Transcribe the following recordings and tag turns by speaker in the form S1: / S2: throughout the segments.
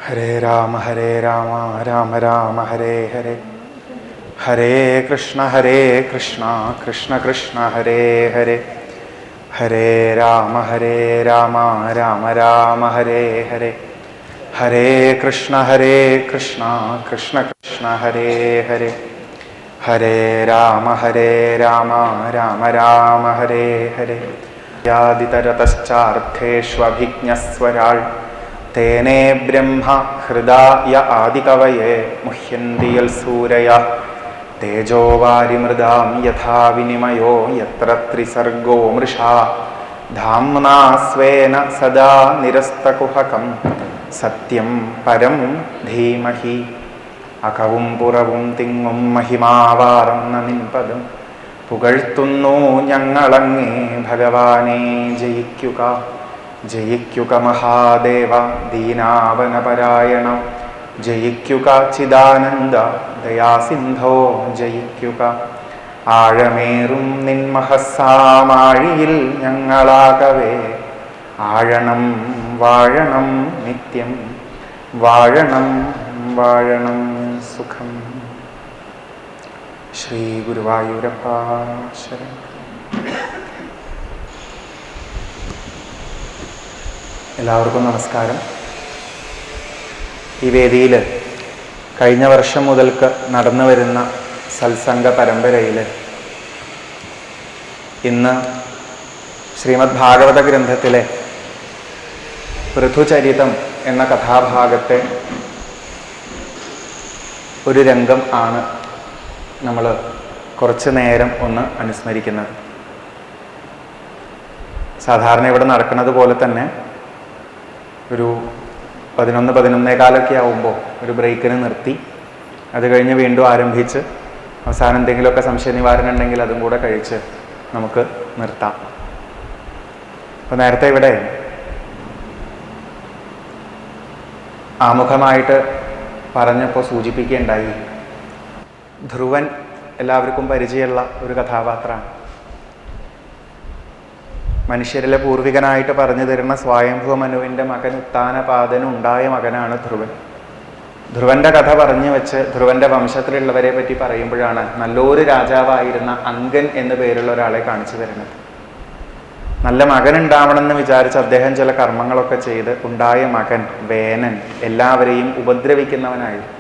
S1: ഹരേ രാമ രാമ രാമ ഹരേ ഹരേ. ഹരേ കൃഷ്ണ കൃഷ്ണ കൃഷ്ണ ഹരേ ഹരേ. ഹരേ രാമ രാമ രാമ ഹരേ ഹരേ. ഹരേ കൃഷ്ണ കൃഷ്ണ കൃഷ്ണ ഹരേ ഹരേ. ഹരേ രാമ രാമ ഹരേ ഹരേ. യാദിതരതശ്ചാർത്ഥേഷ്വഭിജ്ഞസ്വരാൾ തേനേ ബ്രഹ്മ ഹൃദായ ആദികവയേ മുഹ്യന്തി യൽ സൂരയഃ തേജോ വാരിമൃദാം യഥാ വിനിമയോ യത്ര ത്രിസർഗോ മൃഷാ ധാമ്നാ സ്വേന സദാ നിരസ്തകുഹകം സത്യം പരം ധീമഹി. അകവും പുറവും തിങ്ങും മഹിമാവാർന്ന നിൻപദം പുകഴ്ത്തുന്നു ഞങ്ങളങ്ങേ ഭഗവാനെ. ജയിക്കുക ജയിക്കുക മഹാദേവ ദീനാവനപരായണ. ജയിക്കുക ചിദാനന്ദ ദയാസിന്ധോ. ജയിക്കുക ആഴമേറും നിൻമഹസ്സാമാഴിയിൽ ഞങ്ങളാകവേ. ആഴണം വാഴണം നിത്യം വാഴണം വാഴണം സുഖം. ശ്രീ ഗുരുവായൂരപ്പ ശരണം. എല്ലാവർക്കും നമസ്കാരം. ഈ വേദിയിൽ കഴിഞ്ഞ വർഷം മുതൽക്ക് നടന്നു വരുന്ന സത്സംഗ പരമ്പരയിൽ ഇന്ന് ശ്രീമദ് ഭാഗവത ഗ്രന്ഥത്തിലെ പൃഥുചരിതം എന്ന കഥാഭാഗത്തെ ഒരു രംഗം ആണ് നമ്മൾ കുറച്ച് നേരം ഒന്ന് അനുസ്മരിക്കുന്നത്. സാധാരണ ഇവിടെ നടക്കുന്നത് പോലെ തന്നെ ഒരു 11-11:15 ആവുമ്പോൾ ഒരു ബ്രേക്കിന് നിർത്തി അത് കഴിഞ്ഞ് വീണ്ടും ആരംഭിച്ച് അവസാനം എന്തെങ്കിലുമൊക്കെ സംശയ നിവാരണം ഉണ്ടെങ്കിൽ അതും കൂടെ കഴിച്ച് നമുക്ക് നിർത്താം. അപ്പോൾ നേരത്തെ ഇവിടെ ആമുഖമായിട്ട് പറഞ്ഞപ്പോൾ സൂചിപ്പിക്കുകയുണ്ടായി, ധ്രുവൻ എല്ലാവർക്കും പരിചയമുള്ള ഒരു കഥാപാത്രമാണ്. മനുഷ്യരിലെ പൂർവികനായിട്ട് പറഞ്ഞു തരുന്ന സ്വയംഭുവ മനുവിൻ്റെ മകൻ ഉത്താനപാദന് ഉണ്ടായ മകനാണ് ധ്രുവൻ. ധ്രുവന്റെ കഥ പറഞ്ഞു വെച്ച് ധ്രുവന്റെ വംശത്തിലുള്ളവരെ പറ്റി പറയുമ്പോഴാണ് നല്ലൊരു രാജാവായിരുന്ന അങ്കൻ എന്നു പേരുള്ള ഒരാളെ കാണിച്ചു തരുന്നത്. നല്ല മകൻ ഉണ്ടാവണമെന്ന് വിചാരിച്ച് അദ്ദേഹം ചില കർമ്മങ്ങളൊക്കെ ചെയ്ത് ഉണ്ടായ മകൻ വേനൻ എല്ലാവരെയും ഉപദ്രവിക്കുന്നവനായിരുന്നു.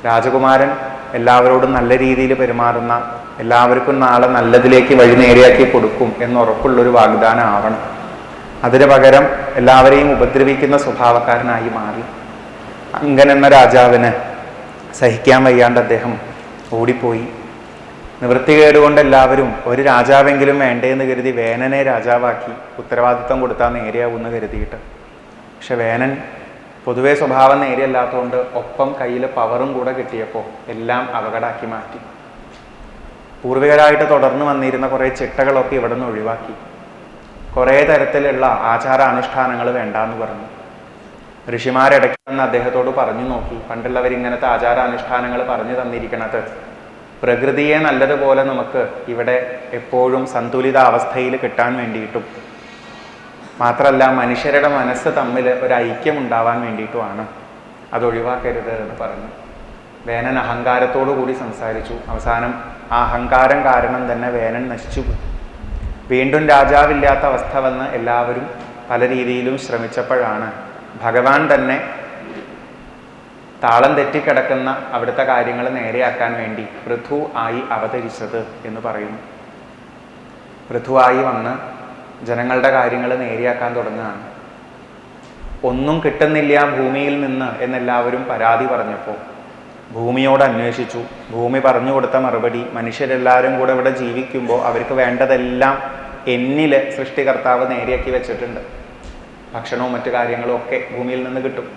S1: രാജകുമാരൻ എല്ലാവരോടും നല്ല രീതിയിൽ പെരുമാറുന്ന, എല്ലാവർക്കും നാളെ നല്ലതിലേക്ക് വഴി നേരെയാക്കി കൊടുക്കും എന്നുറപ്പുള്ളൊരു വാഗ്ദാനം ആവണം. അതിന് പകരം എല്ലാവരെയും ഉപദ്രവിക്കുന്ന സ്വഭാവക്കാരനായി മാറി. അങ്കൻ എന്ന രാജാവിന് സഹിക്കാൻ വയ്യാണ്ട് അദ്ദേഹം ഓടിപ്പോയി. നിവൃത്തികേടുകൊണ്ട് എല്ലാവരും ഒരു രാജാവെങ്കിലും വേണ്ടേന്ന് കരുതി വേനനെ രാജാവാക്കി ഉത്തരവാദിത്വം കൊടുത്താൽ നേരെയാവുമെന്ന് കരുതിയിട്ട്. പക്ഷെ വേനൻ പൊതുവെ സ്വഭാവം നേരെയല്ലാത്തതുകൊണ്ട് ഒപ്പം കയ്യിൽ പവറും കൂടെ കിട്ടിയപ്പോൾ എല്ലാം അപകടമാക്കി മാറ്റി. പൂർവികരായിട്ട് തുടർന്ന് വന്നിരുന്ന കുറേ ചിട്ടകളൊക്കെ ഇവിടെ നിന്ന് ഒഴിവാക്കി. കുറേ തരത്തിലുള്ള ആചാരാനുഷ്ഠാനങ്ങൾ വേണ്ടാന്ന് പറഞ്ഞു. ഋഷിമാരിടയ്ക്ക് വന്ന് അദ്ദേഹത്തോട് പറഞ്ഞു നോക്കി, പണ്ടുള്ളവരിങ്ങനത്തെ ആചാരാനുഷ്ഠാനങ്ങൾ പറഞ്ഞു തന്നിരിക്കണത് പ്രകൃതിയെ നല്ലതുപോലെ നമുക്ക് ഇവിടെ എപ്പോഴും സന്തുലിതാവസ്ഥയിൽ കിട്ടാൻ വേണ്ടിയിട്ടും മാത്രമല്ല മനുഷ്യരുടെ മനസ്സ് തമ്മിൽ ഒരു ഐക്യം ഉണ്ടാവാൻ വേണ്ടിയിട്ടുമാണ്, അതൊഴിവാക്കരുത് എന്ന് പറഞ്ഞു. വേനൻ അഹങ്കാരത്തോടു കൂടി സംസാരിച്ചു. അവസാനം ആ അഹങ്കാരം കാരണം തന്നെ വേനൻ നശിച്ചുപോയി. വീണ്ടും രാജാവില്ലാത്ത അവസ്ഥ വന്ന് എല്ലാവരും പല രീതിയിലും ശ്രമിച്ചപ്പോഴാണ് ഭഗവാൻ തന്നെ താളം തെറ്റിക്കിടക്കുന്ന അവിടുത്തെ കാര്യങ്ങൾ നേരെയാക്കാൻ വേണ്ടി പൃഥു ആയി അവതരിച്ചത് എന്ന് പറയുന്നു. പൃഥുവായി വന്ന് ജനങ്ങളുടെ കാര്യങ്ങൾ നേരെയാക്കാൻ തുടങ്ങുകയാണ്. ഒന്നും കിട്ടുന്നില്ല ഭൂമിയിൽ നിന്ന് എന്നെല്ലാവരും പരാതി പറഞ്ഞപ്പോൾ ഭൂമിയോട് അന്വേഷിച്ചു. ഭൂമി പറഞ്ഞു കൊടുത്ത മറുപടി, മനുഷ്യരെല്ലാവരും കൂടെ ഇവിടെ ജീവിക്കുമ്പോൾ അവർക്ക് വേണ്ടതെല്ലാം എന്നിൽ സൃഷ്ടികർത്താവ് നേരെയാക്കി വെച്ചിട്ടുണ്ട്. ഭക്ഷണവും മറ്റു കാര്യങ്ങളും ഒക്കെ ഭൂമിയിൽ നിന്ന് കിട്ടും.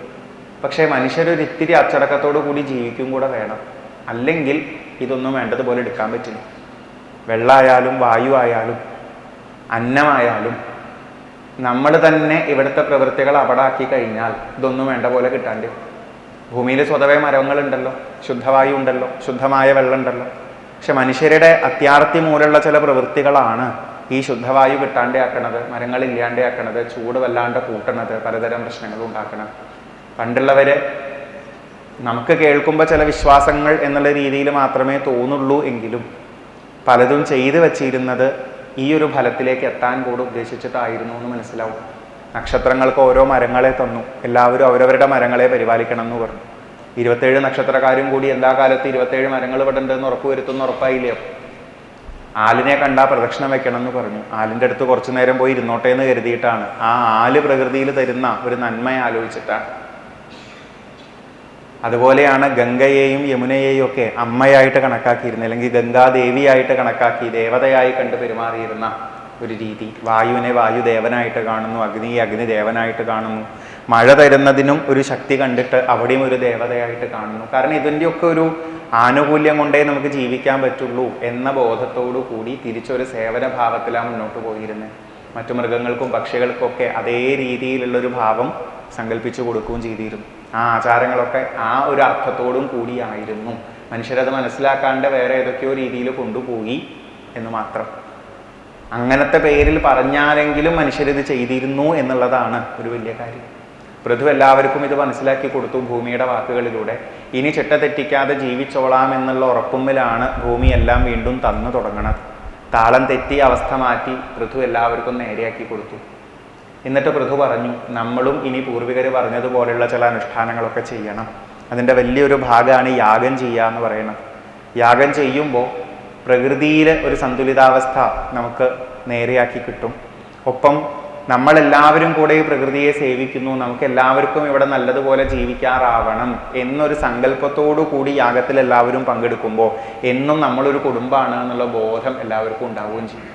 S1: പക്ഷേ മനുഷ്യരൊരിത്തിരി അച്ചടക്കത്തോടു കൂടി ജീവിക്കും കൂടെ വേണം. അല്ലെങ്കിൽ ഇതൊന്നും വേണ്ടതുപോലെ എടുക്കാൻ പറ്റില്ല. വെള്ളമായാലും വായു ആയാലും അന്നമായാലും നമ്മൾ തന്നെ ഇവിടുത്തെ പ്രവൃത്തികൾ അപടാക്കി കഴിഞ്ഞാൽ ഇതൊന്നും വേണ്ട പോലെ കിട്ടാണ്ട്. ഭൂമിയിൽ സ്വതവേ മരങ്ങളുണ്ടല്ലോ, ശുദ്ധവായു ഉണ്ടല്ലോ, ശുദ്ധമായ വെള്ളം ഉണ്ടല്ലോ. പക്ഷെ മനുഷ്യരുടെ അത്യാർത്തി മൂലമുള്ള ചില പ്രവൃത്തികളാണ് ഈ ശുദ്ധവായു കിട്ടാണ്ടേ ആക്കണത്, മരങ്ങൾ ഇല്ലാണ്ടേ ആക്കണത്, ചൂട് വല്ലാണ്ട് കൂട്ടണത്, പലതരം പ്രശ്നങ്ങളും ഉണ്ടാക്കണത്. പണ്ടുള്ളവര് നമുക്ക് കേൾക്കുമ്പോൾ ചില വിശ്വാസങ്ങൾ എന്നുള്ള രീതിയിൽ മാത്രമേ തോന്നുള്ളൂ എങ്കിലും പലതും ചെയ്തു വച്ചിരുന്നത് ഈ ഒരു ഫലത്തിലേക്ക് എത്താൻ കൂടെ ഉദ്ദേശിച്ചിട്ടായിരുന്നു എന്ന് മനസ്സിലാവും. നക്ഷത്രങ്ങൾക്ക് ഓരോ മരങ്ങളെ തന്നു, എല്ലാവരും അവരവരുടെ മരങ്ങളെ പരിപാലിക്കണം എന്ന് പറഞ്ഞു. 27 നക്ഷത്രക്കാരും കൂടി എല്ലാ കാലത്തും 27 മരങ്ങൾ ഇവിടെ ഉണ്ടെന്ന് ഉറപ്പുവരുത്തുന്ന ഉറപ്പായില്ലേ? ആലിനെ കണ്ടാൽ പ്രദക്ഷിണം വെക്കണം എന്ന് പറഞ്ഞു. ആലിൻ്റെ അടുത്ത് കുറച്ചു നേരം പോയി ഇരുന്നോട്ടെ എന്ന് കരുതിയിട്ടാണ്. ആ ആല് പ്രകൃതിയിൽ തരുന്ന ഒരു നന്മയെ ആലോചിച്ചിട്ടാണ്. അതുപോലെയാണ് ഗംഗയെയും യമുനയെയും ഒക്കെ അമ്മയായിട്ട് കണക്കാക്കിയിരുന്നത്, അല്ലെങ്കിൽ ഗംഗാദേവിയായിട്ട് കണക്കാക്കി ദേവതയായി കണ്ട് പെരുമാറിയിരുന്ന ഒരു രീതി. വായുവിനെ വായുദേവനായിട്ട് കാണുന്നു, അഗ്നിയെ അഗ്നിദേവനായിട്ട് കാണുന്നു, മഴ തരുന്നതിനും ഒരു ശക്തി കണ്ടിട്ട് അവിടെയും ഒരു ദേവതയായിട്ട് കാണുന്നു. കാരണം ഇതിൻ്റെയൊക്കെ ഒരു ആനുകൂല്യം കൊണ്ടേ നമുക്ക് ജീവിക്കാൻ പറ്റുള്ളൂ എന്ന ബോധത്തോടു കൂടി തിരിച്ചൊരു സേവന ഭാവത്തിലാണ് മുന്നോട്ട് പോയിരുന്നത്. മറ്റു മൃഗങ്ങൾക്കും പക്ഷികൾക്കൊക്കെ അതേ രീതിയിലുള്ളൊരു ഭാവം സങ്കല്പിച്ചു കൊടുക്കുകയും ചെയ്തിരുന്നു. ആ ആചാരങ്ങളൊക്കെ ആ ഒരു അർത്ഥത്തോടും കൂടിയായിരുന്നു. മനുഷ്യരത് മനസ്സിലാക്കാണ്ട് വേറെ ഏതൊക്കെയോ രീതിയിൽ കൊണ്ടുപോയി എന്ന് മാത്രം. അങ്ങനത്തെ പേരിൽ പറഞ്ഞാലെങ്കിലും മനുഷ്യരിത് ചെയ്തിരുന്നു എന്നുള്ളതാണ് ഒരു വലിയ കാര്യം. പൃഥു എല്ലാവർക്കും ഇത് മനസ്സിലാക്കി കൊടുത്തു ഭൂമിയുടെ വാക്കുകളിലൂടെ. ഇനി ചിട്ട തെറ്റിക്കാതെ ജീവിച്ചോളാം എന്നുള്ള ഉറപ്പുമ്പിലാണ് ഭൂമി എല്ലാം വീണ്ടും തന്നു തുടങ്ങണത്. താളം തെറ്റി അവസ്ഥ മാറ്റി പൃഥു എല്ലാവർക്കും നേരെയാക്കി കൊടുത്തു. എന്നിട്ട് പൃഥു പറഞ്ഞു, നമ്മളും ഇനി പൂർവികർ പറഞ്ഞതുപോലെയുള്ള ചില അനുഷ്ഠാനങ്ങളൊക്കെ ചെയ്യണം. അതിൻ്റെ വലിയൊരു ഭാഗമാണ് യാഗം ചെയ്യുക എന്ന് പറയുന്നത്. യാഗം ചെയ്യുമ്പോൾ പ്രകൃതിയിൽ ഒരു സന്തുലിതാവസ്ഥ നമുക്ക് നേരെയാക്കി കിട്ടും. ഒപ്പം നമ്മളെല്ലാവരും കൂടെ ഈ പ്രകൃതിയെ സേവിക്കുന്നു, നമുക്ക് എല്ലാവർക്കും ഇവിടെ നല്ലതുപോലെ ജീവിക്കാറാവണം എന്നൊരു സങ്കല്പത്തോടു കൂടി യാഗത്തിൽ എല്ലാവരും പങ്കെടുക്കുമ്പോൾ എന്നും നമ്മളൊരു കുടുംബമാണ് എന്നുള്ള ബോധം എല്ലാവർക്കും ഉണ്ടാവുകയും ചെയ്യും.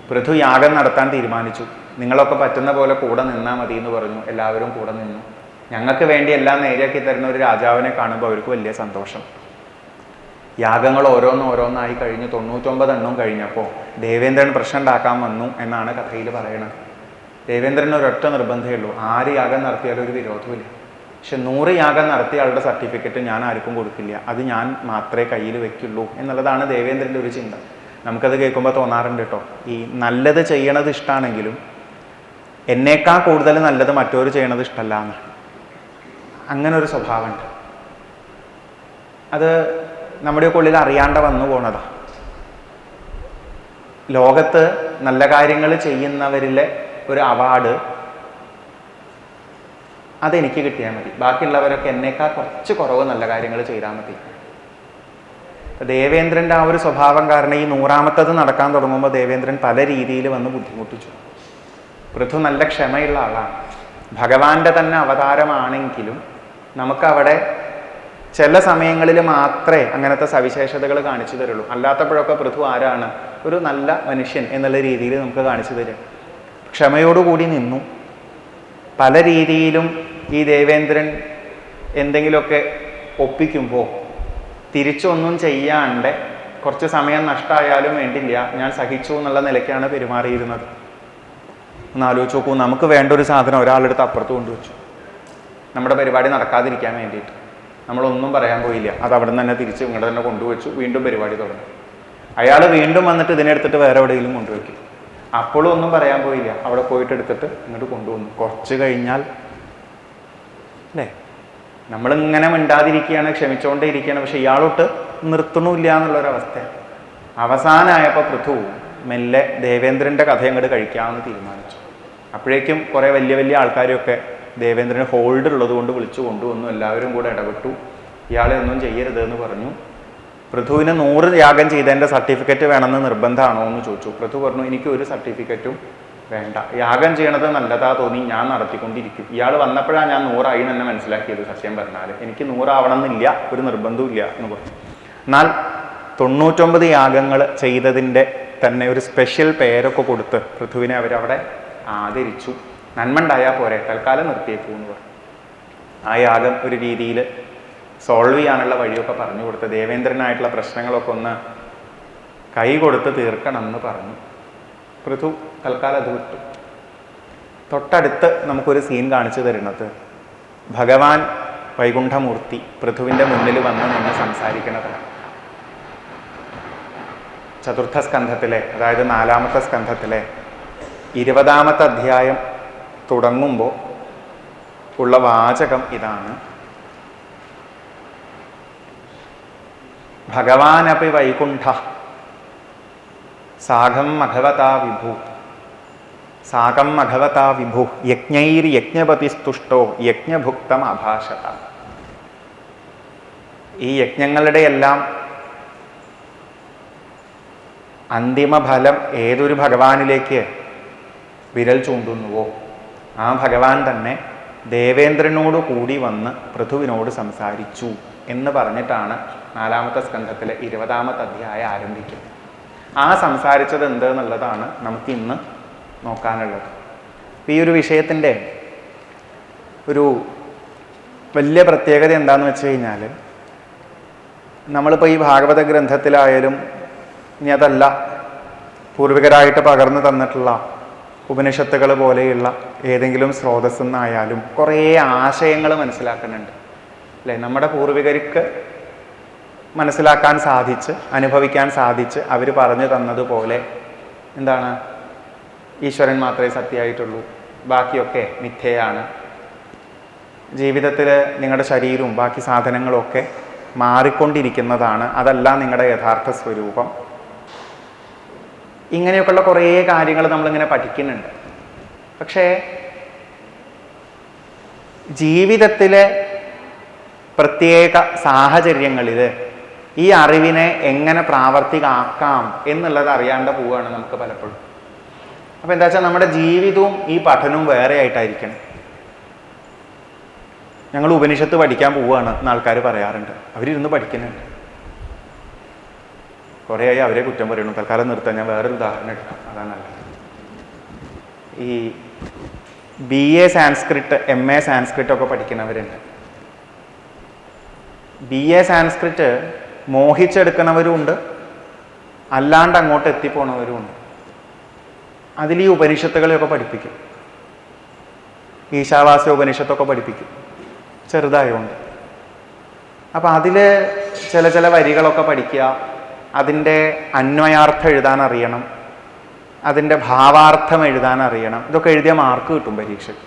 S1: പൃഥു യാഗം നടത്താൻ തീരുമാനിച്ചു. നിങ്ങളൊക്കെ പറ്റുന്ന പോലെ കൂടെ നിന്നാൽ മതി എന്ന് പറഞ്ഞു. എല്ലാവരും കൂടെ നിന്നു. ഞങ്ങൾക്ക് വേണ്ടി എല്ലാം നേരെയാക്കി തരുന്ന ഒരു രാജാവിനെ കാണുമ്പോൾ അവർക്ക് വലിയ സന്തോഷം. യാഗങ്ങൾ ഓരോന്നോരോന്നായി കഴിഞ്ഞ് 99 എണ്ണവും കഴിഞ്ഞപ്പോൾ ദേവേന്ദ്രൻ പ്രശ്നം ഉണ്ടാക്കാൻ വന്നു എന്നാണ് കഥയിൽ പറയുന്നത്. ദേവേന്ദ്രന് ഒരൊറ്റ നിർബന്ധമേ ഉള്ളൂ, 6 യാഗം നടത്തിയാലും ഒരു വിരോധമില്ല. പക്ഷെ 100 യാഗം നടത്തിയ ആളുടെ സർട്ടിഫിക്കറ്റ് ഞാൻ ആർക്കും കൊടുക്കില്ല, അത് ഞാൻ മാത്രമേ കയ്യിൽ വെക്കുള്ളൂ എന്നുള്ളതാണ് ദേവേന്ദ്രൻ്റെ ഒരു ചിന്ത. നമുക്കത് കേൾക്കുമ്പോൾ തോന്നാറുണ്ട് കേട്ടോ, ഈ നല്ലത് ചെയ്യണത് ഇഷ്ടമാണെങ്കിലും എന്നേക്കാൾ കൂടുതൽ നല്ലത് മറ്റൊരു ചെയ്യണത് ഇഷ്ടമല്ല എന്ന്. അങ്ങനെ ഒരു സ്വഭാവമുണ്ട്. അത് നമ്മുടെ ഉള്ളിൽ അറിയാണ്ട് വന്നു പോണതാ. ലോകത്ത് നല്ല കാര്യങ്ങൾ ചെയ്യുന്നവരിലെ ഒരു അവാർഡ് അതെനിക്ക് കിട്ടിയാൽ മതി, ബാക്കിയുള്ളവരൊക്കെ എന്നേക്കാൾ കുറച്ച് കുറവ് നല്ല കാര്യങ്ങൾ ചെയ്താൽ മതി. ദേവേന്ദ്രൻ്റെ ആ ഒരു സ്വഭാവം കാരണം ഈ 100ാമത്തത് നടക്കാൻ തുടങ്ങുമ്പോൾ ദേവേന്ദ്രൻ പല രീതിയിൽ വന്ന് ബുദ്ധിമുട്ടിച്ചു. പൃഥു നല്ല ക്ഷമയുള്ള ആളാണ്. ഭഗവാന്റെ തന്നെ അവതാരമാണെങ്കിലും നമുക്കവിടെ ചില സമയങ്ങളിൽ മാത്രമേ അങ്ങനത്തെ സവിശേഷതകൾ കാണിച്ചു തരുള്ളൂ. അല്ലാത്തപ്പോഴൊക്കെ പൃഥു ആരാണ്? ഒരു നല്ല മനുഷ്യൻ എന്നുള്ള രീതിയിൽ നമുക്ക് കാണിച്ചു തരും. ക്ഷമയോടുകൂടി നിന്നു. പല രീതിയിലും ഈ ദേവേന്ദ്രൻ എന്തെങ്കിലുമൊക്കെ ഒപ്പിക്കുമ്പോൾ തിരിച്ചൊന്നും ചെയ്യാണ്ട് കുറച്ച് സമയം നഷ്ടമായാലും വേണ്ടില്ല, ഞാൻ സഹിച്ചു എന്നുള്ള നിലയ്ക്കാണ് പെരുമാറിയിരുന്നത്. ഒന്ന് ആലോചിച്ച് നോക്കൂ, നമുക്ക് വേണ്ട ഒരു സാധനം ഒരാളെടുത്ത് അപ്പുറത്ത് കൊണ്ടുവച്ചു, നമ്മുടെ പരിപാടി നടക്കാതിരിക്കാൻ വേണ്ടിയിട്ട്. നമ്മളൊന്നും പറയാൻ പോയില്ല, അത് അവിടെ നിന്ന് തന്നെ തിരിച്ച് ഇങ്ങോട്ട് തന്നെ കൊണ്ടുവച്ചു, വീണ്ടും പരിപാടി തുടങ്ങി. അയാൾ വീണ്ടും വന്നിട്ട് ഇതിനെടുത്തിട്ട് വേറെ എവിടെയെങ്കിലും കൊണ്ടുവയ്ക്കും. അപ്പോഴും ഒന്നും പറയാൻ പോയില്ല, അവിടെ പോയിട്ട് എടുത്തിട്ട് ഇങ്ങോട്ട് കൊണ്ടുവന്നു. കുറച്ച് കഴിഞ്ഞാൽ അല്ലേ, നമ്മളിങ്ങനെ മിണ്ടാതിരിക്കുകയാണ്, ക്ഷമിച്ചുകൊണ്ടേ ഇരിക്കുകയാണ്, പക്ഷെ ഇയാളോട്ട് നിർത്തണില്ല എന്നുള്ളൊരവസ്ഥ. അവസാനമായപ്പോൾ പൃഥു മെല്ലെ ദേവേന്ദ്രൻ്റെ കഥ അങ്ങോട്ട് കഴിക്കാമെന്ന് തീരുമാനിച്ചു. അപ്പോഴേക്കും കുറേ വലിയ വലിയ ആൾക്കാരെയൊക്കെ ദേവേന്ദ്രന് ഹോൾഡ് ഉള്ളത് കൊണ്ട് വിളിച്ചു കൊണ്ടുവന്നു. എല്ലാവരും കൂടെ ഇടപെട്ടു. ഇയാളെ ഒന്നും ചെയ്യരുത് എന്ന് പറഞ്ഞു. പൃഥുവിന് 100 യാഗം ചെയ്തതിൻ്റെ സർട്ടിഫിക്കറ്റ് വേണമെന്ന് നിർബന്ധമാണോ എന്ന് ചോദിച്ചു. പൃഥു പറഞ്ഞു, എനിക്ക് ഒരു സർട്ടിഫിക്കറ്റും വേണ്ട, യാഗം ചെയ്യണത് നല്ലതാ തോന്നി ഞാൻ നടത്തിക്കൊണ്ടിരിക്കും. ഇയാൾ വന്നപ്പോഴാണ് ഞാൻ 100 ആയി തന്നെ മനസ്സിലാക്കിയത്. സത്യം പറഞ്ഞാൽ എനിക്ക് 100 ആവണം എന്നില്ല, ഒരു നിർബന്ധവും ഇല്ല എന്ന് പറഞ്ഞു. എന്നാൽ 99 യാഗങ്ങൾ ചെയ്തതിൻ്റെ തന്നെ ഒരു സ്പെഷ്യൽ പേരൊക്കെ കൊടുത്ത് പൃഥുവിനെ അവരവിടെ ആദരിച്ചു. നന്മ ഉണ്ടായാൽ പോരെ, തൽക്കാലം നിർത്തിയേക്കൂ എന്ന് പറഞ്ഞു. ആ യാഗം ഒരു രീതിയിൽ സോൾവ് ചെയ്യാനുള്ള വഴിയൊക്കെ പറഞ്ഞു കൊടുത്ത് ദേവേന്ദ്രനായിട്ടുള്ള പ്രശ്നങ്ങളൊക്കെ ഒന്ന് കൈ കൊടുത്ത് തീർക്കണം എന്ന് പറഞ്ഞു. പൃഥു തൽക്കാലം അത് വിട്ടു. തൊട്ടടുത്ത് നമുക്കൊരു സീൻ കാണിച്ചു തരുന്നത് ഭഗവാൻ വൈകുണ്ഠമൂർത്തി പൃഥുവിൻ്റെ മുന്നിൽ വന്ന് നിന്ന് സംസാരിക്കുന്നതാണ്. ചതുർത്ഥ സ്കന്ധത്തിലെ, അതായത് 4ാമത്തെ സ്കന്ധത്തിലെ 20ാമത്തെ അധ്യായം തുടങ്ങുമ്പോൾ ഉള്ള വാചകം ഇതാണ്: ഭഗവാനപി വൈകുണ്ഠ സാഗം മഘവതാ വിഭു സാകം മഘവതാ വിഭു യജ്ഞൈര്യജ്ഞപതിസ്തുഷ്ടോ യജ്ഞഭുക്തം അഭാഷത. ഈ യജ്ഞങ്ങളുടെ എല്ലാം അന്തിമഫലം ഏതൊരു ഭഗവാനിലേക്ക് വിരൽ ചൂണ്ടുന്നുവോ ആ ഭഗവാൻ തന്നെ ദേവേന്ദ്രനോട് കൂടി വന്ന് പൃഥുവിനോട് സംസാരിച്ചു എന്ന് പറഞ്ഞിട്ടാണ് 4-ാമത്തെ സ്കന്ധത്തിലെ 20-ാമത്തെ അധ്യായം ആരംഭിക്കുന്നത്. ആ സംസാരിച്ചത് എന്തെന്നുള്ളതാണ് നമുക്ക് ഇന്ന് നോക്കാനുള്ളത്. ഈ ഒരു വിഷയത്തിൻ്റെ ഒരു വലിയ പ്രത്യേകത എന്താണെന്ന് വെച്ച് കഴിഞ്ഞാൽ, നമ്മളിപ്പോൾ ഈ ഭാഗവത ഗ്രന്ഥത്തിലായാലും ഇനി അതല്ല പൂർവികരായിട്ട് പകർന്നു തന്നിട്ടുള്ള ഉപനിഷത്തുകൾ പോലെയുള്ള ഏതെങ്കിലും സ്രോതസ്സിൽ നിന്നായാലും കുറേ ആശയങ്ങൾ മനസ്സിലാക്കുന്നുണ്ട് അല്ലേ. നമ്മുടെ പൂർവികർക്ക് മനസ്സിലാക്കാൻ സാധിച്ച് അനുഭവിക്കാൻ സാധിച്ച് അവർ പറഞ്ഞു തന്നതുപോലെ എന്താണ്, ഈശ്വരൻ മാത്രമേ സത്യമായിട്ടുള്ളൂ, ബാക്കിയൊക്കെ മിഥ്യയാണ്, ജീവിതത്തിൽ നിങ്ങളുടെ ശരീരവും ബാക്കി സാധനങ്ങളൊക്കെ മാറിക്കൊണ്ടിരിക്കുന്നതാണ്, അതല്ല നിങ്ങളുടെ യഥാർത്ഥ സ്വരൂപം. ഇങ്ങനെയൊക്കെയുള്ള കുറേ കാര്യങ്ങൾ നമ്മളിങ്ങനെ പഠിക്കുന്നുണ്ട്. പക്ഷേ ജീവിതത്തിലെ പ്രത്യേക സാഹചര്യങ്ങളിൽ ഈ അറിവിനെ എങ്ങനെ പ്രാവർത്തികമാക്കാം എന്നുള്ളത് അറിയാണ്ട് പോവുകയാണ് നമുക്ക് പലപ്പോഴും. അപ്പം എന്താ വെച്ചാൽ നമ്മുടെ ജീവിതവും ഈ പഠനവും വേറെ ആയിട്ടായിരിക്കണം. ഞങ്ങൾ ഉപനിഷത്ത് പഠിക്കാൻ പോവുകയാണ് എന്ന് ആൾക്കാർ പറയാറുണ്ട്. അവരിരുന്ന് പഠിക്കുന്നുണ്ട്. കുറേ ആയി അവരെ കുറ്റം പറയണു. തൽക്കാലം നിർത്താൻ ഞാൻ വേറൊരു ഉദാഹരണം എടുക്കാം, അതാണ് നല്ലത്. ഈ BA സാൻസ്ക്രിറ്റ് MA സാൻസ്ക്രിറ്റ് ഒക്കെ പഠിക്കുന്നവരുണ്ട്. BA സാൻസ്ക്രിറ്റ് മോഹിച്ചെടുക്കുന്നവരുമുണ്ട്, അല്ലാണ്ട് അങ്ങോട്ട് എത്തിപ്പോണവരുമുണ്ട്. അതിൽ ഈ ഉപനിഷത്തുകളെയൊക്കെ പഠിപ്പിക്കും. ഈശാവാസ്യ ഉപനിഷത്തൊക്കെ പഠിപ്പിക്കും ചെറുതായതുകൊണ്ട്. അപ്പം അതിൽ ചില വരികളൊക്കെ പഠിക്കുക, അതിൻ്റെ അന്വയാർത്ഥം എഴുതാൻ അറിയണം, അതിൻ്റെ ഭാവാർത്ഥം എഴുതാൻ അറിയണം. ഇതൊക്കെ എഴുതിയ മാർക്ക് കിട്ടും പരീക്ഷയ്ക്ക്.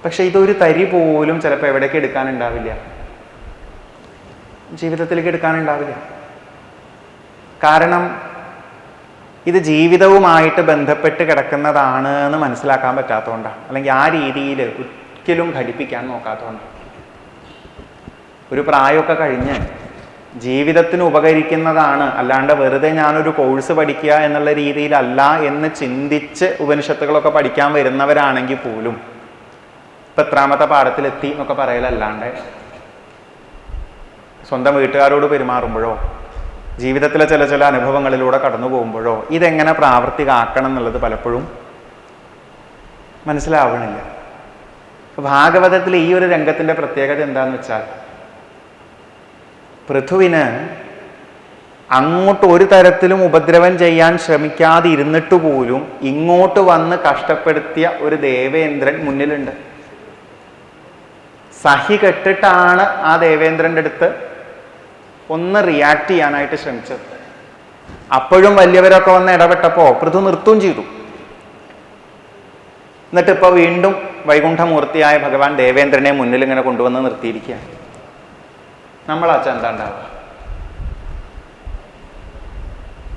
S1: പക്ഷെ ഇതൊരു തരി പോലും ചിലപ്പോൾ എവിടേക്ക് എടുക്കാനുണ്ടാവില്ല, ജീവിതത്തിലേക്ക് എടുക്കാനുണ്ടാവില്ല. കാരണം ഇത് ജീവിതവുമായിട്ട് ബന്ധപ്പെട്ട് കിടക്കുന്നതാണ് എന്ന് മനസ്സിലാക്കാൻ പറ്റാത്തതുകൊണ്ടാണ്, അല്ലെങ്കിൽ ആ രീതിയിൽ ഒരിക്കലും ഘടിപ്പിക്കാൻ നോക്കാത്തതുകൊണ്ടാണ്. ഒരു പ്രായമൊക്കെ കഴിഞ്ഞ് ജീവിതത്തിന് ഉപകരിക്കുന്നതാണ്, അല്ലാണ്ട് വെറുതെ ഞാനൊരു കോഴ്സ് പഠിക്കുക എന്നുള്ള രീതിയിലല്ല എന്ന് ചിന്തിച്ച് ഉപനിഷത്തുകളൊക്കെ പഠിക്കാൻ വരുന്നവരാണെങ്കിൽ പോലും ഇപ്പം എത്രാമത്തെ പാഠത്തിലെത്തി എന്നൊക്കെ പറയലല്ലാണ്ട് സ്വന്തം വീട്ടുകാരോട് പെരുമാറുമ്പോഴോ ജീവിതത്തിലെ ചില അനുഭവങ്ങളിലൂടെ കടന്നു പോകുമ്പോഴോ ഇതെങ്ങനെ പ്രാവർത്തികമാക്കണം എന്നുള്ളത് പലപ്പോഴും മനസ്സിലാവണില്ല. ഭാഗവതത്തിൽ ഈ ഒരു രംഗത്തിൻ്റെ പ്രത്യേകത എന്താണെന്ന് വെച്ചാൽ, പൃഥുവിന് അങ്ങോട്ട് ഒരു തരത്തിലും ഉപദ്രവം ചെയ്യാൻ ശ്രമിക്കാതിരുന്നിട്ട് പോലും ഇങ്ങോട്ട് വന്ന് കഷ്ടപ്പെടുത്തിയ ഒരു ദേവേന്ദ്രൻ മുന്നിലുണ്ട്. സഹി കെട്ടിട്ടാണ് ആ ദേവേന്ദ്രൻ്റെ അടുത്ത് ഒന്ന് റിയാക്ട് ചെയ്യാനായിട്ട് ശ്രമിച്ചത്. അപ്പോഴും വലിയവരൊക്കെ വന്ന് ഇടപെട്ടപ്പോൾ പൃഥു നിർത്തുകയും ചെയ്തു. എന്നിട്ട് ഇപ്പോൾ വീണ്ടും വൈകുണ്ഠമൂർത്തിയായ ഭഗവാൻ ദേവേന്ദ്രനെ മുന്നിൽ ഇങ്ങനെ കൊണ്ടുവന്ന് നിർത്തിയിരിക്കുകയാണ്. നമ്മളാച്ച എന്താ ഉണ്ടാവുക?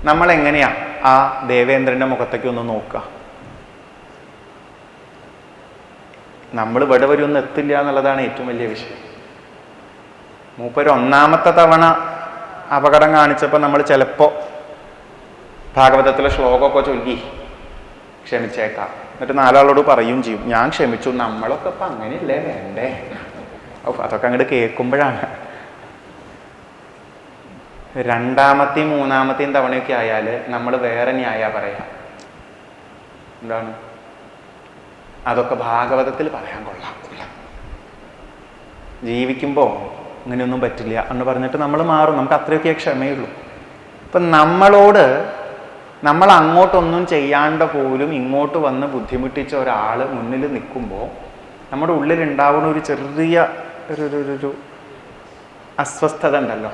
S1: നമ്മളെങ്ങനെയാ ആ ദേവേന്ദ്രന്റെ മുഖത്തേക്ക് ഒന്ന് നോക്കുക? നമ്മൾ ഇവിടെ വരെ ഒന്നും എത്തില്ല എന്നുള്ളതാണ് ഏറ്റവും വലിയ വിഷയം. മൂപ്പര് 1-ാമത്തെ തവണ അപകടം കാണിച്ചപ്പോൾ നമ്മൾ ചിലപ്പോൾ ഭാഗവതത്തിലെ ശ്ലോകമൊക്കെ ചൊല്ലി ക്ഷമിച്ചേക്കാം, എന്നിട്ട് 4 ആളോട് പറയും ചെയ്യും ഞാൻ ക്ഷമിച്ചു. നമ്മളൊക്കെ ഇപ്പം അങ്ങനെയല്ലേ വേണ്ടേ? അതൊക്കെ അങ്ങോട്ട് കേൾക്കുമ്പോഴാണ് 2-ാമത്തെയും 3-ാമത്തെയും തവണയൊക്കെ ആയാൽ നമ്മൾ വേറെ ന്യായ പറയാം. എന്താണ്? അതൊക്കെ ഭാഗവതത്തിൽ പറയാൻ കൊള്ളാം, ജീവിക്കുമ്പോൾ അങ്ങനെയൊന്നും പറ്റില്ല എന്ന് പറഞ്ഞിട്ട് നമ്മൾ മാറും. നമുക്ക് അത്രയൊക്കെ ക്ഷമയുള്ളൂ. ഇപ്പം നമ്മൾ അങ്ങോട്ടൊന്നും ചെയ്യാണ്ട് പോലും ഇങ്ങോട്ട് വന്ന് ബുദ്ധിമുട്ടിച്ച ഒരാൾ മുന്നിൽ നിൽക്കുമ്പോൾ നമ്മുടെ ഉള്ളിൽ ഉണ്ടാവുന്ന ഒരു ചെറിയ ഒരു അസ്വസ്ഥത ഉണ്ടല്ലോ,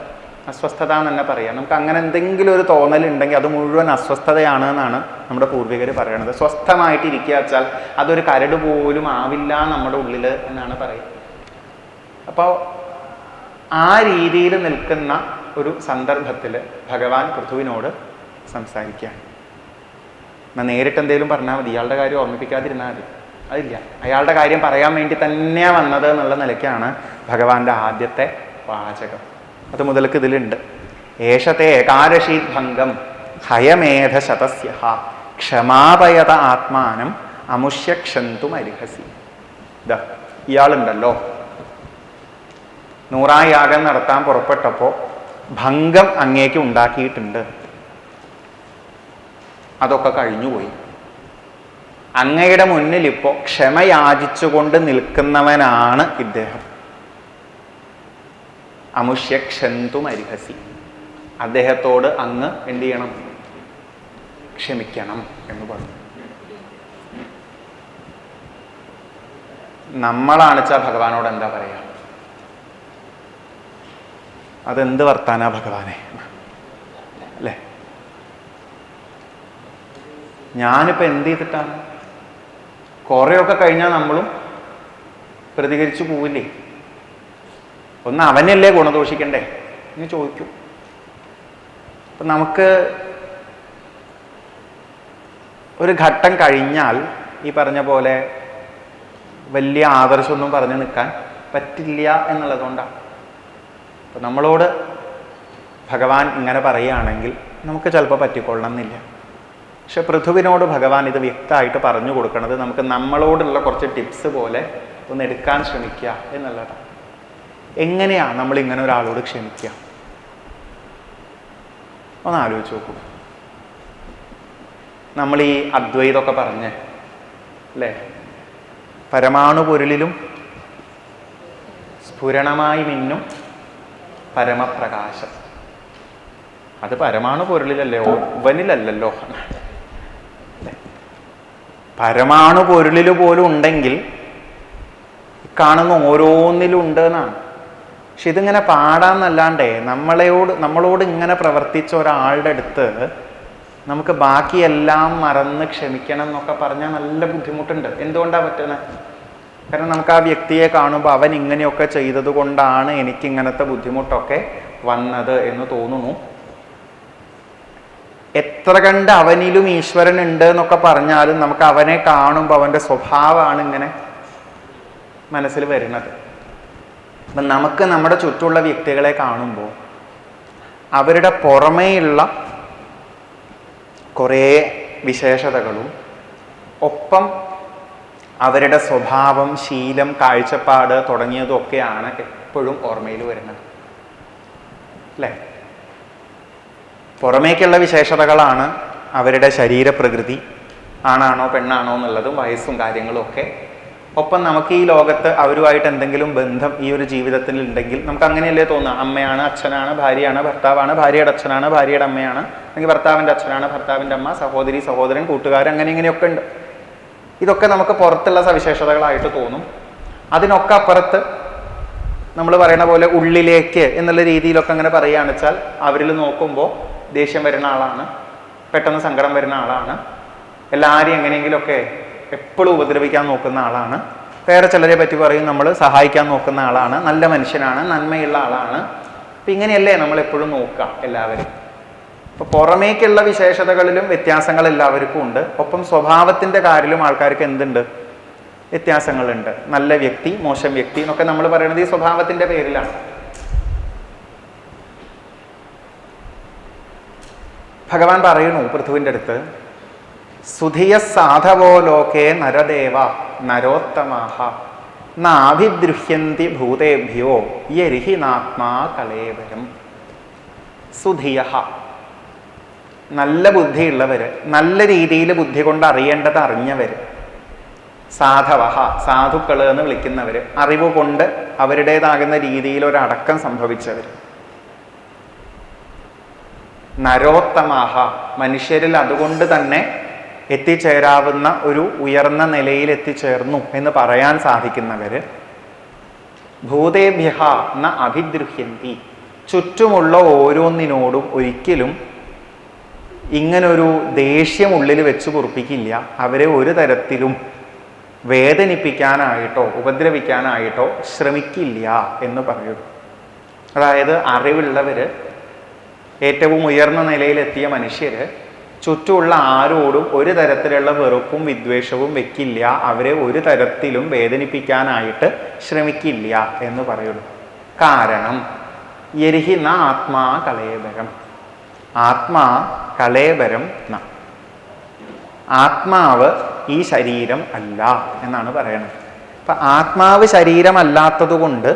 S1: അസ്വസ്ഥത എന്ന് തന്നെ പറയാം. നമുക്ക് അങ്ങനെ എന്തെങ്കിലും ഒരു തോന്നലുണ്ടെങ്കിൽ അത് മുഴുവൻ അസ്വസ്ഥതയാണ് എന്നാണ് നമ്മുടെ പൂർവികർ പറയണത്. സ്വസ്ഥമായിട്ടിരിക്കുക വെച്ചാൽ അതൊരു കരട് പോലും ആവില്ല നമ്മുടെ ഉള്ളിൽ എന്നാണ് പറയുക. അപ്പോൾ ആ രീതിയിൽ നിൽക്കുന്ന ഒരു സന്ദർഭത്തിൽ ഭഗവാൻ പൃഥുവിനോട് സംസാരിക്കുകയാണ്. എന്നാൽ നേരിട്ട് എന്തെങ്കിലും പറഞ്ഞാൽ മതി, ഇയാളുടെ കാര്യം ഓർമ്മിപ്പിക്കാതിരുന്നാൽ മതി. അതില്ല, അയാളുടെ കാര്യം പറയാൻ വേണ്ടി തന്നെയാണ് വന്നത് എന്നുള്ള നിലയ്ക്കാണ് ഭഗവാന്റെ ആദ്യത്തെ വാചകം. അത് മുതൽക്ക് ഇതിലുണ്ട്. ഏഷത്തെ ഏകാദശീത് ഭംഗം ഹയമേധ ശതസ്യ ക്ഷമാപയത ആത്മാനം അമുഷ്യക്ഷന്തും അരിഹസി. ഇതാ ഇയാളുണ്ടല്ലോ, 100 യാഗം നടത്താൻ പുറപ്പെട്ടപ്പോൾ ഭംഗം അങ്ങേക്ക് ഉണ്ടാക്കിയിട്ടുണ്ട്. അതൊക്കെ കഴിഞ്ഞുപോയി. അങ്ങയുടെ മുന്നിൽ ഇപ്പോൾ ക്ഷമയാചിച്ചുകൊണ്ട് നിൽക്കുന്നവനാണ് ഇദ്ദേഹം. അമുഷ്യക്ഷന്തും അരിഹസി. അദ്ദേഹത്തോട് അങ്ങ് എന്ത് ചെയ്യണം? ക്ഷമിക്കണം എന്ന് പറഞ്ഞു. നമ്മളാണിച്ചാ ഭഗവാനോട് എന്താ പറയാ? അതെന്ത് വർത്താനാ ഭഗവാനെ അല്ലേ? ഞാനിപ്പോൾ എന്ത് ചെയ്തിട്ടാണ്? കുറേയൊക്കെ കഴിഞ്ഞാൽ നമ്മളും പ്രതികരിച്ചു പോവില്ലേ? ഒന്ന് അവനല്ലേ ഗുണദോഷിക്കണ്ടേ എന്ന് ചോദിക്കും. അപ്പം നമുക്ക് ഒരു ഘട്ടം കഴിഞ്ഞാൽ ഈ പറഞ്ഞ പോലെ വലിയ ആദർശമൊന്നും പറഞ്ഞു നിൽക്കാൻ പറ്റില്ല എന്നുള്ളതുകൊണ്ടാണ്. അപ്പം നമ്മളോട് ഭഗവാൻ ഇങ്ങനെ പറയുകയാണെങ്കിൽ നമുക്ക് ചിലപ്പോൾ പറ്റിക്കൊള്ളണമെന്നില്ല. പക്ഷെ പൃഥുവിനോട് ഭഗവാൻ ഇത് വ്യക്തമായിട്ട് പറഞ്ഞു കൊടുക്കുന്നത് നമുക്ക് നമ്മളോടുള്ള കുറച്ച് ടിപ്സ് പോലെ ഒന്ന് എടുക്കാൻ ശ്രമിക്കുക എന്നുള്ളതാണ്. എങ്ങനെയാണ് നമ്മൾ ഇങ്ങനെ ഒരാളോട് ക്ഷമിക്കുക? ഒന്ന് ആലോചിച്ച് നോക്കൂ. നമ്മൾ ഈ അദ്വൈതമൊക്കെ പറഞ്ഞ് അല്ലേ, പരമാണു പൊരുളിലും സ്ഫുരണമായി മിന്നും പരമപ്രകാശം. അത് പരമാണു പൊരുളിലല്ലേ, വനിലല്ലല്ലോ. പരമാണു പൊരുളിൽ പോലും ഉണ്ടെങ്കിൽ കാണുന്ന ഓരോന്നിലും ഉണ്ട് എന്നാണ്. പക്ഷെ ഇതിങ്ങനെ പാടാന്നല്ലാണ്ടേ നമ്മളോട് ഇങ്ങനെ പ്രവർത്തിച്ച ഒരാളുടെ അടുത്ത് നമുക്ക് ബാക്കിയെല്ലാം മറന്ന് ക്ഷമിക്കണം എന്നൊക്കെ പറഞ്ഞാൽ നല്ല ബുദ്ധിമുട്ടുണ്ട്. എന്തുകൊണ്ടാണ് പറ്റുന്നത്? കാരണം നമുക്ക് ആ വ്യക്തിയെ കാണുമ്പോൾ അവൻ ഇങ്ങനെയൊക്കെ ചെയ്തത് കൊണ്ടാണ് എനിക്കിങ്ങനത്തെ ബുദ്ധിമുട്ടൊക്കെ വന്നത് എന്ന് തോന്നുന്നു. എത്ര കണ്ട് അവനിലും ഈശ്വരൻ ഉണ്ട് എന്നൊക്കെ പറഞ്ഞാലും നമുക്ക് അവനെ കാണുമ്പോൾ അവൻ്റെ സ്വഭാവമാണ് ഇങ്ങനെ മനസ്സിൽ വരുന്നത്. അപ്പം നമുക്ക് നമ്മുടെ ചുറ്റുമുള്ള വ്യക്തികളെ കാണുമ്പോൾ അവരുടെ പുറമേയുള്ള കുറേ വിശേഷതകളും ഒപ്പം അവരുടെ സ്വഭാവം, ശീലം, കാഴ്ചപ്പാട് തുടങ്ങിയതൊക്കെയാണ് എപ്പോഴും ഓർമ്മയിൽ വരുന്നത് അല്ലേ? പുറമേക്കുള്ള വിശേഷതകളാണ് അവരുടെ ശരീരപ്രകൃതി, ആണാണോ പെണ്ണാണോ എന്നുള്ളതും വയസ്സും കാര്യങ്ങളും ഒക്കെ. ഒപ്പം നമുക്ക് ഈ ലോകത്ത് അവരുമായിട്ട് എന്തെങ്കിലും ബന്ധം ഈ ഒരു ജീവിതത്തിൽ ഉണ്ടെങ്കിൽ നമുക്ക് അങ്ങനെയല്ലേ തോന്നുക? അമ്മയാണ്, അച്ഛനാണ്, ഭാര്യയാണ്, ഭർത്താവാണ്, ഭാര്യയുടെ അച്ഛനാണ്, ഭാര്യയുടെ അമ്മയാണ്, അല്ലെങ്കിൽ ഭർത്താവിൻ്റെ അച്ഛനാണ്, ഭർത്താവിൻ്റെ അമ്മ, സഹോദരി, സഹോദരൻ, കൂട്ടുകാരൻ, അങ്ങനെ ഇങ്ങനെയൊക്കെ ഉണ്ട്. ഇതൊക്കെ നമുക്ക് പുറത്തുള്ള സവിശേഷതകളായിട്ട് തോന്നും. അതിനൊക്കെ അപ്പുറത്ത് നമ്മൾ പറയുന്ന പോലെ ഉള്ളിലേക്ക് എന്നുള്ള രീതിയിലൊക്കെ അങ്ങനെ പറയുകയാണെന്ന് വെച്ചാൽ അവരിൽ നോക്കുമ്പോൾ ദേഷ്യം വരുന്ന ആളാണ്, പെട്ടെന്ന് സങ്കടം വരുന്ന ആളാണ്, എല്ലാവരെയും എങ്ങനെയെങ്കിലുമൊക്കെ എപ്പോഴും ഉപദ്രവിക്കാൻ നോക്കുന്ന ആളാണ്. വേറെ ചിലരെ പറ്റി പറയും നമ്മൾ സഹായിക്കാൻ നോക്കുന്ന ആളാണ്, നല്ല മനുഷ്യനാണ്, നന്മയുള്ള ആളാണ്. അപ്പം ഇങ്ങനെയല്ലേ നമ്മൾ എപ്പോഴും നോക്കുക എല്ലാവരും. അപ്പോൾ പുറമേക്കുള്ള വിശേഷതകളിലും വ്യത്യാസങ്ങൾ എല്ലാവർക്കും ഉണ്ട്. ഒപ്പം സ്വഭാവത്തിൻ്റെ കാര്യത്തിലും ആൾക്കാർക്ക് എന്തുണ്ട്? വ്യത്യാസങ്ങളുണ്ട്. നല്ല വ്യക്തി, മോശം വ്യക്തി എന്നൊക്കെ നമ്മൾ പറയുന്നത് ഈ സ്വഭാവത്തിൻ്റെ പേരിലാണ്. ഭഗവാൻ പറയുന്നു പൃഥുവിൻ്റെ അടുത്ത്, സുധിയ സാധവോ ലോകേ നരദേവ നരോത്തമാഹ നാഭിദ്രുഹ്യന്തി ഭൂതേഭ്യോ യരിഹി നാത്മാ കളേവരം. സുധിയ, നല്ല ബുദ്ധിയുള്ളവർ, നല്ല രീതിയിൽ ബുദ്ധി കൊണ്ട് അറിയേണ്ടത് അറിഞ്ഞവർ. സാധവ, സാധുക്കൾ എന്ന് വിളിക്കുന്നവർ, അറിവ് കൊണ്ട് അവരുടേതാകുന്ന രീതിയിൽ ഒരടക്കം സംഭവിച്ചവർ. നരോത്തമാഹ, മനുഷ്യരിൽ അതുകൊണ്ട് തന്നെ എത്തിച്ചേരാവുന്ന ഒരു ഉയർന്ന നിലയിൽ എത്തിച്ചേർന്നു എന്ന് പറയാൻ സാധിക്കുന്നവർ. ഭൂതേഭ്യഃ ന അഭിദ്രുഹ്യന്തി, ചുറ്റുമുള്ള ഓരോന്നിനോടും ഒരിക്കലും ഇങ്ങനൊരു ദേഷ്യം ഉള്ളിൽ വെച്ച് പൊറുപ്പിക്കില്ല. അവരെ ഒരു തരത്തിലും വേദനിപ്പിക്കാനായിട്ടോ ഉപദ്രവിക്കാനായിട്ടോ ശ്രമിക്കില്ല എന്ന് പറയുന്നു. അതായത് അറിവുള്ളവർ, ഏറ്റവും ഉയർന്ന നിലയിലെത്തിയ മനുഷ്യർ ചുറ്റുമുള്ള ആരോടും ഒരു തരത്തിലുള്ള വെറുപ്പും വിദ്വേഷവും വെക്കില്ല. അവരെ ഒരു തരത്തിലും വേദനിപ്പിക്കാനായിട്ട് ശ്രമിക്കില്ല എന്ന് പറയുന്നു. കാരണം യരിഹി ന ആത്മാ കളേബരം, ആത്മാ കളേബരം ന, ആത്മാവ് ഈ ശരീരം അല്ല എന്നാണ് പറയണത്. അപ്പൊ ആത്മാവ് ശരീരമല്ലാത്തത് കൊണ്ട്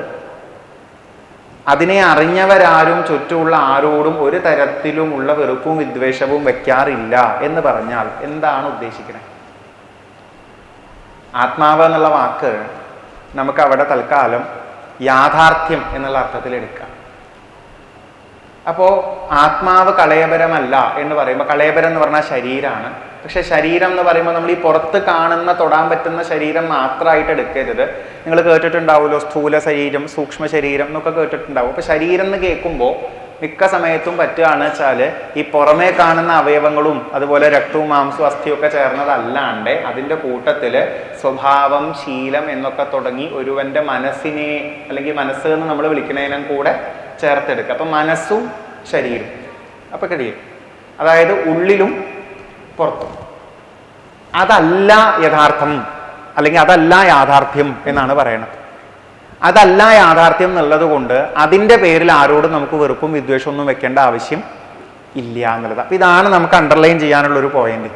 S1: അതിനെ അറിഞ്ഞവരാരും ചുറ്റുമുള്ള ആരോടും ഒരു തരത്തിലുമുള്ള വെറുപ്പും വിദ്വേഷവും വെക്കാറില്ല എന്ന് പറഞ്ഞാൽ എന്താണ് ഉദ്ദേശിക്കുന്നത്? ആത്മാവ് എന്നുള്ള വാക്ക് നമുക്ക് അവിടെ തൽക്കാലം യാഥാർത്ഥ്യം എന്നുള്ള അർത്ഥത്തിൽ എടുക്കാം. അപ്പോൾ ആത്മാവ് കളയപരമല്ല എന്ന് പറയുമ്പോൾ, കളയപരം എന്ന് പറഞ്ഞാൽ ശരീരമാണ്. പക്ഷെ ശരീരം എന്ന് പറയുമ്പോൾ നമ്മൾ ഈ പുറത്ത് കാണുന്ന തൊടാൻ പറ്റുന്ന ശരീരം മാത്രമായിട്ട് എടുക്കരുത്. നിങ്ങൾ കേട്ടിട്ടുണ്ടാവുമല്ലോ, സ്ഥൂല ശരീരം, സൂക്ഷ്മ ശരീരം എന്നൊക്കെ കേട്ടിട്ടുണ്ടാവും. അപ്പോൾ ശരീരം എന്ന് കേൾക്കുമ്പോൾ മിക്ക സമയത്തും പറ്റുകയാണെന്ന് വെച്ചാൽ ഈ പുറമേ കാണുന്ന അവയവങ്ങളും അതുപോലെ രക്തവും മാംസവും അസ്ഥിയും ഒക്കെ ചേർന്നതല്ലാണ്ട് അതിൻ്റെ കൂട്ടത്തിൽ സ്വഭാവം, ശീലം എന്നൊക്കെ തുടങ്ങി ഒരുവൻ്റെ മനസ്സിനെ, അല്ലെങ്കിൽ മനസ്സ് എന്ന് നമ്മൾ വിളിക്കുന്നതിനും കൂടെ ചേർത്തെടുക്കുക. അപ്പം മനസ്സും ശരീരം അപ്പം കഴിയും. അതായത് ഉള്ളിലും പുറത്തും. അതല്ല യഥാർത്ഥം, അല്ലെങ്കിൽ അതല്ല യാഥാർത്ഥ്യം എന്നാണ് പറയണത്. അതല്ല യാഥാർത്ഥ്യം എന്നുള്ളത് കൊണ്ട് അതിൻ്റെ പേരിൽ ആരോടും നമുക്ക് വെറുപ്പും വിദ്വേഷവും ഒന്നും വെക്കേണ്ട ആവശ്യം ഇല്ല എന്നുള്ളത്. അപ്പം ഇതാണ് നമുക്ക് അണ്ടർലൈൻ ചെയ്യാനുള്ളൊരു പോയിന്റ്.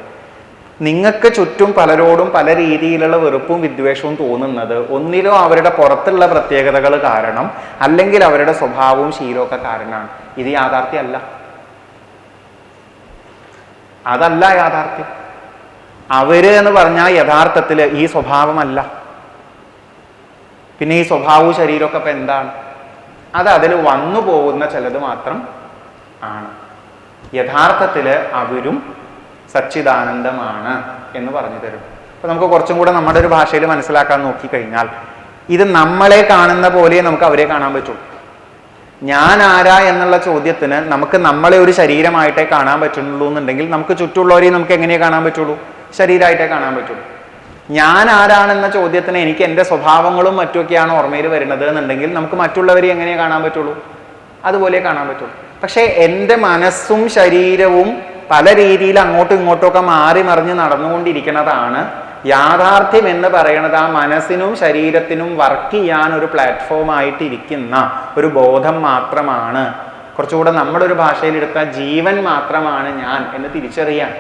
S1: നിങ്ങൾക്ക് ചുറ്റും പലരോടും പല രീതിയിലുള്ള വെറുപ്പും വിദ്വേഷവും തോന്നുന്നത് ഒന്നിലോ അവരുടെ പുറത്തുള്ള പ്രത്യേകതകൾ കാരണം, അല്ലെങ്കിൽ അവരുടെ സ്വഭാവവും ശീലമൊക്കെ കാരണമാണ്. ഇത് യാഥാർത്ഥ്യമല്ല, അതല്ല യാഥാർത്ഥ്യം. അവര് എന്ന് പറഞ്ഞാൽ യഥാർത്ഥത്തിൽ ഈ സ്വഭാവമല്ല. പിന്നെ ഈ സ്വഭാവവും ശരീരമൊക്കെ ഇപ്പം എന്താണ്? അത് അതിൽ വന്നു പോകുന്ന ചിലത് മാത്രം ആണ്. യഥാർത്ഥത്തിൽ അവരും സച്ചിദാനന്ദമാണ് എന്ന് പറഞ്ഞു തരും. അപ്പൊ നമുക്ക് കുറച്ചും കൂടെ നമ്മുടെ ഒരു ഭാഷയിൽ മനസ്സിലാക്കാൻ നോക്കിക്കഴിഞ്ഞാൽ, ഇത് നമ്മളെ കാണുന്ന പോലെ നമുക്ക് അവരെ കാണാൻ പറ്റുള്ളൂ. ഞാൻ ആരാ എന്നുള്ള ചോദ്യത്തിന് നമുക്ക് നമ്മളെ ഒരു ശരീരമായിട്ടേ കാണാൻ പറ്റുള്ളൂ എന്നുണ്ടെങ്കിൽ നമുക്ക് ചുറ്റുമുള്ളവരെയും നമുക്ക് എങ്ങനെയേ കാണാൻ പറ്റുള്ളൂ? ശരീരമായിട്ടേ കാണാൻ പറ്റുള്ളൂ. ഞാൻ ആരാണെന്ന ചോദ്യത്തിന് എനിക്ക് എൻ്റെ സ്വഭാവങ്ങളും മറ്റുമൊക്കെയാണ് ഓർമ്മയിൽ വരുന്നത് എന്നുണ്ടെങ്കിൽ നമുക്ക് മറ്റുള്ളവരെ എങ്ങനെയേ കാണാൻ പറ്റുള്ളൂ? അതുപോലെ കാണാൻ പറ്റുള്ളൂ. പക്ഷേ എൻ്റെ മനസ്സും ശരീരവും പല രീതിയിൽ അങ്ങോട്ടും ഇങ്ങോട്ടും ഒക്കെ മാറി മറിഞ്ഞ് നടന്നുകൊണ്ടിരിക്കുന്നതാണ് യാഥാർത്ഥ്യം എന്ന് പറയുന്നത്. ആ മനസ്സിനും ശരീരത്തിനും വർക്ക് ചെയ്യാൻ ഒരു പ്ലാറ്റ്ഫോം ആയിട്ടിരിക്കുന്ന ഒരു ബോധം മാത്രമാണ്. കുറച്ചുകൂടെ നമ്മുടെ ഒരു ഭാഷയിൽ എടുത്താൽ ജീവൻ മാത്രമാണ് ഞാൻ എന്ന് തിരിച്ചറിയാൻ.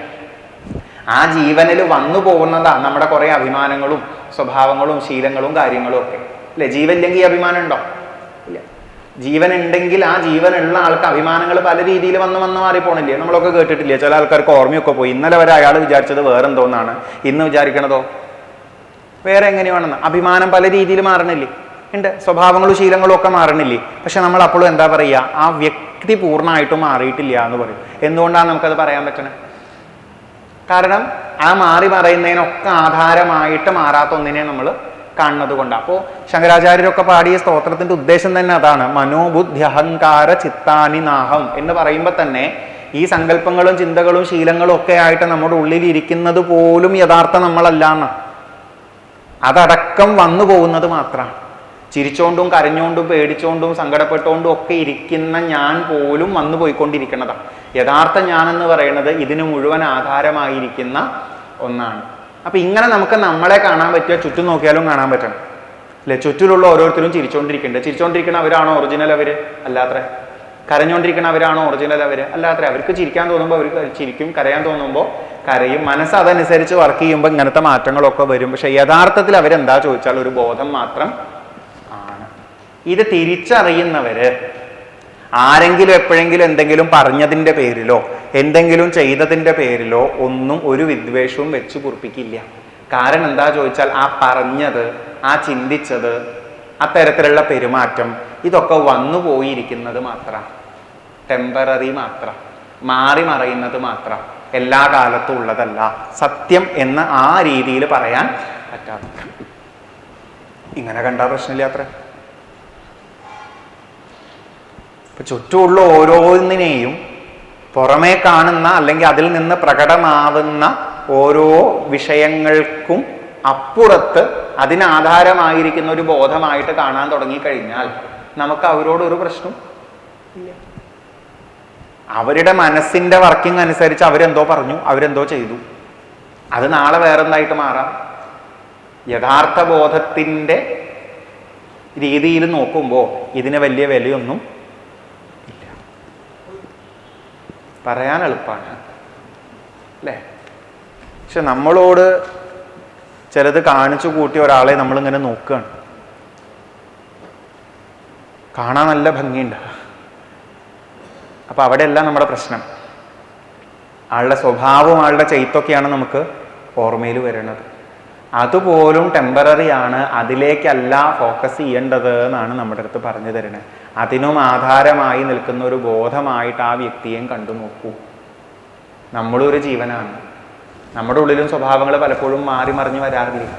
S1: ആ ജീവനിൽ വന്നു പോകുന്നതാണ് നമ്മുടെ കുറേ അഭിമാനങ്ങളും സ്വഭാവങ്ങളും ശീലങ്ങളും കാര്യങ്ങളും ഒക്കെ. അല്ലെ? ജീവനില്ലെങ്കിൽ അഭിമാനം ഉണ്ടോ? ഇല്ല. ജീവൻ ഉണ്ടെങ്കിൽ ആ ജീവനുള്ള ആൾക്ക് അഭിമാനങ്ങൾ പല രീതിയിൽ വന്ന് മാറിപ്പോണില്ലേ? നമ്മളൊക്കെ കേട്ടിട്ടില്ലേ? ചില ആൾക്കാർക്ക് ഓർമ്മയൊക്കെ പോയി. ഇന്നലെ വരെ അയാൾ വിചാരിച്ചത് വേറെന്തോന്നാണ്, ഇന്ന് വിചാരിക്കണതോ വേറെ എങ്ങനെയാണെന്ന്. അഭിമാനം പല രീതിയിൽ മാറണില്ലേ? ഉണ്ട്. സ്വഭാവങ്ങളും ശീലങ്ങളും ഒക്കെ മാറണില്ലേ? പക്ഷെ നമ്മൾ അപ്പോഴും എന്താ പറയുക? ആ വ്യക്തി പൂർണ്ണമായിട്ടും മാറിയിട്ടില്ല എന്ന് പറയും. എന്തുകൊണ്ടാണ് നമുക്കത് പറയാൻ പറ്റണേ? കാരണം ആ മാറി മറയുന്നതിനൊക്കെ ആധാരമായിട്ട് മാറാത്ത ഒന്നിനെ നമ്മൾ കാണുന്നത് കൊണ്ടാണ്. അപ്പോൾ ശങ്കരാചാര്യരൊക്കെ പാടിയ സ്തോത്രത്തിന്റെ ഉദ്ദേശം തന്നെ അതാണ്. മനോബുദ്ധി അഹങ്കാര ചിത്താനി നാഹം എന്ന് പറയുമ്പോൾ തന്നെ ഈ സങ്കല്പങ്ങളും ചിന്തകളും ശീലങ്ങളും ഒക്കെ ആയിട്ട് നമ്മുടെ ഉള്ളിൽ ഇരിക്കുന്നത് പോലും യഥാർത്ഥ നമ്മളല്ല എന്ന്, അതടക്കം വന്നു പോകുന്നത് മാത്രമാണ്. ചിരിച്ചോണ്ടും കരഞ്ഞോണ്ടും പേടിച്ചോണ്ടും സങ്കടപ്പെട്ടുകൊണ്ടും ഒക്കെ ഇരിക്കുന്ന ഞാൻ പോലും വന്നു പോയിക്കൊണ്ടിരിക്കുന്നതാണ്. യഥാർത്ഥ ഞാൻ എന്ന് പറയുന്നത് ഇതിന് മുഴുവൻ ആധാരമായിരിക്കുന്ന ഒന്നാണ്. അപ്പൊ ഇങ്ങനെ നമുക്ക് നമ്മളെ കാണാൻ പറ്റുക, ചുറ്റും നോക്കിയാലും കാണാൻ പറ്റണം അല്ലെ? ചുറ്റിലുള്ള ഓരോരുത്തരും ചിരിച്ചോണ്ടിരിക്കുന്നുണ്ട്. ചിരിച്ചോണ്ടിരിക്കുന്ന അവരാണോ ഒറിജിനൽ അവര്? അല്ലാത്ര. കരഞ്ഞോണ്ടിരിക്കുന്ന അവരാണോ ഒറിജിനൽ അവര്? അല്ലാത്ര. അവർക്ക് ചിരിക്കാൻ തോന്നുമ്പോൾ അവർ ചിരിക്കും, കരയാൻ തോന്നുമ്പോൾ കരയും. മനസ്സ് അതനുസരിച്ച് വർക്ക് ചെയ്യുമ്പോൾ ഇങ്ങനത്തെ മാറ്റങ്ങളൊക്കെ വരും. പക്ഷെ യഥാർത്ഥത്തിൽ അവരെന്താ ചോദിച്ചാൽ ഒരു ബോധം മാത്രം ആണ്. ഇത് തിരിച്ചറിയുന്നവര് ആരെങ്കിലും എപ്പോഴെങ്കിലും എന്തെങ്കിലും പറഞ്ഞതിൻ്റെ പേരിലോ എന്തെങ്കിലും ചെയ്തതിൻ്റെ പേരിലോ ഒന്നും ഒരു വിദ്വേഷവും വെച്ച് കുറിപ്പിക്കില്ല. കാരണം എന്താ ചോദിച്ചാൽ ആ പറഞ്ഞത്, ആ ചിന്തിച്ചത്, അത്തരത്തിലുള്ള പെരുമാറ്റം ഇതൊക്കെ വന്നു പോയിരിക്കുന്നത് മാത്രം, ടെമ്പററി മാത്രം, മാറി മറയുന്നത് മാത്രം, എല്ലാ കാലത്തും ഉള്ളതല്ല. സത്യം എന്ന ആ രീതിയിൽ പറയാൻ പറ്റാത്ത. ഇങ്ങനെ കണ്ടാൽ പ്രശ്നമില്ല അത്ര. ഇപ്പൊ ചുറ്റുമുള്ള ഓരോന്നിനെയും പുറമേ കാണുന്ന അല്ലെങ്കിൽ അതിൽ നിന്ന് പ്രകടമാവുന്ന ഓരോ വിഷയങ്ങൾക്കും അപ്പുറത്ത് അതിനാധാരമായിരിക്കുന്ന ഒരു ബോധമായിട്ട് കാണാൻ തുടങ്ങിക്കഴിഞ്ഞാൽ നമുക്ക് അവരോടൊരു പ്രശ്നം ഇല്ല. അവരുടെ മനസ്സിന്റെ വർക്കിംഗ് അനുസരിച്ച് അവരെന്തോ പറഞ്ഞു, അവരെന്തോ ചെയ്തു, അത് നാളെ വേറെന്തായിട്ട് മാറാം. യഥാർത്ഥ ബോധത്തിന്റെ രീതിയിൽ നോക്കുമ്പോൾ ഇതിന് വലിയ വിലയൊന്നും ഇല്ല. പറയാൻ എളുപ്പമാണ് അല്ലേ? പക്ഷെ നമ്മളോട് ചിലത് കാണിച്ചു കൂട്ടിയ ഒരാളെ നമ്മളിങ്ങനെ നോക്കുകയാണ്, കാണാൻ നല്ല ഭംഗിയുണ്ട്. അപ്പൊ അവിടെയല്ല നമ്മുടെ പ്രശ്നം. ആളുടെ സ്വഭാവവും ആളുടെ ചെയ്ത്തൊക്കെയാണ് നമുക്ക് ഓർമ്മയിൽ വരുന്നത്. അതുപോലും ടെമ്പററി ആണ്, അതിലേക്കല്ല ഫോക്കസ് ചെയ്യേണ്ടത് എന്നാണ് നമ്മുടെ അടുത്ത് പറഞ്ഞു തരുന്നത്. അതിനും ആധാരമായി നിൽക്കുന്ന ഒരു ബോധമായിട്ട് ആ വ്യക്തിയെയും കണ്ടു നോക്കൂ. നമ്മളൊരു ജീവനാണ്, നമ്മുടെ ഉള്ളിലും സ്വഭാവങ്ങൾ പലപ്പോഴും മാറി മറിഞ്ഞു വരാറില്ലേ?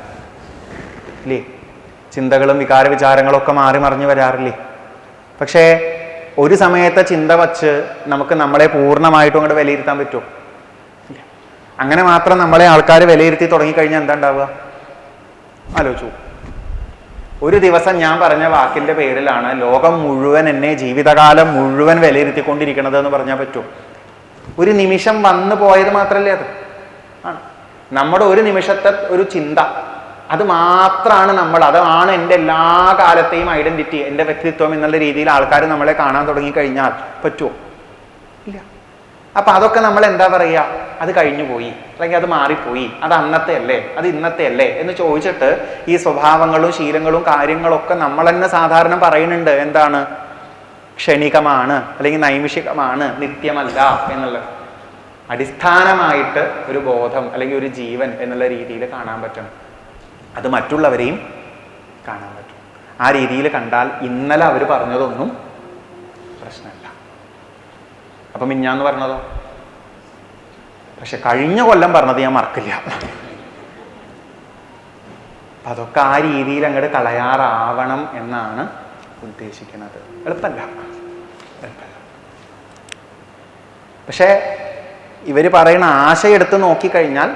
S1: ഇല്ലേ? ചിന്തകളും വികാര വിചാരങ്ങളും ഒക്കെ മാറി മറിഞ്ഞു വരാറില്ലേ? പക്ഷേ ഒരു സമയത്തെ ചിന്ത വച്ച് നമുക്ക് നമ്മളെ പൂർണ്ണമായിട്ടും അങ്ങോട്ട് വിലയിരുത്താൻ പറ്റുമോ? അങ്ങനെ മാത്രം നമ്മളെ ആൾക്കാർ വിലയിരുത്തി തുടങ്ങിക്കഴിഞ്ഞാൽ എന്താ ഉണ്ടാവുക? ആലോചിച്ചു. ഒരു ദിവസം ഞാൻ പറഞ്ഞ വാക്കിന്റെ പേരിലാണ് ലോകം മുഴുവൻ എന്നെ ജീവിതകാലം മുഴുവൻ വിലയിരുത്തിക്കൊണ്ടിരിക്കണത് എന്ന് പറഞ്ഞാൽ പറ്റുമോ? ഒരു നിമിഷം വന്നു പോയത് മാത്രമല്ലേ അത് ആണ്. നമ്മുടെ ഒരു നിമിഷത്തെ ഒരു ചിന്ത, അത് മാത്രമാണ് നമ്മൾ, അതാണ് എൻ്റെ എല്ലാ കാലത്തെയും ഐഡന്റിറ്റി, എൻ്റെ വ്യക്തിത്വം എന്നുള്ള രീതിയിൽ ആൾക്കാർ നമ്മളെ കാണാൻ തുടങ്ങിക്കഴിഞ്ഞാൽ പറ്റുമോ? ഇല്ല. അപ്പൊ അതൊക്കെ നമ്മൾ എന്താ പറയുക? അത് കഴിഞ്ഞു പോയി, അല്ലെങ്കിൽ അത് മാറിപ്പോയി, അത് അന്നത്തെ അല്ലേ, അത് ഇന്നത്തെ അല്ലേ എന്ന് ചോദിച്ചിട്ട് ഈ സ്വഭാവങ്ങളും ശീലങ്ങളും കാര്യങ്ങളൊക്കെ നമ്മൾ തന്നെ സാധാരണ പറയുന്നുണ്ട്. എന്താണ്? ക്ഷണികമാണ്, അല്ലെങ്കിൽ നൈമിഷികമാണ്, നിത്യമല്ല എന്നുള്ളത്. അടിസ്ഥാനമായിട്ട് ഒരു ബോധം അല്ലെങ്കിൽ ഒരു ജീവൻ എന്നുള്ള രീതിയിൽ കാണാൻ പറ്റണം. അത് മറ്റുള്ളവരെയും കാണാൻ പറ്റും. ആ രീതിയിൽ കണ്ടാൽ ഇന്നലെ അവർ പറഞ്ഞതൊന്നും പ്രശ്നമല്ല. അപ്പൊ മിഞ്ഞാന്ന് പറഞ്ഞതോ? പക്ഷെ കഴിഞ്ഞ കൊല്ലം പറഞ്ഞത് ഞാൻ മറക്കില്ല. അപ്പൊ അതൊക്കെ ആ രീതിയിൽ അങ്ങോട്ട് കളയാറാവണം എന്നാണ് ഉദ്ദേശിക്കുന്നത്. എളുപ്പമല്ല. പക്ഷെ ഇവര് പറയുന്ന ആശയം എടുത്ത് നോക്കിക്കഴിഞ്ഞാൽ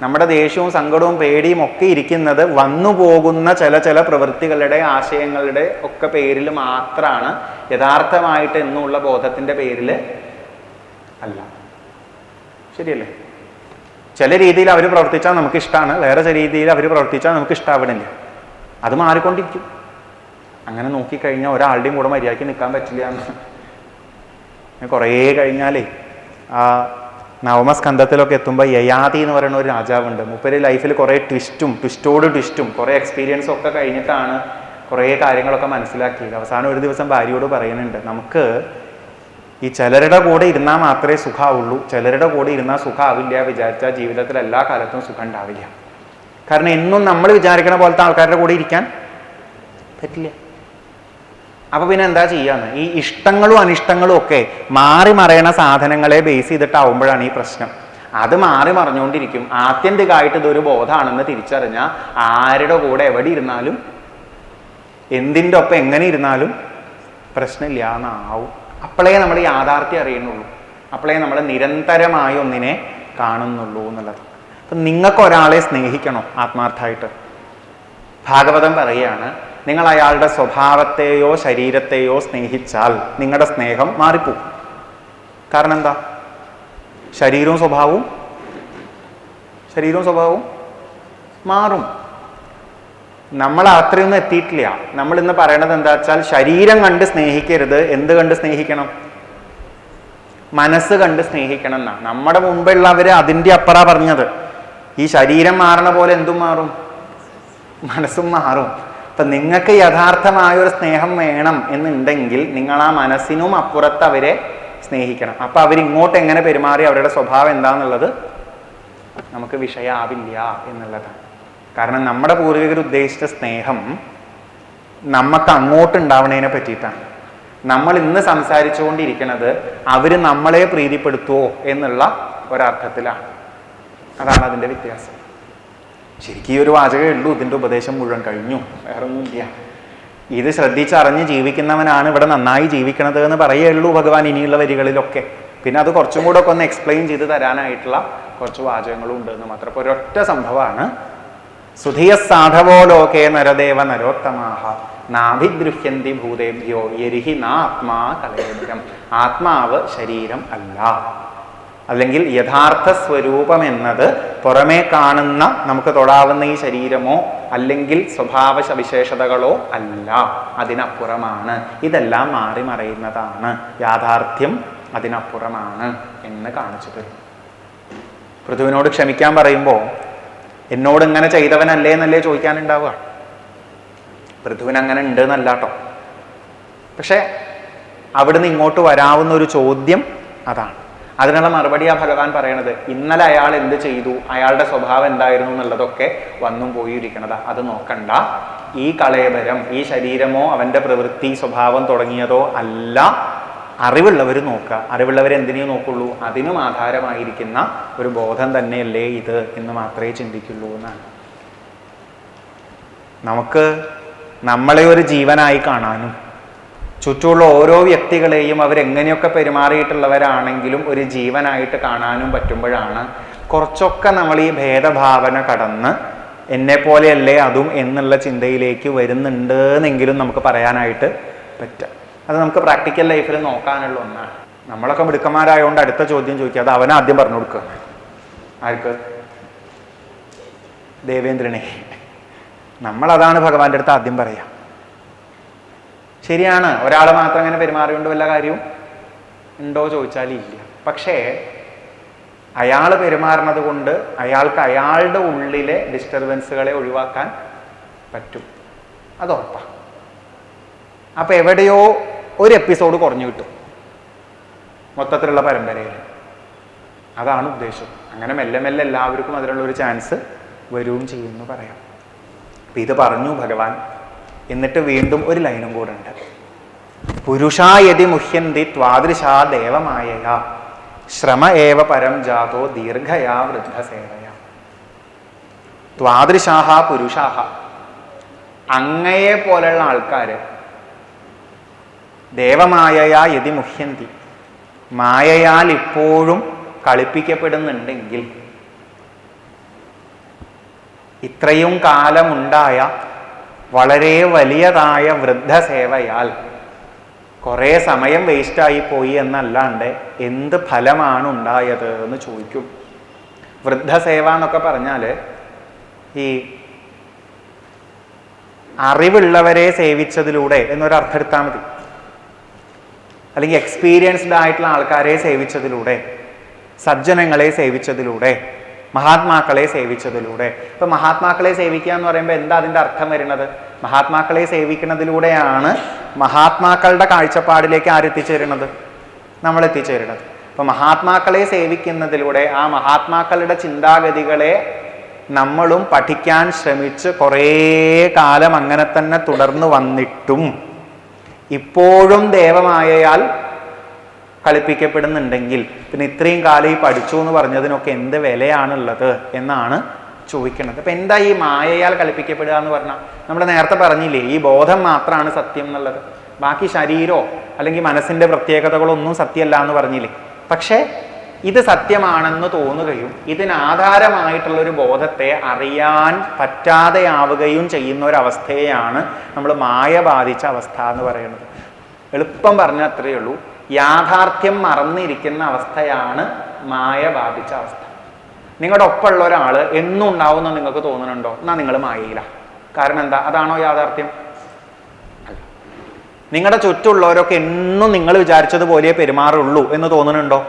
S1: നമ്മുടെ ദേഷ്യവും സങ്കടവും പേടിയും ഒക്കെ ഇരിക്കുന്നത് വന്നു പോകുന്ന ചില പ്രവൃത്തികളുടെ ആശയങ്ങളുടെ ഒക്കെ പേരിൽ മാത്രമാണ്, യഥാർത്ഥമായിട്ട് എന്നുള്ള ബോധത്തിന്റെ പേരിൽ അല്ല. ശരിയല്ലേ? ചില രീതിയിൽ അവർ പ്രവർത്തിച്ചാൽ നമുക്ക് ഇഷ്ടമാണ്, വേറെ ചില രീതിയിൽ അവർ പ്രവർത്തിച്ചാൽ നമുക്ക് ഇഷ്ടാവണില്ല. അത് മാറിക്കൊണ്ടിരിക്കും. അങ്ങനെ നോക്കിക്കഴിഞ്ഞാൽ ഒരാളുടെയും കൂടെ മര്യാദയ്ക്ക് നിൽക്കാൻ പറ്റില്ല എന്ന് കുറേ കഴിഞ്ഞാലേ ആ നവമസ്കന്ധത്തിലൊക്കെ എത്തുമ്പോൾ യയാതി എന്ന് പറയുന്ന ഒരു രാജാവുണ്ട്. മൂപ്പര് ലൈഫിൽ കുറേ ട്വിസ്റ്റും കുറേ എക്സ്പീരിയൻസും ഒക്കെ കഴിഞ്ഞിട്ടാണ് കുറേ കാര്യങ്ങളൊക്കെ മനസ്സിലാക്കിയത്. അവസാനം ഒരു ദിവസം ഭാര്യയോട് പറയുന്നുണ്ട്, നമുക്ക് ഈ ചിലരുടെ കൂടെ ഇരുന്നാൽ മാത്രമേ സുഖമാവുള്ളൂ, ചിലരുടെ കൂടെ ഇരുന്നാൽ സുഖമാവില്ല വിചാരിച്ചാൽ ജീവിതത്തിൽ എല്ലാ കാലത്തും സുഖം ഉണ്ടാവില്ല. കാരണം എന്നും നമ്മൾ വിചാരിക്കണ പോലത്തെ ആൾക്കാരുടെ കൂടെ ഇരിക്കാൻ പറ്റില്ല. അപ്പൊ പിന്നെ എന്താ ചെയ്യാന്ന്? ഈ ഇഷ്ടങ്ങളും അനിഷ്ടങ്ങളും ഒക്കെ മാറി മറയണ സാധനങ്ങളെ ബേസ് ചെയ്തിട്ടാവുമ്പോഴാണ് ഈ പ്രശ്നം. അത് മാറി മറിഞ്ഞുകൊണ്ടിരിക്കും. ആത്യന്തികമായിട്ട് ഇതൊരു ബോധമാണെന്ന് തിരിച്ചറിഞ്ഞാൽ ആരുടെ കൂടെ എവിടെ ഇരുന്നാലും എന്തിൻ്റെ ഒപ്പം എങ്ങനെ ഇരുന്നാലും പ്രശ്നമില്ല എന്നാവും. അപ്പോഴേ നമ്മൾ യാഥാർത്ഥ്യം അറിയുന്നുള്ളൂ, അപ്പോഴേ നമ്മൾ നിരന്തരമായി ഒന്നിനെ കാണുന്നുള്ളൂ എന്നുള്ളത്. അപ്പം നിങ്ങൾക്ക് ഒരാളെ സ്നേഹിക്കണോ ആത്മാർത്ഥമായിട്ട്? ഭാഗവതം പറയുകയാണ്, നിങ്ങൾ അയാളുടെ സ്വഭാവത്തെയോ ശരീരത്തെയോ സ്നേഹിച്ചാൽ നിങ്ങളുടെ സ്നേഹം മാറിപ്പോവും. കാരണം എന്താ? ശരീരവും സ്വഭാവവും മാറും. നമ്മൾ അത്രയൊന്നും എത്തിയിട്ടില്ല. നമ്മൾ ഇന്ന് പറയണത് എന്താ വെച്ചാൽ ശരീരം കണ്ട് സ്നേഹിക്കരുത്. എന്ത് കണ്ട് സ്നേഹിക്കണം? മനസ്സ് കണ്ട് സ്നേഹിക്കണം എന്നാണ്. നമ്മുടെ മുമ്പുള്ളവര് അതിൻ്റെ അപ്പുറ പറഞ്ഞത്. ഈ ശരീരം മാറണ പോലെ എന്തും മാറും, മനസ്സും മാറും. അപ്പൊ നിങ്ങൾക്ക് യഥാർത്ഥമായൊരു സ്നേഹം വേണം എന്നുണ്ടെങ്കിൽ നിങ്ങൾ ആ മനസ്സിനും അപ്പുറത്ത് അവരെ സ്നേഹിക്കണം. അപ്പൊ അവരിങ്ങോട്ട് എങ്ങനെ പെരുമാറി അവരുടെ സ്വഭാവം എന്താന്നുള്ളത് നമുക്ക് വിഷയാവില്ല എന്നുള്ളതാണ്. കാരണം നമ്മുടെ പൂർവികർ ഉദ്ദേശിച്ച സ്നേഹം നമുക്ക് അങ്ങോട്ട് ഉണ്ടാവണതിനെ പറ്റിയിട്ടാണ്. നമ്മൾ ഇന്ന് സംസാരിച്ചുകൊണ്ടിരിക്കുന്നത് അവര് നമ്മളെ പ്രീതിപ്പെടുത്തുവോ എന്നുള്ള ഒരർത്ഥത്തിലാണ്. അതാണ് അതിൻ്റെ വ്യത്യാസം. ശരിക്കും ഈ ഒരു വാചകമേ ഉള്ളൂ, ഇതിൻ്റെ ഉപദേശം മുഴുവൻ കഴിഞ്ഞു, വേറെ ഒന്നുമില്ല. ഇത് ശ്രദ്ധിച്ചറിഞ്ഞ് ജീവിക്കുന്നവനാണ് ഇവിടെ നന്നായി ജീവിക്കണത് എന്ന് പറയുള്ളൂ ഭഗവാൻ ഇനിയുള്ള വരികളിലൊക്കെ. പിന്നെ അത് കുറച്ചും കൂടെ ഒക്കെ ഒന്ന് എക്സ്പ്ലെയിൻ ചെയ്ത് തരാനായിട്ടുള്ള കുറച്ച് വാചകങ്ങളും ഉണ്ട് എന്ന് മാത്രം. അപ്പോൾ ഒരൊറ്റ സംഭവമാണ്, സുധിയ സാധവോ ലോകേ നരദേവ നരോത്തമാഹ നാഭിദ്രുഹ്യന്തി ഭൂതേഭ്യോ യരിഹി നാത്മാ കലയേന്ദ്രം. ആത്മാവ് ശരീരം അല്ല, അല്ലെങ്കിൽ യഥാർത്ഥ സ്വരൂപം എന്നത് പുറമേ കാണുന്ന നമുക്ക് തൊടാവുന്ന ഈ ശരീരമോ അല്ലെങ്കിൽ സ്വഭാവ സവിശേഷതകളോ അല്ല, അതിനപ്പുറമാണ്. ഇതെല്ലാം മാറി മറയുന്നതാണ്, യാഥാർത്ഥ്യം അതിനപ്പുറമാണ് എന്ന് കാണിച്ചു തരും. പൃഥുവിനോട് ക്ഷമിക്കാൻ പറയുമ്പോൾ എന്നോട് ഇങ്ങനെ ചെയ്തവനല്ലേ എന്നല്ലേ ചോദിക്കാനുണ്ടാവുക. പൃഥുവിന് അങ്ങനെ ഉണ്ട് എന്നല്ല കേട്ടോ. പക്ഷെ അവിടുന്ന് ഇങ്ങോട്ട് വരാവുന്ന ഒരു ചോദ്യം അതാണ്. അതിനുള്ള മറുപടിയാ ഭഗവാൻ പറയണത്. ഇന്നലെ അയാൾ എന്ത് ചെയ്തു, അയാളുടെ സ്വഭാവം എന്തായിരുന്നു എന്നുള്ളതൊക്കെ വന്നും പോയിരിക്കണതാ. അത് നോക്കണ്ട. ഈ കളേബരം, ഈ ശരീരമോ അവന്റെ പ്രവൃത്തി സ്വഭാവം തുടങ്ങിയതോ അല്ല. അറിവുള്ളവർ നോക്കുക. അറിവുള്ളവർ എന്തിനേ നോക്കുള്ളൂ? അതിനും ആധാരമായിരിക്കുന്ന ഒരു ബോധം തന്നെയല്ലേ ഇത് എന്ന് മാത്രമേ ചിന്തിക്കുള്ളൂ എന്നാണ്. നമുക്ക് നമ്മളെ ഒരു ജീവനായി കാണാനും ചുറ്റുമുള്ള ഓരോ വ്യക്തികളെയും അവരെങ്ങനെയൊക്കെ പെരുമാറിയിട്ടുള്ളവരാണെങ്കിലും ഒരു ജീവനായിട്ട് കാണാനും പറ്റുമ്പോഴാണ് കുറച്ചൊക്കെ നമ്മൾ ഈ ഭേദഭാവന കടന്ന് എന്നെ പോലെയല്ലേ അതും എന്നുള്ള ചിന്തയിലേക്ക് വരുന്നുണ്ട് എന്നെങ്കിലും നമുക്ക് പറയാനായിട്ട് പറ്റുക. അത് നമുക്ക് പ്രാക്ടിക്കൽ ലൈഫിൽ നോക്കാനുള്ള ഒന്നാണ്. നമ്മളൊക്കെ മിടുക്കന്മാരായതുകൊണ്ട് അടുത്ത ചോദ്യം ചോദിക്കുക, അത് അവനാദ്യം പറഞ്ഞു കൊടുക്കുക. ആർക്ക്? ദേവേന്ദ്രനെ. നമ്മളതാണ് ഭഗവാന്റെ അടുത്ത് ആദ്യം പറയാം. ശരിയാണ്, ഒരാൾ മാത്രം അങ്ങനെ പെരുമാറിയോണ്ട് വല്ല കാര്യവും ഉണ്ടോ ചോദിച്ചാൽ ഇല്ല. പക്ഷേ അയാൾ പെരുമാറുന്നത് കൊണ്ട് അയാൾക്ക് അയാളുടെ ഉള്ളിലെ ഡിസ്റ്റർബൻസുകളെ ഒഴിവാക്കാൻ പറ്റും, അത് ഉറപ്പാണ്. അപ്പൊ എവിടെയോ ഒരു എപ്പിസോഡ് കുറഞ്ഞു കിട്ടും മൊത്തത്തിലുള്ള പരമ്പരയിൽ. അതാണ് ഉദ്ദേശം. അങ്ങനെ മെല്ലെ മെല്ലെ എല്ലാവർക്കും അതിനുള്ള ഒരു ചാൻസ് വരും ചെയ്യുമെന്ന് പറയാം. അപ്പൊ ഇത് പറഞ്ഞു ഭഗവാൻ. എന്നിട്ട് വീണ്ടും ഒരു ലൈനും കൂടെ ഉണ്ട്. പുരുഷാ യതി മുഹ്യന്തി ത്വാദൃശാ ദേവമായയാ ശ്രമ ഏവ പരം ജാതോ ദീർഘയാ വൃദ്ധസേവയാ. ത്വാദൃശാഹ പുരുഷാഹ, അങ്ങയെ പോലെയുള്ള ആൾക്കാര് ദേവമായയാ യതി മുഹ്യന്തി, മായയാൽ ഇപ്പോഴും കളിപ്പിക്കപ്പെടുന്നുണ്ടെങ്കിൽ, ഇത്രയും കാലമുണ്ടായ വളരെ വലിയതായ വൃദ്ധസേവയാൽ കുറേ സമയം വേസ്റ്റായി പോയി എന്നല്ലാണ്ട് എന്ത് ഫലമാണ് ഉണ്ടായത് എന്ന് ചോദിക്കും. വൃദ്ധസേവ എന്നൊക്കെ പറഞ്ഞാൽ ഈ അറിവുള്ളവരെ സേവിച്ചതിലൂടെ എന്നൊരർത്ഥം എടുത്താൽ മതി. അല്ലെങ്കിൽ എക്സ്പീരിയൻസ്ഡ് ആയിട്ടുള്ള ആൾക്കാരെ സേവിച്ചതിലൂടെ, സജ്ജനങ്ങളെ സേവിച്ചതിലൂടെ, മഹാത്മാക്കളെ സേവിച്ചതിലൂടെ. ഇപ്പൊ മഹാത്മാക്കളെ സേവിക്കുക എന്ന് പറയുമ്പോൾ എന്താ അതിൻ്റെ അർത്ഥം വരുന്നത്? മഹാത്മാക്കളെ സേവിക്കുന്നതിലൂടെയാണ് മഹാത്മാക്കളുടെ കാഴ്ചപ്പാടിലേക്ക് ആരെത്തിച്ചേരുന്നത്? നമ്മൾ എത്തിച്ചേരുന്നത്. അപ്പൊ മഹാത്മാക്കളെ സേവിക്കുന്നതിലൂടെ ആ മഹാത്മാക്കളുടെ ചിന്താഗതികളെ നമ്മളും പഠിക്കാൻ ശ്രമിച്ച് കുറേ കാലം അങ്ങനെ തന്നെ തുടർന്ന് വന്നിട്ടും ഇപ്പോഴും ദേവമായയാൽ കളിപ്പിക്കപ്പെടുന്നുണ്ടെങ്കിൽ പിന്നെ ഇത്രയും കാലം ഈ പഠിച്ചു എന്ന് പറഞ്ഞതിനൊക്കെ എന്ത് വിലയാണുള്ളത് എന്നാണ് ചോദിക്കുന്നത്. അപ്പൊ എന്താ ഈ മായയാൽ കളിപ്പിക്കപ്പെടുക എന്ന് പറഞ്ഞാൽ? നമ്മൾ നേരത്തെ പറഞ്ഞില്ലേ, ഈ ബോധം മാത്രമാണ് സത്യം എന്നുള്ളത്. ബാക്കി ശരീരമോ അല്ലെങ്കിൽ മനസ്സിന്റെ പ്രത്യേകതകളൊന്നും സത്യമല്ല എന്ന് പറഞ്ഞില്ലേ. പക്ഷെ ഇത് സത്യമാണെന്ന് തോന്നുകയും ഇതിനാധാരമായിട്ടുള്ള ഒരു ബോധത്തെ അറിയാൻ പറ്റാതെയാവുകയും ചെയ്യുന്ന ഒരവസ്ഥയെയാണ് നമ്മൾ മായ ബാധിച്ച അവസ്ഥ എന്ന് പറയുന്നത്. എളുപ്പം പറഞ്ഞാൽ അത്രയേ ഉള്ളൂ. യാഥാർത്ഥ്യം മറന്നിരിക്കുന്ന അവസ്ഥയാണ് മായ ബാധിച്ച അവസ്ഥ. നിങ്ങളുടെ ഒപ്പമുള്ള ഒരാൾ എന്നും ഉണ്ടാവുമെന്ന് നിങ്ങൾക്ക് തോന്നുന്നുണ്ടോ? എന്നാൽ നിങ്ങൾ മായയില്ല. കാരണം എന്താ? അതാണോ യാഥാർത്ഥ്യം? അല്ല. നിങ്ങളുടെ ചുറ്റുമുള്ളവരൊക്കെ എന്നും നിങ്ങൾ വിചാരിച്ചതുപോലെ പെരുമാറുള്ളൂ എന്ന് തോന്നുന്നുണ്ടോ?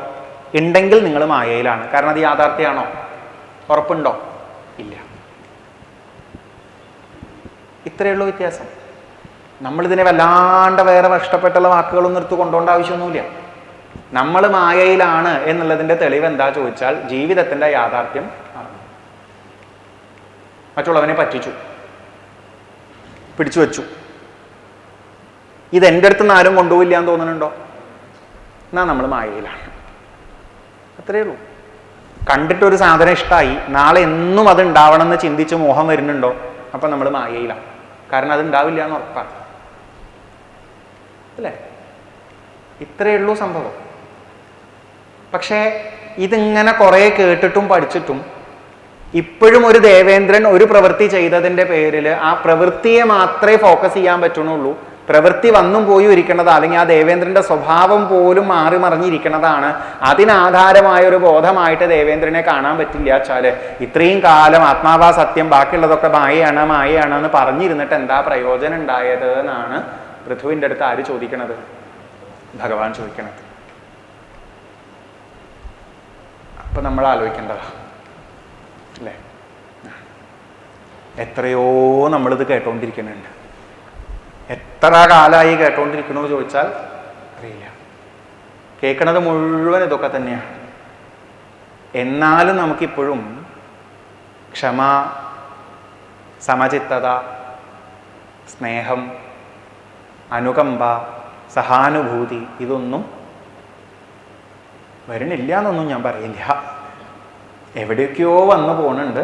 S1: ഉണ്ടെങ്കിൽ നിങ്ങൾ മായയിലാണ്. കാരണം അത് യാഥാർത്ഥ്യമാണോ? ഉറപ്പുണ്ടോ? ഇല്ല. ഇത്രയേ ഉള്ളൂ വ്യത്യാസം. നമ്മളിതിനെ വല്ലാണ്ട് വേറെ ഇഷ്ടപ്പെട്ടുള്ള വാക്കുകളൊന്നും എടുത്ത് കൊണ്ടുപോകേണ്ട ആവശ്യമൊന്നുമില്ല. നമ്മൾ മായയിലാണ് എന്നുള്ളതിൻ്റെ തെളിവ് എന്താ ചോദിച്ചാൽ ജീവിതത്തിൻ്റെ യാഥാർത്ഥ്യം ആണ്. മറ്റുള്ളവനെ പറ്റിച്ചു, പിടിച്ചു വെച്ചു. ഇതെൻ്റെ അടുത്ത് നിന്ന് ആരും കൊണ്ടുപോയില്ല എന്ന് തോന്നുന്നുണ്ടോ? എന്നാ നമ്മൾ മായയിലാണ്. അത്രയേ ഉള്ളൂ. കണ്ടിട്ടൊരു സാധനം ഇഷ്ടമായി, നാളെ എന്നും അത് ഉണ്ടാവണം എന്ന് ചിന്തിച്ച് മോഹം വരുന്നുണ്ടോ? അപ്പം നമ്മൾ മായയിലാണ്. കാരണം അത് ഉണ്ടാവില്ല എന്ന് ഉറപ്പാണ്. അല്ലേ? ഇത്രയേ ഉള്ളൂ സംഭവം. പക്ഷേ ഇതിങ്ങനെ കുറേ കേട്ടിട്ടും പഠിച്ചിട്ടും ഇപ്പോഴും ഒരു ദേവേന്ദ്രൻ ഒരു പ്രവൃത്തി ചെയ്തതിൻ്റെ പേരിൽ ആ പ്രവൃത്തിയെ മാത്രമേ ഫോക്കസ് ചെയ്യാൻ പറ്റുന്നുള്ളൂ. പ്രവൃത്തി വന്നും പോയി ഇരിക്കുന്നതാ, അല്ലെങ്കിൽ ആ ദേവേന്ദ്രന്റെ സ്വഭാവം പോലും മാറി മറിഞ്ഞിരിക്കുന്നതാണ്. അതിനാധാരമായ ഒരു ബോധമായിട്ട് ദേവേന്ദ്രനെ കാണാൻ പറ്റില്ല വെച്ചാല് ഇത്രയും കാലം ആത്മാവാ സത്യം, ബാക്കിയുള്ളതൊക്കെ മായയാണ് മായയാണ് എന്ന് പറഞ്ഞിരുന്നിട്ട് എന്താ പ്രയോജനം ഉണ്ടായത് എന്നാണ് പൃഥുവിൻ്റെ അടുത്ത് ആര് ചോദിക്കണത്? ഭഗവാൻ ചോദിക്കണത്. അപ്പൊ നമ്മൾ ആലോചിക്കേണ്ടതാ അല്ലേ? എത്രയോ നമ്മളിത് കേട്ടോണ്ടിരിക്കുന്നുണ്ട്. എത്ര കാലമായി കേട്ടോണ്ടിരിക്കണോ ചോദിച്ചാൽ അറിയില്ല. കേൾക്കണത് മുഴുവൻ ഇതൊക്കെ തന്നെയാണ്. എന്നാലും നമുക്കിപ്പോഴും ക്ഷമ, സമചിത്തത, സ്നേഹം, അനുകമ്പ, സഹാനുഭൂതി ഇതൊന്നും വരണില്ല എന്നൊന്നും ഞാൻ പറയില്ല. എവിടേക്കോ വന്നു പോകുന്നുണ്ട്.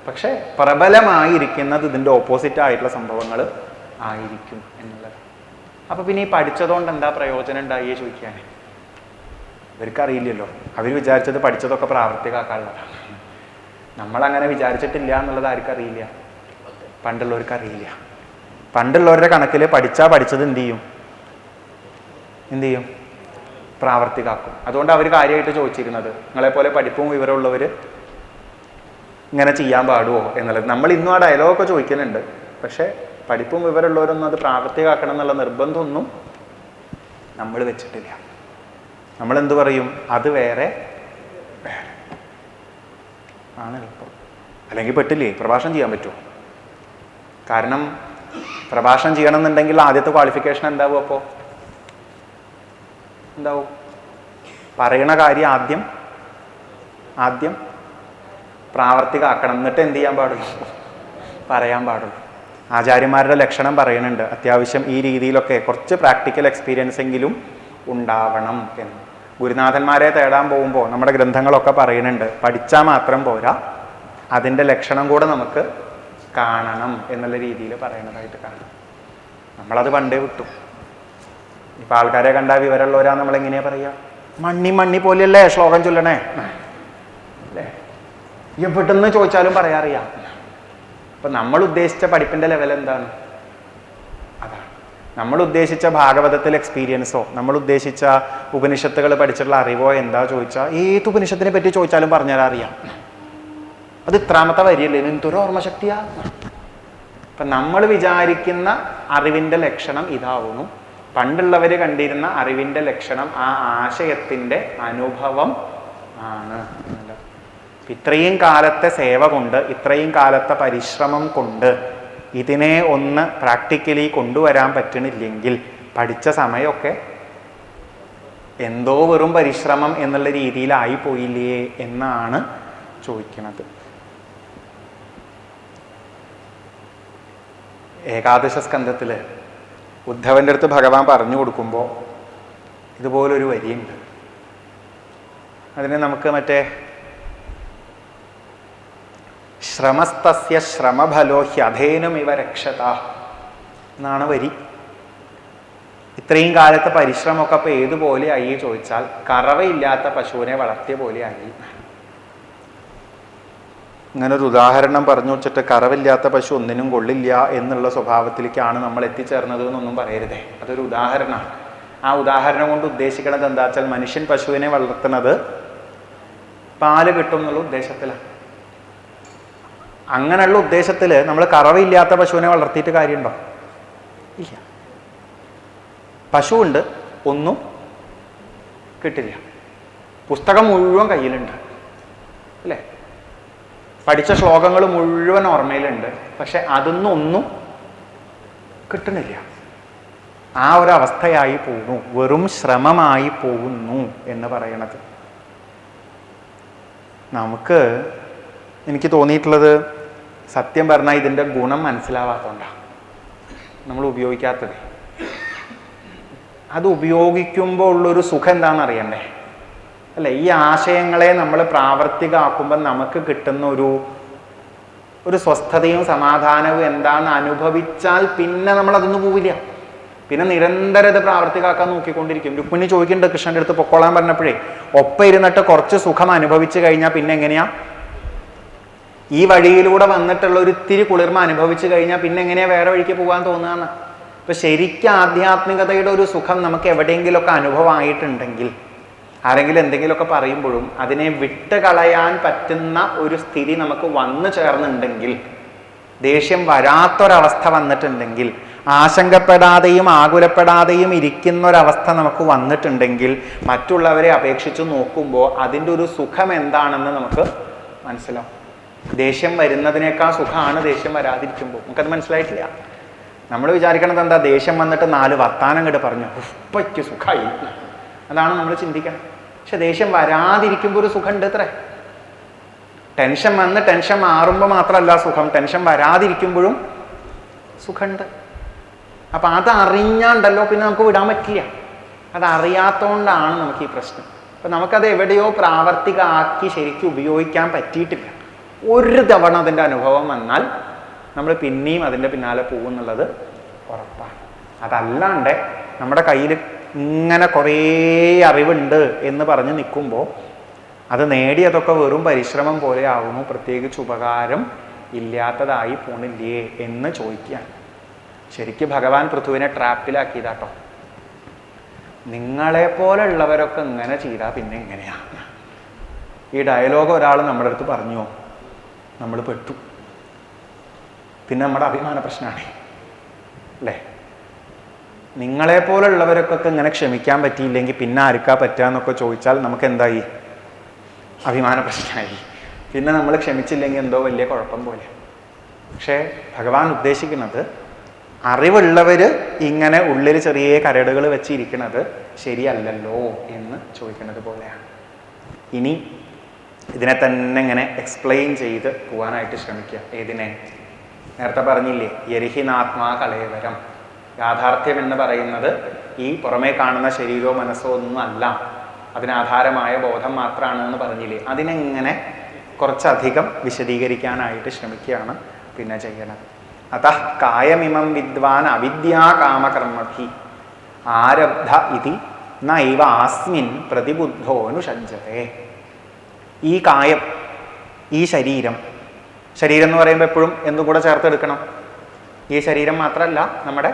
S1: പക്ഷെ പ്രബലമായിരിക്കുന്നത് ഇതിൻ്റെ ഓപ്പോസിറ്റ് ആയിട്ടുള്ള സംഭവങ്ങൾ ആയിരിക്കും എന്നുള്ളത്. അപ്പൊ പിന്നെ ഈ പഠിച്ചതുകൊണ്ട് എന്താ പ്രയോജനം ഉണ്ടായി ചോദിക്കാൻ ഇവർക്കറിയില്ലല്ലോ. അവർ വിചാരിച്ചത് പഠിച്ചതൊക്കെ പ്രാവർത്തികമാക്കാനുള്ളതാണ്. നമ്മളങ്ങനെ വിചാരിച്ചിട്ടില്ല എന്നുള്ളത് ആർക്കറിയില്ല? പണ്ടുള്ളവർക്കറിയില്ല. പണ്ടുള്ളവരുടെ കണക്കിൽ പഠിച്ചത് എന്ത് ചെയ്യും? പ്രാവർത്തികമാക്കും. അതുകൊണ്ട് അവർ കാര്യമായിട്ട് ചോദിച്ചിരുന്നത് നിങ്ങളെപ്പോലെ പഠിപ്പും വിവരമുള്ളവർ ഇങ്ങനെ ചെയ്യാൻ പാടുമോ എന്നുള്ളത്. നമ്മൾ ഇന്നും ആ ഡയലോഗൊക്കെ ചോദിക്കുന്നുണ്ട്. പക്ഷെ പഠിപ്പും വിവരമുള്ളവരൊന്നും അത് പ്രാവർത്തികമാക്കണം എന്നുള്ള നിർബന്ധമൊന്നും നമ്മൾ വെച്ചിട്ടില്ല. നമ്മൾ എന്തു പറയും? അത് വേറെ വേറെ ആണ് എളുപ്പം. അല്ലെങ്കിൽ പെട്ടില്ലേ? പ്രഭാഷണം ചെയ്യാൻ പറ്റുമോ? കാരണം പ്രഭാഷണം ചെയ്യണം എന്നുണ്ടെങ്കിൽ ആദ്യത്തെ ക്വാളിഫിക്കേഷൻ എന്താവും? അപ്പോൾ എന്താവും? പറയണ കാര്യം ആദ്യം പ്രാവർത്തികമാക്കണം, എന്നിട്ട് എന്ത് ചെയ്യാൻ പാടുള്ളൂ? പറയാൻ പാടുള്ളൂ. ആചാര്യന്മാരുടെ ലക്ഷണം പറയുന്നുണ്ട്. അത്യാവശ്യം ഈ രീതിയിലൊക്കെ കുറച്ച് പ്രാക്ടിക്കൽ എക്സ്പീരിയൻസ് എങ്കിലും ഉണ്ടാവണം എന്ന്. ഗുരുനാഥന്മാരെ തേടാൻ പോകുമ്പോൾ നമ്മുടെ ഗ്രന്ഥങ്ങളൊക്കെ പറയുന്നുണ്ട്, പഠിച്ചാൽ മാത്രം പോരാ, അതിൻ്റെ ലക്ഷണം കൂടെ നമുക്ക് കാണണം എന്നുള്ള രീതിയിൽ പറയണതായിട്ട് കാണാം. നമ്മളത് പണ്ടേ വിട്ടു. ഇപ്പം ആൾക്കാരെ കണ്ടാൽ വിവരമുള്ളവരാ നമ്മളെങ്ങനെയാ പറയുക? മണ്ണി പോലെയല്ലേ ശ്ലോകം ചൊല്ലണേ അല്ലേ? എവിടുന്ന് ചോദിച്ചാലും പറയാറിയാം. അപ്പം നമ്മൾ ഉദ്ദേശിച്ച പഠിപ്പിൻ്റെ ലെവൽ എന്താണ്? അതാണ്. നമ്മൾ ഉദ്ദേശിച്ച ഭാഗവതത്തിൽ എക്സ്പീരിയൻസോ നമ്മൾ ഉദ്ദേശിച്ച ഉപനിഷത്തുകൾ പഠിച്ചിട്ടുള്ള അറിവോ എന്താ ചോദിച്ചാൽ ഏത് ഉപനിഷത്തിനെ പറ്റി ചോദിച്ചാലും പറഞ്ഞാൽ അറിയാം. അത് ഇത്രാമത്തെ വരിയല്ലേ, എന്തൊരു ഓർമ്മശക്തിയാ. അപ്പം നമ്മൾ വിചാരിക്കുന്ന അറിവിൻ്റെ ലക്ഷണം ഇതാവുന്നു. പണ്ടുള്ളവർ കണ്ടിരുന്ന അറിവിൻ്റെ ലക്ഷണം ആ ആശയത്തിൻ്റെ അനുഭവം ആണ്. ഇത്രയും കാലത്തെ സേവ കൊണ്ട്, ഇത്രയും കാലത്തെ പരിശ്രമം കൊണ്ട് ഇതിനെ ഒന്ന് പ്രാക്ടിക്കലി കൊണ്ടുവരാൻ പറ്റണില്ലെങ്കിൽ പഠിച്ച സമയമൊക്കെ എന്തോ വെറും പരിശ്രമം എന്നുള്ള രീതിയിലായി പോയില്ലേ എന്നാണ് ചോദിക്കുന്നത്. ഏകാദശ സ്കന്ധത്തിൽ ഉദ്ധവൻ്റെ അടുത്ത് ഭഗവാൻ പറഞ്ഞു കൊടുക്കുമ്പോൾ ഇതുപോലൊരു വരിയുണ്ട്. അതിനെ നമുക്ക് മറ്റേ ശ്രമസ്തസ്യ ശ്രമഫലോ ഹ്യധേനം ഇവ രക്ഷത എന്നാണ് വരി. ഇത്രയും കാലത്തെ പരിശ്രമമൊക്കെ ഇപ്പം ഏതുപോലെ ആയി ചോദിച്ചാൽ കറവയില്ലാത്ത പശുവിനെ വളർത്തിയ പോലെ ആയി. ഇങ്ങനൊരു ഉദാഹരണം പറഞ്ഞു വെച്ചിട്ട് കറവില്ലാത്ത പശു ഒന്നിനും കൊള്ളില്ല എന്നുള്ള സ്വഭാവത്തിലേക്കാണ് നമ്മൾ എത്തിച്ചേർന്നത് എന്നൊന്നും പറയരുതേ. അതൊരു ഉദാഹരണമാണ്. ആ ഉദാഹരണം കൊണ്ട് ഉദ്ദേശിക്കുന്നത് എന്താ വെച്ചാൽ മനുഷ്യൻ പശുവിനെ വളർത്തുന്നത് പാല് കിട്ടും എന്നുള്ള ഉദ്ദേശത്തിലാണ്. അങ്ങനെയുള്ള ഉദ്ദേശത്തിൽ നമ്മൾ കറവില്ലാത്ത പശുവിനെ വളർത്തിയിട്ട് കാര്യമുണ്ടോ? ഇല്ല. പശുവുണ്ട്, ഒന്നും കിട്ടില്ല. പുസ്തകം മുഴുവൻ കയ്യിലുണ്ട് അല്ലേ? പഠിച്ച ശ്ലോകങ്ങൾ മുഴുവൻ ഓർമ്മയിലുണ്ട്. പക്ഷെ അതൊന്നും ഒന്നും കിട്ടുന്നില്ല. ആ ഒരു അവസ്ഥയായി പോകുന്നു, വെറും ശ്രമമായി പോകുന്നു എന്ന് പറയണത്. എനിക്ക് തോന്നിയിട്ടുള്ളത് സത്യം പറഞ്ഞാൽ ഇതിൻ്റെ ഗുണം മനസ്സിലാവാത്തതുകൊണ്ടാണ് നമ്മൾ ഉപയോഗിക്കാത്തത്. അത് ഉപയോഗിക്കുമ്പോൾ ഉള്ളൊരു സുഖം എന്താണെന്ന് അറിയണ്ടേ അല്ലേ? ഈ ആശയങ്ങളെ നമ്മൾ പ്രാവർത്തികമാക്കുമ്പോൾ നമുക്ക് കിട്ടുന്ന ഒരു സ്വസ്ഥതയും സമാധാനവും എന്താണെന്ന് അനുഭവിച്ചാൽ പിന്നെ നമ്മൾ അതൊന്നും പോവില്ല. പിന്നെ നിരന്തരം ഇത് പ്രാവർത്തികമാക്കാൻ നോക്കിക്കൊണ്ടിരിക്കും. രുക്മിണി ചോദിക്കുന്നുണ്ട് കൃഷ്ണൻ്റെ അടുത്ത് പൊക്കോളാൻ പറഞ്ഞപ്പോഴേ, ഒപ്പം ഇരുന്നിട്ട് കുറച്ച് സുഖം അനുഭവിച്ചു കഴിഞ്ഞാൽ പിന്നെ എങ്ങനെയാ ഈ വഴിയിലൂടെ വന്നിട്ടുള്ള ഒരു ഇത്തിരി കുളിർമ അനുഭവിച്ചു കഴിഞ്ഞാൽ പിന്നെ എങ്ങനെയാ വേറെ വഴിക്ക് പോകാൻ തോന്നുകയെന്ന്. ഇപ്പൊ ശരിക്കും ആധ്യാത്മികതയുടെ ഒരു സുഖം നമുക്ക് എവിടെയെങ്കിലുമൊക്കെ അനുഭവമായിട്ടുണ്ടെങ്കിൽ, ആരെങ്കിലും എന്തെങ്കിലുമൊക്കെ പറയുമ്പോഴും അതിനെ വിട്ട് കളയാൻ പറ്റുന്ന ഒരു സ്ഥിതി നമുക്ക് വന്നു ചേർന്നുണ്ടെങ്കിൽ, ദേഷ്യം വരാത്തൊരവസ്ഥ വന്നിട്ടുണ്ടെങ്കിൽ, ആശങ്കപ്പെടാതെയും ആകുലപ്പെടാതെയും ഇരിക്കുന്ന ഒരവസ്ഥ നമുക്ക് വന്നിട്ടുണ്ടെങ്കിൽ, മറ്റുള്ളവരെ അപേക്ഷിച്ച് നോക്കുമ്പോൾ അതിൻ്റെ ഒരു സുഖം എന്താണെന്ന് നമുക്ക് മനസ്സിലാവും. ദേഷ്യം വരുന്നതിനേക്കാൾ സുഖമാണ് ദേഷ്യം വരാതിരിക്കുമ്പോൾ. നമുക്കത് മനസ്സിലായിട്ടില്ല. നമ്മൾ വിചാരിക്കണത് എന്താ, ദേഷ്യം വന്നിട്ട് 4 വർത്താനം ഇങ്ങോട്ട് പറഞ്ഞു ഉപ്പയ്ക്ക് സുഖമായി, അതാണ് നമ്മൾ ചിന്തിക്കണം. പക്ഷെ ദേഷ്യം വരാതിരിക്കുമ്പോൾ ഒരു സുഖമുണ്ട് ഇത്രേ. ടെൻഷൻ വന്ന് ടെൻഷൻ മാറുമ്പോൾ മാത്രമല്ല സുഖം, ടെൻഷൻ വരാതിരിക്കുമ്പോഴും സുഖമുണ്ട്. അപ്പം അതറിഞ്ഞാണ്ടല്ലോ പിന്നെ നമുക്ക് വിടാൻ പറ്റില്ല. അതറിയാത്തതുകൊണ്ടാണ് നമുക്ക് ഈ പ്രശ്നം. അപ്പം നമുക്കത് എവിടെയോ പ്രാവർത്തികമാക്കി ശരിക്കും ഉപയോഗിക്കാൻ പറ്റിയിട്ടില്ല. ഒരു തവണ അതിൻ്റെ അനുഭവം വന്നാൽ നമ്മൾ പിന്നെയും അതിൻ്റെ പിന്നാലെ പോകുന്നുള്ളത് ഉറപ്പാണ്. അതല്ലാണ്ട് നമ്മുടെ കയ്യിൽ ഇങ്ങനെ കുറേ അറിവുണ്ട് എന്ന് പറഞ്ഞ് നിൽക്കുമ്പോൾ അത് നേടിയതൊക്കെ വെറും പരിശ്രമം പോലെ ആവുന്നു, പ്രത്യേകിച്ച് ഉപകാരം ഇല്ലാത്തതായി പോണില്ലേ എന്ന് ചോദിക്കുകയാണ്. ശരിക്കും ഭഗവാൻ പൃഥുവിനെ ട്രാപ്പിലാക്കിയതാട്ടോ. നിങ്ങളെപ്പോലുള്ളവരൊക്കെ ഇങ്ങനെ ചെയ്താൽ പിന്നെ എങ്ങനെയാണ്? ഈ ഡയലോഗ് ഒരാൾ നമ്മുടെ അടുത്ത് പറഞ്ഞോ, നമ്മൾ പെട്ടു. പിന്നെ നമ്മുടെ അഭിമാന പ്രശ്നമാണ് അല്ലേ? നിങ്ങളെപ്പോലുള്ളവർക്കൊക്കെ ഇങ്ങനെ ക്ഷമിക്കാൻ പറ്റിയില്ലെങ്കിൽ പിന്നെ ആർക്കാ പറ്റുക എന്നൊക്കെ ചോദിച്ചാൽ നമുക്ക് എന്തായി? അഭിമാന പ്രശ്നമായി. പിന്നെ നമ്മൾ ക്ഷമിച്ചില്ലെങ്കിൽ എന്തോ വലിയ കുഴപ്പം പോലെ. പക്ഷേ ഭഗവാൻ ഉദ്ദേശിക്കുന്നത് അറിവുള്ളവർ ഇങ്ങനെ ഉള്ളിൽ ചെറിയ കരടുകൾ വെച്ചിരിക്കുന്നത് ശരിയല്ലല്ലോ എന്ന് ചോദിക്കുന്നത് പോലെയാണ്. ഇനി ഇതിനെ തന്നെ ഇങ്ങനെ എക്സ്പ്ലെയിൻ ചെയ്ത് പോകാനായിട്ട് ശ്രമിക്കുക. ഏതിനെ? നേരത്തെ പറഞ്ഞില്ലേ, യരിഹിനാത്മാ കളേവരം. യാഥാർത്ഥ്യം എന്ന് പറയുന്നത് ഈ പുറമേ കാണുന്ന ശരീരമോ മനസ്സോ ഒന്നും അല്ല, അതിനാധാരമായ ബോധം മാത്രമാണ് എന്ന് പറഞ്ഞില്ലേ. അതിനെങ്ങനെ കുറച്ചധികം വിശദീകരിക്കാനായിട്ട് ശ്രമിക്കുകയാണ് പിന്നെ ചെയ്യണത്. അതഃ കായമിമം വിദ്വാൻ അവിദ്യാ കാമകർമ്മഭി ആരബ്ധ ഇതി നൈവ ആസ്മിൻ പ്രതിബുദ്ധോനുഷഞ്ജതേ. ഈ കായം, ഈ ശരീരം എന്ന് പറയുമ്പോൾ എപ്പോഴും എന്തും കൂടെ ചേർത്തെടുക്കണം. ഈ ശരീരം മാത്രമല്ല, നമ്മുടെ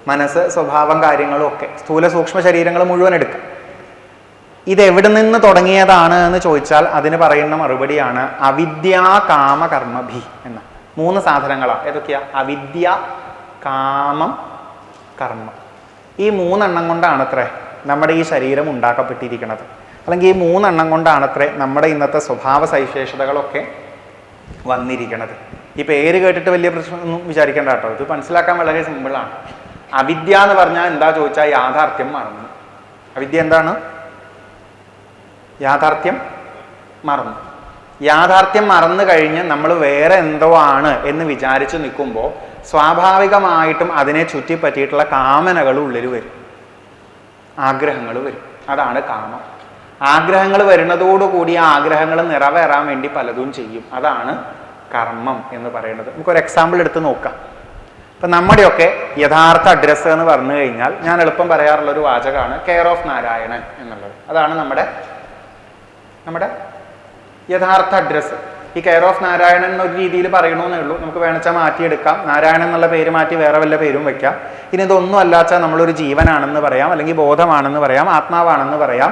S1: മനസ്സ്, സ്വഭാവം, കാര്യങ്ങളും ഒക്കെ, സ്ഥൂല സൂക്ഷ്മ ശരീരങ്ങൾ മുഴുവൻ എടുക്കാം. ഇതെവിടെ നിന്ന് തുടങ്ങിയതാണ് എന്ന് ചോദിച്ചാൽ അതിന് പറയുന്ന മറുപടിയാണ് അവിദ്യാ കാമകർമ്മഭി എന്ന 3 സാധനങ്ങളാണ്. ഏതൊക്കെയാ? അവിദ്യ, കാമം, കർമ്മം. ഈ 3 എണ്ണം കൊണ്ടാണത്രേ നമ്മുടെ ഈ ശരീരം ഉണ്ടാക്കപ്പെട്ടിരിക്കുന്നത്. അല്ലെങ്കിൽ ഈ 3 എണ്ണം കൊണ്ടാണത്രേ നമ്മുടെ ഇന്നത്തെ സ്വഭാവ സവിശേഷതകളൊക്കെ വന്നിരിക്കുന്നത്. ഈ പേര് കേട്ടിട്ട് വലിയ പ്രശ്നമൊന്നും വിചാരിക്കേണ്ട കേട്ടോ. ഇത് മനസ്സിലാക്കാൻ വളരെ സിമ്പിളാണ്. അവിദ്യ എന്ന് പറഞ്ഞാൽ എന്താ ചോദിച്ചാൽ യാഥാർത്ഥ്യം മറന്നു. അവിദ്യ എന്താണ്? യാഥാർത്ഥ്യം മറന്നു. യാഥാർത്ഥ്യം മറന്നു കഴിഞ്ഞ് നമ്മൾ വേറെ എന്തോ ആണ് എന്ന് വിചാരിച്ച് നിൽക്കുമ്പോൾ സ്വാഭാവികമായിട്ടും അതിനെ ചുറ്റിപ്പറ്റിയിട്ടുള്ള കാമനകൾ ഉള്ളിൽ വരും, ആഗ്രഹങ്ങൾ വരും. അതാണ് കാമം. ആഗ്രഹങ്ങൾ വരുന്നതോടുകൂടി ആ ആഗ്രഹങ്ങൾ നിറവേറാൻ വേണ്ടി പലതും ചെയ്യും. അതാണ് കർമ്മം എന്ന് പറയുന്നത്. നമുക്കൊരു എക്സാമ്പിൾ എടുത്ത് നോക്കാം. ഇപ്പം നമ്മുടെയൊക്കെ യഥാർത്ഥ അഡ്രസ്സ് എന്ന് പറഞ്ഞു കഴിഞ്ഞാൽ ഞാൻ എളുപ്പം പറയാറുള്ളൊരു വാചകമാണ് കെയർ ഓഫ് നാരായണൻ എന്നുള്ളത്. അതാണ് നമ്മുടെ യഥാർത്ഥ അഡ്രസ്സ്. ഈ കെയർ ഓഫ് നാരായണൻ എന്നൊരു രീതിയിൽ പറയണമെന്നേ ഉള്ളൂ. നമുക്ക് വേണമെച്ചാൽ മാറ്റിയെടുക്കാം. നാരായണൻ എന്നുള്ള പേര് മാറ്റി വേറെ വല്ല പേരും വെക്കാം. ഇനി ഇതൊന്നും അല്ലാച്ചാൽ നമ്മളൊരു ജീവനാണെന്ന് പറയാം, അല്ലെങ്കിൽ ബോധമാണെന്ന് പറയാം, ആത്മാവാണെന്ന് പറയാം.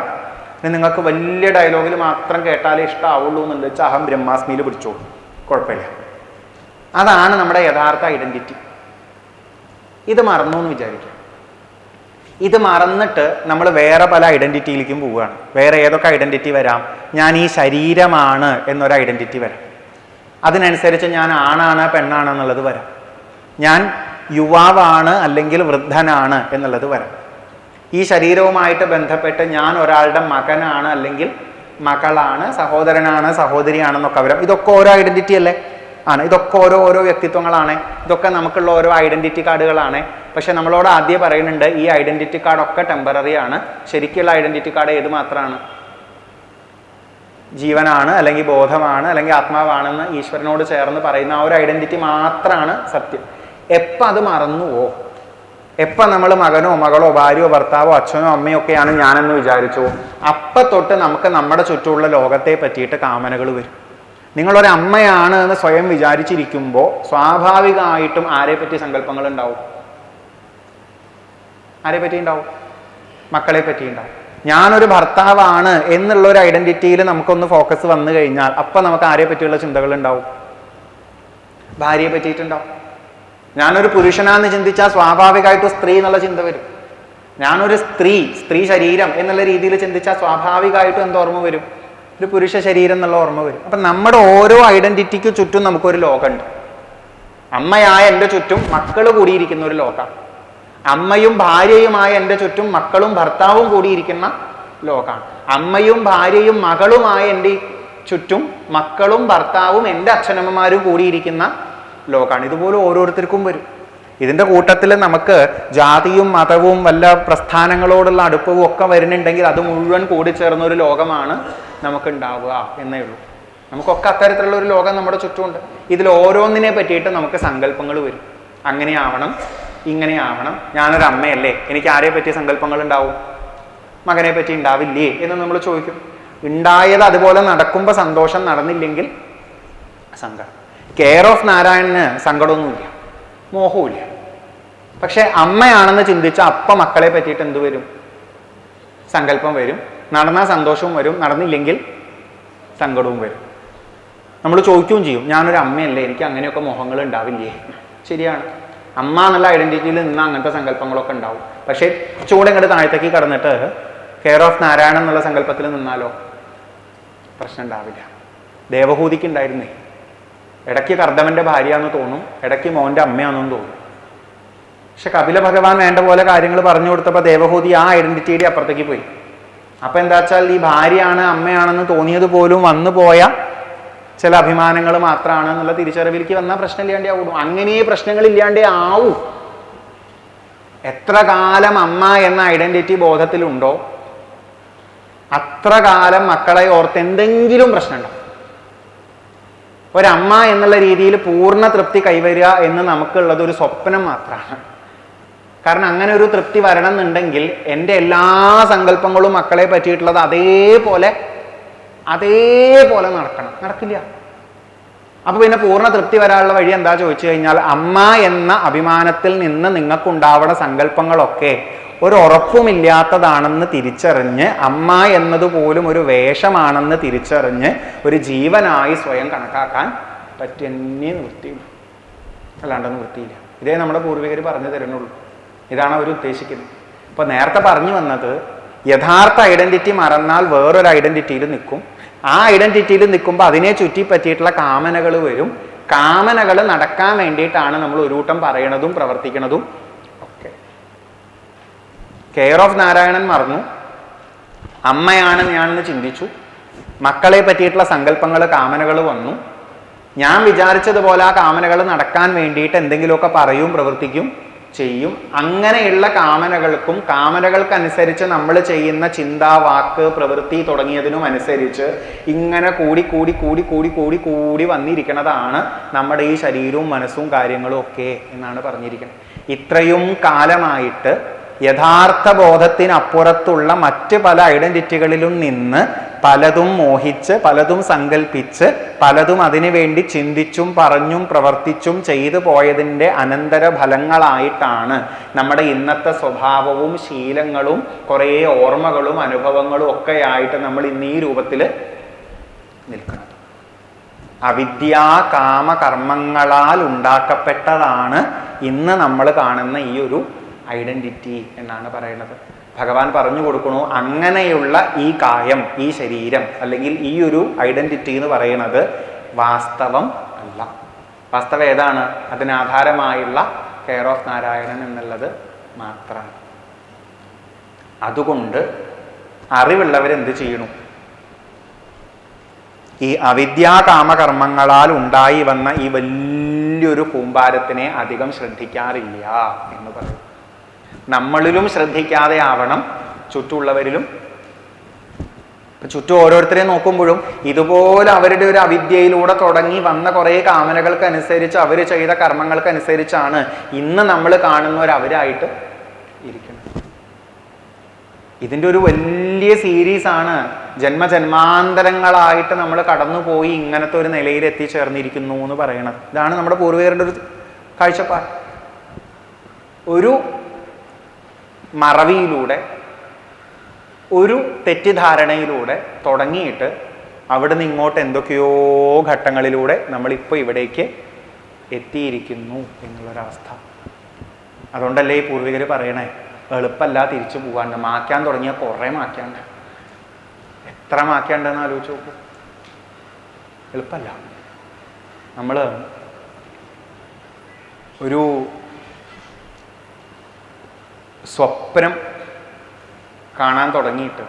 S1: ഇനി നിങ്ങൾക്ക് വലിയ ഡയലോഗിൽ മാത്രം കേട്ടാലേ ഇഷ്ടമാവുള്ളൂ എന്നുണ്ട് വെച്ചാൽ അഹം ബ്രഹ്മാസ്മിയിൽ പിടിച്ചോളൂ, കുഴപ്പമില്ല. അതാണ് നമ്മുടെ യഥാർത്ഥ ഐഡന്റിറ്റി. ഇത് മറന്നു എന്ന് വിചാരിക്കുക. ഇത് മറന്നിട്ട് നമ്മൾ വേറെ പല ഐഡന്റിറ്റിയിലേക്കും പോവുകയാണ്. വേറെ ഏതൊക്കെ ഐഡന്റിറ്റി വരാം? ഞാൻ ഈ ശരീരമാണ് എന്നൊരു ഐഡന്റിറ്റി വരാം. അതിനനുസരിച്ച് ഞാൻ ആണാണ് പെണ്ണാണ് എന്നുള്ളത് വരാം. ഞാൻ യുവാവാണ് അല്ലെങ്കിൽ വൃദ്ധനാണ് എന്നുള്ളത് വരാം. ഈ ശരീരവുമായിട്ട് ബന്ധപ്പെട്ട് ഞാൻ ഒരാളുടെ മകനാണ് അല്ലെങ്കിൽ മകളാണ്, സഹോദരനാണ്, സഹോദരിയാണെന്നൊക്കെ വരാം. ഇതൊക്കെ ഓരോ ഐഡന്റിറ്റി അല്ലേ ആണ്. ഇതൊക്കെ ഓരോ വ്യക്തിത്വങ്ങളാണ്. ഇതൊക്കെ നമുക്കുള്ള ഓരോ ഐഡന്റിറ്റി കാർഡുകളാണ്. പക്ഷെ നമ്മളോട് ആദ്യം പറയുന്നുണ്ട് ഈ ഐഡന്റിറ്റി കാർഡൊക്കെ ടെമ്പററി ആണ്. ശരിക്കുള്ള ഐഡന്റിറ്റി കാർഡ് ഏത് മാത്രമാണ്? ജീവനാണ് അല്ലെങ്കിൽ ബോധമാണ് അല്ലെങ്കിൽ ആത്മാവാണെന്ന് ഈശ്വരനോട് ചേർന്ന് പറയുന്ന ആ ഒരു ഐഡന്റിറ്റി മാത്രമാണ് സത്യം. എപ്പോൾ അത് മറന്നുവോ എപ്പം നമ്മൾ മകനോ മകളോ ഭാര്യയോ ഭർത്താവോ അച്ഛനോ അമ്മയോ ഒക്കെയാണ് ഞാനെന്ന് വിചാരിച്ചു, അപ്പം തൊട്ട് നമുക്ക് നമ്മുടെ ചുറ്റുമുള്ള ലോകത്തെ പറ്റിയിട്ട് കാമനകൾ വരും. നിങ്ങളൊരു അമ്മയാണ് എന്ന് സ്വയം വിചാരിച്ചിരിക്കുമ്പോൾ സ്വാഭാവികമായിട്ടും ആരെ പറ്റി സങ്കല്പങ്ങൾ ഉണ്ടാവും? ആരെ പറ്റി ഉണ്ടാവും? മക്കളെ പറ്റി ഉണ്ടാവും. ഞാനൊരു ഭർത്താവാണ് എന്നുള്ള ഒരു ഐഡന്റിറ്റിയിൽ നമുക്കൊന്ന് ഫോക്കസ് വന്നു കഴിഞ്ഞാൽ അപ്പം നമുക്ക് ആരെ പറ്റിയുള്ള ചിന്തകൾ ഉണ്ടാവും? ഭാര്യയെ പറ്റിയിട്ടുണ്ടാവും. ഞാനൊരു പുരുഷനാന്ന് ചിന്തിച്ചാൽ സ്വാഭാവികമായിട്ടും സ്ത്രീ എന്നുള്ള ചിന്ത വരും. ഞാനൊരു സ്ത്രീ ശരീരം എന്നുള്ള രീതിയിൽ ചിന്തിച്ചാൽ സ്വാഭാവികമായിട്ടും എന്തോർമ്മ വരും? ഒരു പുരുഷ ശരീരം എന്നുള്ള ഓർമ്മ വരും. അപ്പം നമ്മുടെ ഓരോ ഐഡന്റിറ്റിക്ക് ചുറ്റും നമുക്കൊരു ലോകമുണ്ട്. അമ്മയായ എൻ്റെ ചുറ്റും മക്കൾ കൂടിയിരിക്കുന്ന ഒരു ലോകമാണ്. അമ്മയും ഭാര്യയുമായ എൻ്റെ ചുറ്റും മക്കളും ഭർത്താവും കൂടിയിരിക്കുന്ന ലോകമാണ്. അമ്മയും ഭാര്യയും മകളുമായ എൻ്റെ ചുറ്റും മക്കളും ഭർത്താവും എൻ്റെ അച്ഛനമ്മമാരും കൂടിയിരിക്കുന്ന ലോകമാണ്. ഇതുപോലെ ഓരോരുത്തർക്കും വരും. ഇതിൻ്റെ കൂട്ടത്തിൽ നമുക്ക് ജാതിയും മതവും വല്ല പ്രസ്ഥാനങ്ങളോടുള്ള അടുപ്പവും ഒക്കെ വരുന്നുണ്ടെങ്കിൽ അത് മുഴുവൻ കൂടിച്ചേർന്ന ഒരു ലോകമാണ് നമുക്ക് ഉണ്ടാവുക എന്നേ ഉള്ളൂ. നമുക്കൊക്കെ അത്തരത്തിലുള്ള ഒരു ലോകം നമ്മുടെ ചുറ്റുമുണ്ട്. ഇതിൽ ഓരോന്നിനെ പറ്റിയിട്ട് നമുക്ക് സങ്കല്പങ്ങൾ വരും. അങ്ങനെ ആവണം, ഇങ്ങനെ ആവണം. ഞാനൊരു അമ്മയല്ലേ, എനിക്ക് ആരെ പറ്റിയ സങ്കല്പങ്ങൾ ഉണ്ടാവും? മകനെ പറ്റി ഉണ്ടാവില്ലേ എന്ന് നമ്മൾ ചോദിക്കും. ഉണ്ടായത് അതുപോലെ നടക്കുമ്പോൾ സന്തോഷം, നടന്നില്ലെങ്കിൽ സങ്കടം. കെയർ ഓഫ് നാരായണന് സങ്കടമൊന്നുമില്ല, മോഹവുമില്ല. പക്ഷെ അമ്മയാണെന്ന് ചിന്തിച്ച അപ്പം മക്കളെ പറ്റിയിട്ട് എന്ത് വരും? സങ്കല്പം വരും. നടന്നാൽ സന്തോഷവും വരും, നടന്നില്ലെങ്കിൽ സങ്കടവും വരും. നമ്മൾ ചോദിക്കുകയും ചെയ്യും, ഞാനൊരു അമ്മയല്ലേ, എനിക്ക് അങ്ങനെയൊക്കെ മോഹങ്ങൾ ഉണ്ടാവില്ലേ? ശരിയാണ്, അമ്മ എന്നുള്ള ഐഡന്റിറ്റിയിൽ നിന്ന് അങ്ങനത്തെ സങ്കല്പങ്ങളൊക്കെ ഉണ്ടാവും. പക്ഷേ ചൂട് ഇങ്ങോട്ട് താഴത്തേക്ക് കടന്നിട്ട് കെയർ ഓഫ് നാരായണൻ എന്നുള്ള സങ്കല്പത്തിൽ നിന്നാലോ പ്രശ്നം ഉണ്ടാവില്ല. ദേവഹൂതിക്ക് ഉണ്ടായിരുന്നേ, ഇടയ്ക്ക് കർദമന്റെ ഭാര്യയാണെന്ന് തോന്നും, ഇടയ്ക്ക് മോൻ്റെ അമ്മയാണെന്നും തോന്നും. പക്ഷെ കപില ഭഗവാൻ വേണ്ട പോലെ കാര്യങ്ങൾ പറഞ്ഞു കൊടുത്തപ്പോൾ ദേവഹൂതി ആ ഐഡന്റിറ്റിയുടെ അപ്പുറത്തേക്ക് പോയി. അപ്പം എന്താ വെച്ചാൽ ഈ ഭാര്യയാണ് അമ്മയാണെന്ന് തോന്നിയത് പോലും വന്നു പോയ ചില അഭിമാനങ്ങൾ മാത്രമാണ് എന്നുള്ള തിരിച്ചറിവിലേക്ക് വന്നാൽ പ്രശ്നം ഇല്ലാണ്ടേ ആവും. അങ്ങനെ പ്രശ്നങ്ങൾ ഇല്ലാണ്ടേ ആവും. എത്ര കാലം അമ്മ എന്ന ഐഡന്റിറ്റി ബോധത്തിലുണ്ടോ അത്ര കാലം മക്കളെ ഓർത്ത് എന്തെങ്കിലും പ്രശ്നമുണ്ടോ? ഒരമ്മ എന്നുള്ള രീതിയിൽ പൂർണ്ണ തൃപ്തി കൈവരിക എന്ന് നമുക്കുള്ളത് ഒരു സ്വപ്നം മാത്രമാണ്. കാരണം അങ്ങനെ ഒരു തൃപ്തി വരണം എന്നുണ്ടെങ്കിൽ എൻ്റെ എല്ലാ സങ്കല്പങ്ങളും മക്കളെ പറ്റിയിട്ടുള്ളത് അതേപോലെ നടക്കണം. നടക്കില്ല. അപ്പൊ പിന്നെ പൂർണ്ണ തൃപ്തി വരാനുള്ള വഴി എന്താ ചോദിച്ചു കഴിഞ്ഞാൽ, അമ്മ എന്ന അഭിമാനത്തിൽ നിന്ന് നിങ്ങൾക്കുണ്ടാവുന്ന സങ്കല്പങ്ങളൊക്കെ ഒരു ഉറപ്പുമില്ലാത്തതാണെന്ന് തിരിച്ചറിഞ്ഞ്, അമ്മ എന്നതുപോലും ഒരു വേഷമാണെന്ന് തിരിച്ചറിഞ്ഞ് ഒരു ജീവനായി സ്വയം കണക്കാക്കാൻ പറ്റുന്നേ നിവൃത്തിയില്ല. അല്ലാണ്ട് നിവൃത്തിയില്ല. ഇതേ നമ്മുടെ പൂർവികർ പറഞ്ഞു തരുന്നുള്ളൂ. ഇതാണ് അവർ ഉദ്ദേശിക്കുന്നത്. ഇപ്പൊ നേരത്തെ പറഞ്ഞു വന്നത്, യഥാർത്ഥ ഐഡന്റിറ്റി മറന്നാൽ വേറൊരു ഐഡന്റിറ്റിയിൽ നിൽക്കും. ആ ഐഡന്റിറ്റിയിൽ നിൽക്കുമ്പോൾ അതിനെ ചുറ്റി പറ്റിയിട്ടുള്ള കാമനകൾ വരും. കാമനകൾ നടക്കാൻ വേണ്ടിയിട്ടാണ് നമ്മൾ ഒരു കൂട്ടം പറയണതും പ്രവർത്തിക്കണതും ഒക്കെ. കെയർ ഓഫ് നാരായണൻ മറന്നു, അമ്മയാണ് ഞാനെന്ന് ചിന്തിച്ചു, മക്കളെ പറ്റിയിട്ടുള്ള സങ്കല്പങ്ങൾ കാമനകൾ വന്നു. ഞാൻ വിചാരിച്ചതുപോലെ ആ കാമനകൾ നടക്കാൻ വേണ്ടിയിട്ട് എന്തെങ്കിലുമൊക്കെ പറയും, പ്രവർത്തിക്കും, ചെയ്യും. അങ്ങനെയുള്ള കാമനകൾക്കും കാമനകൾക്കനുസരിച്ച് നമ്മൾ ചെയ്യുന്ന ചിന്ത, വാക്ക്, പ്രവൃത്തി തുടങ്ങിയതിനും അനുസരിച്ച് ഇങ്ങനെ കൂടി കൂടി കൂടി കൂടി കൂടി കൂടി വന്നിരിക്കുന്നതാണ് നമ്മുടെ ഈ ശരീരവും മനസ്സും കാര്യങ്ങളും ഒക്കെ എന്നാണ് പറഞ്ഞിരിക്കുന്നത്. ഇത്രയും കാലമായിട്ട് യഥാർത്ഥ ബോധത്തിനപ്പുറത്തുള്ള മറ്റ് പല ഐഡന്റിറ്റികളിലും നിന്ന് പലതും മോഹിച്ച്, പലതും സങ്കല്പിച്ച്, പലതും അതിനു വേണ്ടി ചിന്തിച്ചും പറഞ്ഞും പ്രവർത്തിച്ചും ചെയ്തു പോയതിൻ്റെ അനന്തര ഫലങ്ങളായിട്ടാണ് നമ്മുടെ ഇന്നത്തെ സ്വഭാവവും ശീലങ്ങളും കുറേ ഓർമ്മകളും അനുഭവങ്ങളും ഒക്കെ ആയിട്ട് നമ്മൾ ഇന്ന് ഈ രൂപത്തിൽ നിൽക്കുന്നത്. അവിദ്യാ കാമ കർമ്മങ്ങളാൽ ഉണ്ടാക്കപ്പെട്ടതാണ് ഇന്ന് നമ്മൾ കാണുന്ന ഈ ഒരു ഐഡന്റിറ്റി എന്നാണ് പറയുന്നത്. ഭഗവാൻ പറഞ്ഞു കൊടുക്കണു, അങ്ങനെയുള്ള ഈ കായം, ഈ ശരീരം അല്ലെങ്കിൽ ഈ ഒരു ഐഡന്റിറ്റി എന്ന് പറയുന്നത് വാസ്തവം അല്ല. വാസ്തവം ഏതാണ്? അതിനാധാരമായുള്ള കെയർ ഓഫ് നാരായണൻ എന്നുള്ളത് മാത്രമാണ്. അതുകൊണ്ട് അറിവുള്ളവരെന്ത് ചെയ്യണു? ഈ അവിദ്യാ കാമകർമ്മങ്ങളാൽ ഉണ്ടായി വന്ന ഈ വലിയൊരു കൂമ്പാരത്തിനെ അധികം ശ്രദ്ധിക്കാറില്ല എന്ന് പറയും. നമ്മളിലും ശ്രദ്ധിക്കാതെ ആവണം, ചുറ്റുള്ളവരിലും ഇപ്പം ചുറ്റും ഓരോരുത്തരെ നോക്കുമ്പോഴും ഇതുപോലെ അവരുടെ ഒരു അവിദ്യയിലൂടെ തുടങ്ങി വന്ന കുറേ കാമനകൾക്കനുസരിച്ച് അവർ ചെയ്ത കർമ്മങ്ങൾക്കനുസരിച്ചാണ് ഇന്ന് നമ്മൾ കാണുന്നവരവരായിട്ട് ഇരിക്കുന്നത്. ഇതിൻ്റെ ഒരു വലിയ സീരീസാണ്. ജന്മജന്മാന്തരങ്ങളായിട്ട് നമ്മൾ കടന്നുപോയി ഇങ്ങനത്തെ ഒരു നിലയിൽ എത്തിച്ചേർന്നിരിക്കുന്നു എന്ന് പറയണത്. ഇതാണ് നമ്മുടെ പൂർവികരുടെ ഒരു കാഴ്ചപ്പാട്. ഒരു മറവിയിലൂടെ, ഒരു തെറ്റിദ്ധാരണയിലൂടെ തുടങ്ങിയിട്ട് അവിടെ നിന്ന് ഇങ്ങോട്ട് എന്തൊക്കെയോ ഘട്ടങ്ങളിലൂടെ നമ്മളിപ്പോൾ ഇവിടേക്ക് എത്തിയിരിക്കുന്നു എന്നുള്ളൊരവസ്ഥ. അതുകൊണ്ടല്ലേ ഈ പൂർവികർ പറയണേ എളുപ്പമല്ല തിരിച്ചു പോകാണ്ട്. മാറ്റാൻ തുടങ്ങിയ കുറേ മാറ്റാണ്ട്. എത്ര മാറ്റാണ്ടെന്ന് ആലോചിച്ച് നോക്കൂ. എളുപ്പമല്ല. നമ്മൾ ഒരു സ്വപ്നം കാണാൻ തുടങ്ങിയിട്ട്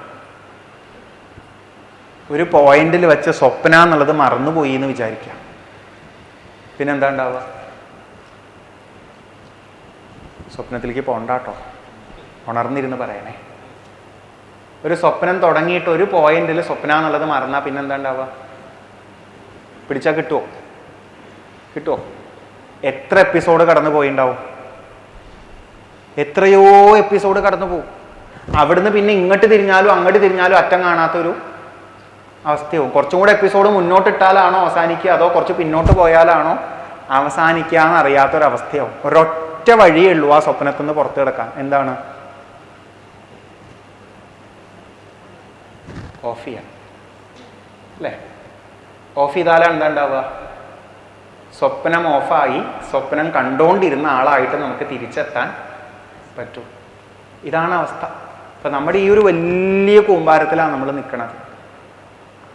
S1: ഒരു പോയിന്റിൽ വെച്ച് സ്വപ്ന എന്നുള്ളത് മറന്നുപോയി എന്ന് വിചാരിക്കാം. പിന്നെന്താ ഉണ്ടാവുക? സ്വപ്നത്തിലേക്ക് പോണ്ടാട്ടോ, ഉണർന്നിരുന്ന് പറയണേ. ഒരു സ്വപ്നം തുടങ്ങിയിട്ട് ഒരു പോയിന്റിൽ സ്വപ്ന എന്നുള്ളത് മറന്നാൽ പിന്നെന്താ ഉണ്ടാവുക? പിടിച്ചാൽ കിട്ടുമോ? കിട്ടുമോ? എത്ര എപ്പിസോഡ് കടന്നു പോയിണ്ടാവും? എത്രയോ എപ്പിസോഡ് കടന്നു പോകും. അവിടുന്ന് പിന്നെ ഇങ്ങോട്ട് തിരിഞ്ഞാലും അങ്ങോട്ട് തിരിഞ്ഞാലും അറ്റം കാണാത്തൊരു അവസ്ഥയാവും. കുറച്ചും കൂടെ എപ്പിസോഡ് മുന്നോട്ടിട്ടാലാണോ അവസാനിക്കുക, അതോ കുറച്ച് പിന്നോട്ട് പോയാലാണോ അവസാനിക്കുക എന്നറിയാത്തൊരവസ്ഥയാവും. ഒരൊറ്റ വഴിയേ ഉള്ളൂ ആ സ്വപ്നത്തിൽ നിന്ന് പുറത്തു കിടക്കാൻ. എന്താണ്? ഓഫ് ചെയ്യാൻ അല്ലേ? ഓഫ് ചെയ്താലാണ് എന്താ ഉണ്ടാവുക? സ്വപ്നം ഓഫായി സ്വപ്നം കണ്ടുകൊണ്ടിരുന്ന ആളായിട്ട് നമുക്ക് തിരിച്ചെത്താൻ പറ്റും. ഇതാണ് അവസ്ഥ. അപ്പം നമ്മുടെ ഈ ഒരു വലിയ കൂമ്പാരത്തിലാണ് നമ്മൾ നിൽക്കുന്നത്.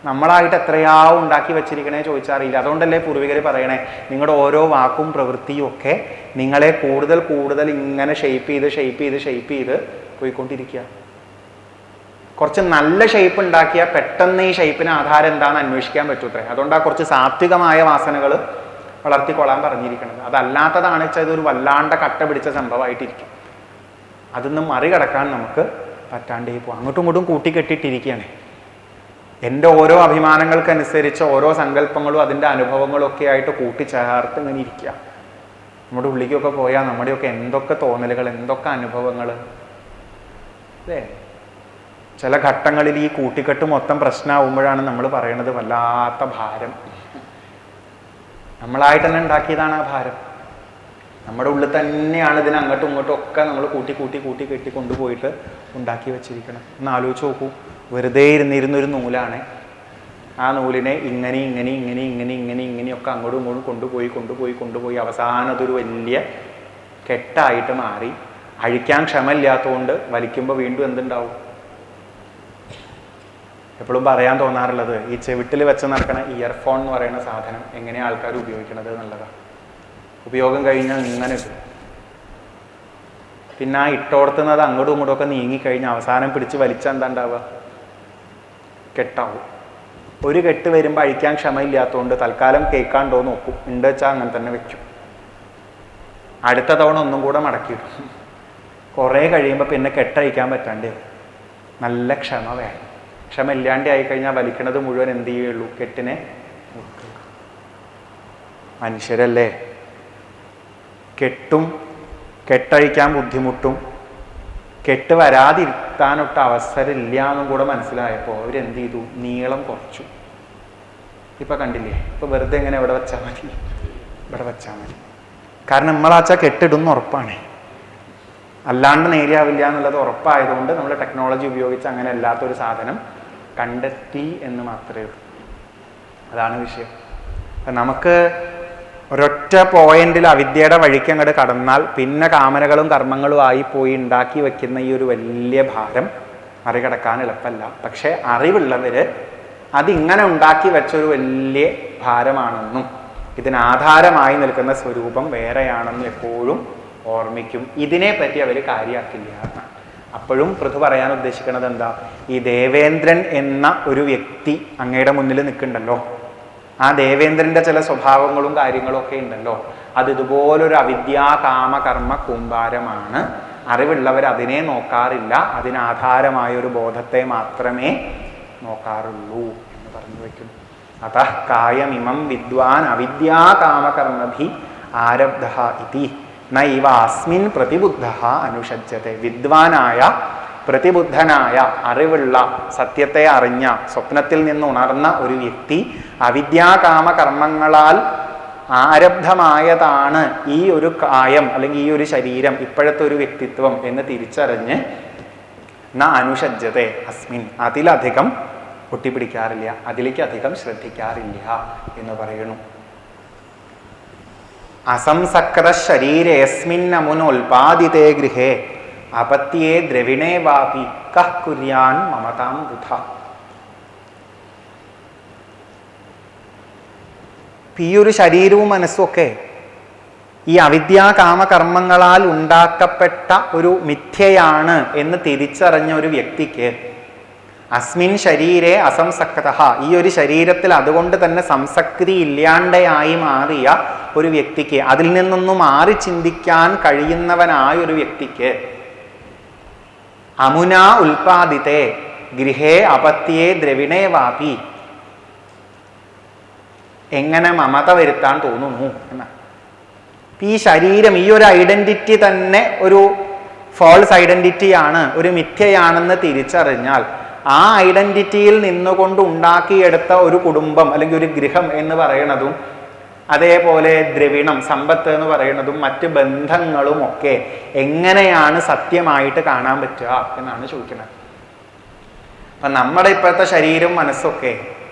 S1: നമ്മളായിട്ട് എത്രയാ ഉണ്ടാക്കി വെച്ചിരിക്കണേ ചോദിച്ചാൽ അറിയില്ല. അതുകൊണ്ടല്ലേ പൂർവികർ പറയണേ നിങ്ങളുടെ ഓരോ വാക്കും പ്രവൃത്തിയും ഒക്കെ നിങ്ങളെ കൂടുതൽ കൂടുതൽ ഇങ്ങനെ ഷെയ്പ്പ് ചെയ്ത് പോയിക്കൊണ്ടിരിക്കുക. കുറച്ച് നല്ല ഷേപ്പ് ഉണ്ടാക്കിയാൽ പെട്ടെന്ന് ഈ ഷേപ്പിന് ആധാരം എന്താണെന്ന് അന്വേഷിക്കാൻ പറ്റൂത്രേ. അതുകൊണ്ടാണ് കുറച്ച് സാത്വികമായ വാസനകൾ വളർത്തിക്കൊള്ളാൻ പറഞ്ഞിരിക്കുന്നത്. അതല്ലാത്തതാണ് വെച്ചാൽ ഇതൊരു വല്ലാണ്ട കട്ട പിടിച്ച സംഭവമായിട്ടിരിക്കും. അതൊന്നും മറികടക്കാൻ നമുക്ക് പറ്റാണ്ടേ പോകും. അങ്ങോട്ടും ഇങ്ങോട്ടും കൂട്ടിക്കെട്ടിട്ടിരിക്കുകയാണ്. എൻ്റെ ഓരോ അഭിമാനങ്ങൾക്കനുസരിച്ച് ഓരോ സങ്കല്പങ്ങളും അതിൻ്റെ അനുഭവങ്ങളും ഒക്കെ ആയിട്ട് കൂട്ടിച്ചേർത്ത് ഇങ്ങനെ ഇരിക്കുക. നമ്മുടെ ഉള്ളിലേക്കൊക്കെ പോയാൽ നമ്മുടെയൊക്കെ എന്തൊക്കെ തോന്നലുകൾ, എന്തൊക്കെ അനുഭവങ്ങൾ അല്ലേ? ചില ഘട്ടങ്ങളിൽ ഈ കൂട്ടിക്കെട്ട് മൊത്തം പ്രശ്നമാകുമ്പോഴാണ് നമ്മൾ പറയണത് വല്ലാത്ത ഭാരം. നമ്മളായിട്ട് തന്നെ ഉണ്ടാക്കിയതാണ് ആ ഭാരം. നമ്മുടെ ഉള്ളിൽ തന്നെയാണ് ഇതിനെ അങ്ങോട്ടും ഇങ്ങോട്ടും ഒക്കെ നമ്മൾ കൂട്ടി കെട്ടി കൊണ്ടുപോയിട്ട് ഉണ്ടാക്കി വെച്ചിരിക്കണം. ഒന്ന് ആലോചിച്ച് നോക്കൂ. വെറുതെ ഇരുന്നിരുന്നൊരു നൂലാണ്. ആ നൂലിനെ ഇങ്ങനെയൊക്കെ അങ്ങോട്ടും ഇങ്ങോട്ടും കൊണ്ടുപോയി അവസാനം അതൊരു വലിയ കെട്ടായിട്ട് മാറി. അഴിക്കാൻ ക്ഷമയില്ലാത്തതുകൊണ്ട് വലിക്കുമ്പോൾ വീണ്ടും എന്തുണ്ടാവും? എപ്പോഴും പറയാൻ തോന്നാറുള്ളത് ഈ ചെവിട്ടിൽ വെച്ച് നടക്കണ ഇയർഫോൺ എന്ന് പറയുന്ന സാധനം എങ്ങനെയാണ് ആൾക്കാർ ഉപയോഗിക്കണത് എന്നുള്ളതാണ്. ഉപയോഗം കഴിഞ്ഞാൽ ഇങ്ങനെ ഇട്ടു, പിന്നെ ആ ഇട്ടോടത്തുന്നത് അങ്ങോട്ടും ഇങ്ങോട്ടും ഒക്കെ നീങ്ങിക്കഴിഞ്ഞാൽ അവസാനം പിടിച്ച് വലിച്ചാൽ എന്താ ഉണ്ടാവുക? കെട്ടാവും. ഒരു കെട്ട് വരുമ്പോൾ അഴിക്കാൻ ക്ഷമയില്ലാത്തതുകൊണ്ട് തൽക്കാലം കേൾക്കാണ്ടോ നോക്കും. ഉണ്ട് വെച്ചാൽ അങ്ങനെ തന്നെ വെക്കും. അടുത്ത തവണ ഒന്നും കൂടെ മടക്കിയിടും. കുറേ കഴിയുമ്പോൾ പിന്നെ കെട്ടഴിക്കാൻ പറ്റാണ്ട് നല്ല ക്ഷമ വേണം. ക്ഷമ ഇല്ലാണ്ട് ആയിക്കഴിഞ്ഞാൽ വലിക്കണത് മുഴുവൻ എന്ത് ചെയ്യുള്ളൂ? കെട്ടിനെ. മനുഷ്യരല്ലേ, കെട്ടഴിക്കാൻ ബുദ്ധിമുട്ടും കെട്ട് വരാതിരുത്താനൊട്ട് അവസരമില്ല എന്നും കൂടെ മനസ്സിലായപ്പോൾ അവരെന്ത് ചെയ്തു? നീളം കുറച്ചു. ഇപ്പം കണ്ടില്ലേ? ഇപ്പം വെറുതെ എങ്ങനെ ഇവിടെ വെച്ചാൽ മതി. കാരണം നമ്മളാച്ചാൽ കെട്ടിടുന്ന ഉറപ്പാണ്. അല്ലാണ്ട് നേരെയാവില്ല എന്നുള്ളത് ഉറപ്പായതുകൊണ്ട് നമ്മൾ ടെക്നോളജി ഉപയോഗിച്ച് അങ്ങനെ അല്ലാത്തൊരു സാധനം കണ്ടെത്തി എന്ന് മാത്രമേ ഉള്ളൂ. അതാണ് വിഷയം. അപ്പം നമുക്ക് ഒരൊറ്റ പോയിന്റിൽ അവിദ്യയുടെ വഴിക്ക് അങ്ങോട്ട് കടന്നാൽ പിന്നെ കാമനകളും കർമ്മങ്ങളും ആയിപ്പോയി ഉണ്ടാക്കി വെക്കുന്ന ഈ ഒരു വലിയ ഭാരം മറികടക്കാൻ എളുപ്പമല്ല. പക്ഷെ അറിവുള്ളവർ അതിങ്ങനെ ഉണ്ടാക്കി വെച്ചൊരു വലിയ ഭാരമാണെന്നും ഇതിനാധാരമായി നിൽക്കുന്ന സ്വരൂപം വേറെയാണെന്നും എപ്പോഴും ഓർമ്മിക്കും. ഇതിനെപ്പറ്റി അവർ കാര്യമാക്കില്ല. അപ്പോഴും പൃഥു പറയാൻ ഉദ്ദേശിക്കുന്നത് എന്താ? ഈ ദേവേന്ദ്രൻ എന്ന ഒരു വ്യക്തി അങ്ങയുടെ മുന്നിൽ നിൽക്കുന്നുണ്ടല്ലോ, ആ ദേവേന്ദ്രൻ്റെ ചില സ്വഭാവങ്ങളും കാര്യങ്ങളും ഒക്കെ ഉണ്ടല്ലോ, അത് ഇതുപോലൊരു അവിദ്യാ കാമ കർമ്മ കൂമ്പാരമാണ്. അറിവുള്ളവർ അതിനെ നോക്കാറില്ല. അതിനാധാരമായൊരു ബോധത്തെ മാത്രമേ നോക്കാറുള്ളൂ എന്ന് പറഞ്ഞു വയ്ക്കുന്നു. അതഃ കായമിമം വിദ്വാൻ അവിദ്യാകാമകർമ്മഭി ആരബ്ധ ഇതി നൈവ അസ്മിൻ പ്രതിബുദ്ധ അനുഷജ്യത്തെ. വിദ്വാനായ, പ്രതിബുദ്ധനായ, അറിവുള്ള, സത്യത്തെ അറിഞ്ഞ, സ്വപ്നത്തിൽ നിന്ന് ഉണർന്ന ഒരു വ്യക്തി അവിദ്യാകാമകർമ്മങ്ങളാൽ ആരബ്ധമായതാണ് ഈ ഒരു കായം അല്ലെങ്കിൽ ഈ ഒരു ശരീരം, ഇപ്പോഴത്തെ ഒരു വ്യക്തിത്വം എന്ന് തിരിച്ചറിഞ്ഞ് ന അനുഷജ്യത്തെ അസ്മിൻ, അതിലധികം ഒട്ടിപ്പിടിക്കാറില്ല, അതിലേക്ക് അധികം ശ്രദ്ധിക്കാറില്ല എന്ന് പറയുന്നു. അസംസക്ത ശരീരേസ്മിന്നമുനോൽപാദിതേ ഗൃഹേ അപത്യേ ദ്രവിണേ വാപി കഃ കുര്യാൻ മമതാം ബുധ. ഈ ഒരു ശരീരവും മനസ്സും ഒക്കെ ഈ അവിദ്യാകാമകർമ്മങ്ങളാൽ ഉണ്ടാക്കപ്പെട്ട ഒരു മിഥ്യയാണ് എന്ന് തിരിച്ചറിഞ്ഞ ഒരു വ്യക്തിക്ക് അസ്മിൻ ശരീരേ അസംസക്ത, ഈ ഒരു ശരീരത്തിൽ അതുകൊണ്ട് തന്നെ സംസക്തി ഇല്ലാണ്ടയായി മാറിയ ഒരു വ്യക്തിക്ക്, അതിൽ നിന്നൊന്നും മാറി ചിന്തിക്കാൻ കഴിയുന്നവനായ ഒരു വ്യക്തിക്ക് അമുന ഉൽപാദിതേ ഗൃഹേ അപത്യേ ദ്രവിണേ വാപി എങ്ങനെ മമത വരുത്താൻ തോന്നുന്നു എന്നാണ്. ഈ ശരീരം, ഈ ഒരു ഐഡന്റിറ്റി തന്നെ ഒരു ഫോൾസ് ഐഡന്റിറ്റിയാണ്, ഒരു മിഥ്യയാണെന്ന് തിരിച്ചറിഞ്ഞാൽ ആ ഐഡന്റിറ്റിയിൽ നിന്നുകൊണ്ട് ഉണ്ടാക്കിയെടുത്ത ഒരു കുടുംബം അല്ലെങ്കിൽ ഒരു ഗൃഹം എന്ന് പറയുന്നതും അതേപോലെ ദ്രവിണം, സമ്പത്ത് എന്ന് പറയുന്നതും മറ്റ് ബന്ധങ്ങളും ഒക്കെ എങ്ങനെയാണ് സത്യമായിട്ട് കാണാൻ പറ്റുക എന്നാണ് ചോദിക്കുന്നത്. അപ്പൊ നമ്മുടെ ഇപ്പോഴത്തെ ശരീരവും മനസ്സൊക്കെ